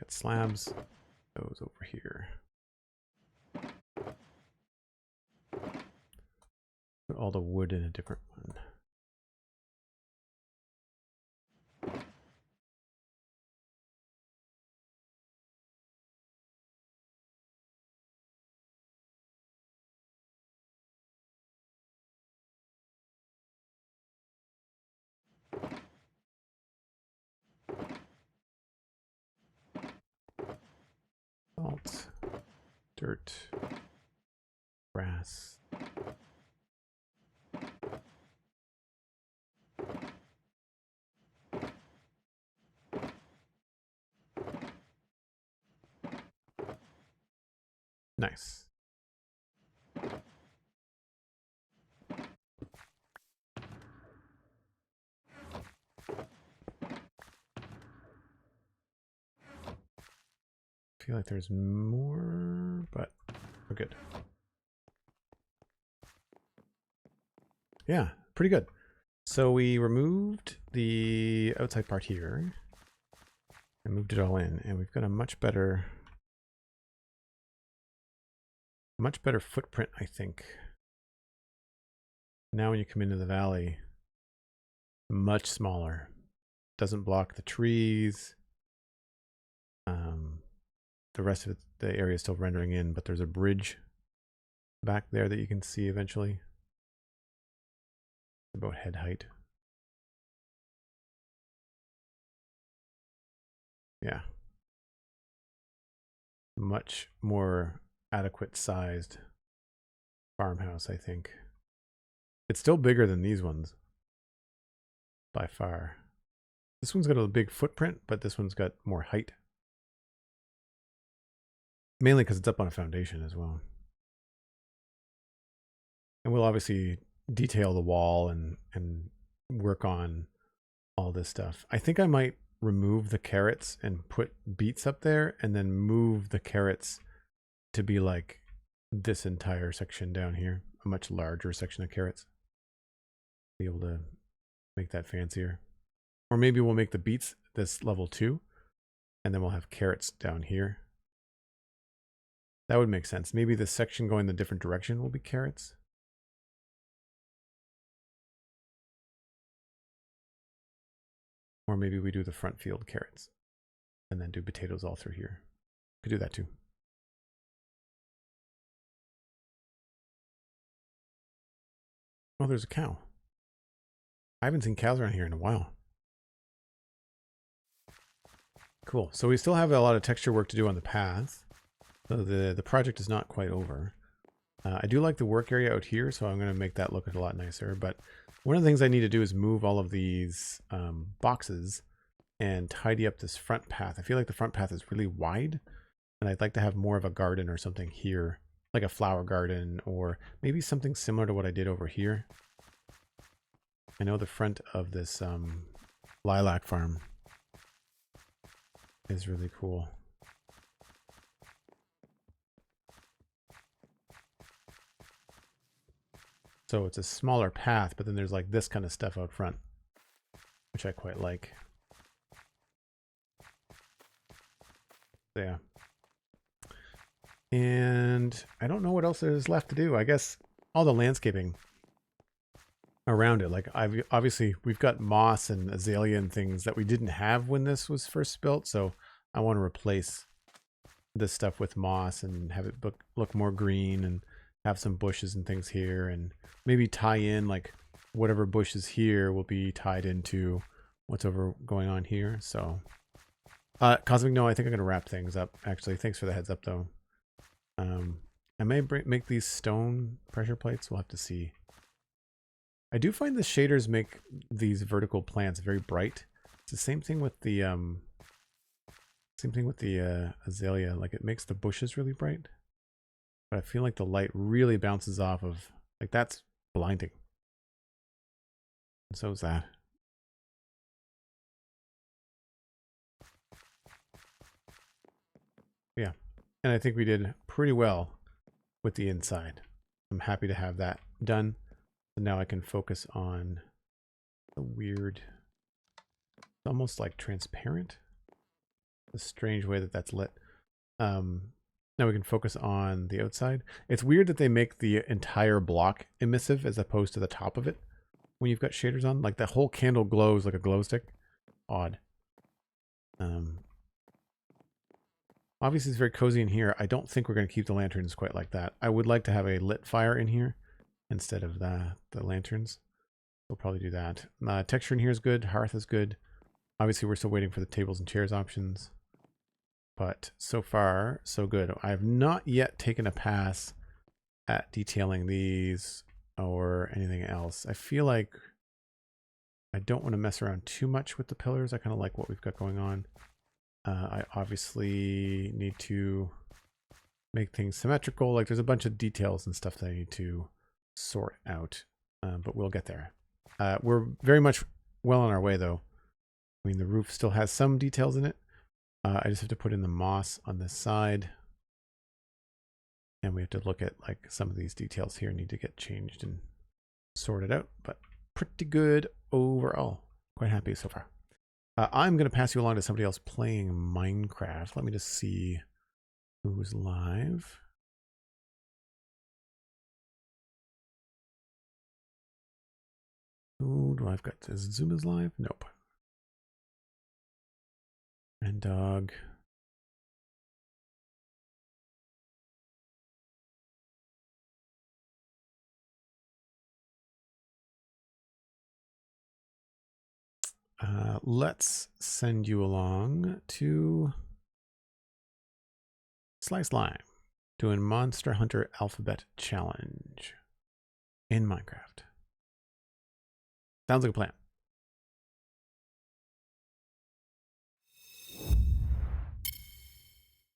got slabs. Those over here. Put all the wood in a different one. Salt, dirt, grass. Nice. I feel like there's more, but we're good. Yeah, pretty good. So we removed the outside part here and moved it all in, and we've got a much better footprint, I think. Now when you come into the valley, much smaller. Doesn't block the trees. The rest of it, the area is still rendering in, but there's a bridge back there that you can see eventually. About head height. Yeah. Much more adequate sized farmhouse, I think. It's still bigger than these ones. By far. This one's got a big footprint, but this one's got more height. Mainly because it's up on a foundation as well. And we'll obviously detail the wall and work on all this stuff. I think I might remove the carrots and put beets up there and then move the carrots to be like this entire section down here. A much larger section of carrots. Be able to make that fancier. Or maybe we'll make the beets this level 2 and then we'll have carrots down here. That would make sense. Maybe this section going the different direction will be carrots. Or maybe we do the front field carrots and then do potatoes all through here. Could do that too. Oh, there's a cow. I haven't seen cows around here in a while. Cool. So we still have a lot of texture work to do on the path. So the project is not quite over. I do like the work area out here, so I'm going to make that look a lot nicer. But one of the things I need to do is move all of these boxes and tidy up this front path. I feel like the front path is really wide, and I'd like to have more of a garden or something here, like a flower garden, or maybe something similar to what I did over here. I know the front of this lilac farm is really cool. So it's a smaller path, but then there's like this kind of stuff out front, which I quite like. So yeah. And I don't know what else there's left to do. I guess all the landscaping around it. Like obviously we've got moss and azalea and things that we didn't have when this was first built. So I want to replace this stuff with moss and have it look more green and have some bushes and things here, and maybe tie in like whatever bush is here will be tied into what's going on here. So, Cosmic, no, I think I'm going to wrap things up. Actually, thanks for the heads up, though. I may make these stone pressure plates. We'll have to see. I do find the shaders make these vertical plants very bright. It's the same thing with the azalea. Like, it makes the bushes really bright. But I feel like the light really bounces off of, like, that's blinding. And so is that. Yeah. And I think we did pretty well with the inside. I'm happy to have that done. So now I can focus on the weird, almost like transparent, the strange way that that's lit. Now we can focus on the outside. It's weird that they make the entire block emissive as opposed to the top of it when you've got shaders on. Like, the whole candle glows like a glow stick. Odd. Obviously it's very cozy in here. I don't think we're going to keep the lanterns quite like that. I would like to have a lit fire in here instead of the lanterns. We'll probably do that. Texture in here is good. Hearth is good. Obviously we're still waiting for the tables and chairs options. But so far, so good. I have not yet taken a pass at detailing these or anything else. I feel like I don't want to mess around too much with the pillars. I kind of like what we've got going on. I obviously need to make things symmetrical. Like, there's a bunch of details and stuff that I need to sort out, but we'll get there. We're very much well on our way, though. I mean, the roof still has some details in it. I just have to put in the moss on this side. And we have to look at, like, some of these details here need to get changed and sorted out, but pretty good overall. Quite happy so far. I'm going to pass you along to somebody else playing Minecraft. Let me just see who's live. Who do I've got? Is Zuma's live? Nope. And dog. Let's send you along to Slice Lime doing Monster Hunter Alphabet Challenge in Minecraft. Sounds like a plan.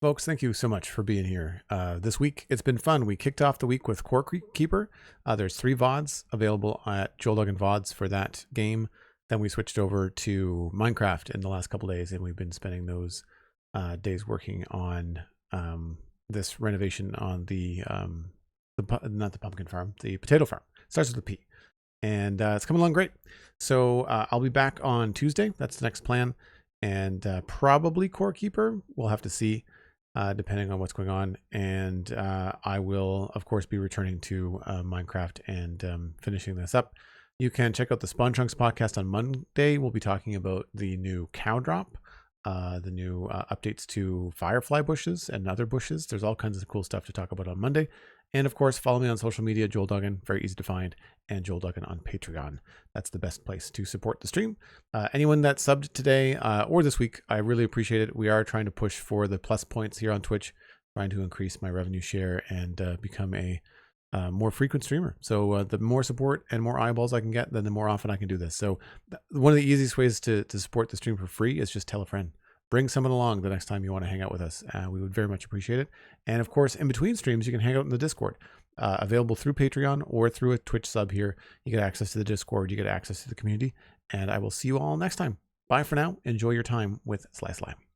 Folks, thank you so much for being here. This week, it's been fun. We kicked off the week with Core Keeper. There's 3 VODs available at Joel Duggan VODs for that game. Then we switched over to Minecraft in the last couple days, and we've been spending those days working on this renovation on not the pumpkin farm, the potato farm. It starts with a P. And it's coming along great. So I'll be back on Tuesday. That's the next plan. And probably Core Keeper. We'll have to see, depending on what's going on. And I will, of course, be returning to Minecraft and finishing this up. You can check out the Spawn Chunks podcast on Monday. We'll be talking about the new cow drop, the new updates to firefly bushes and other bushes. There's all kinds of cool stuff to talk about on Monday. And of course, follow me on social media, Joel Duggan, very easy to find, and Joel Duggan on Patreon. That's the best place to support the stream. Anyone that subbed today or this week, I really appreciate it. We are trying to push for the plus points here on Twitch, trying to increase my revenue share and become a more frequent streamer. So the more support and more eyeballs I can get, then the more often I can do this. So one of the easiest ways to support the stream for free is just tell a friend. Bring someone along the next time you want to hang out with us. We would very much appreciate it. And of course, in between streams, you can hang out in the Discord. Available through Patreon or through a Twitch sub here. You get access to the Discord. You get access to the community. And I will see you all next time. Bye for now. Enjoy your time with Slice Lime.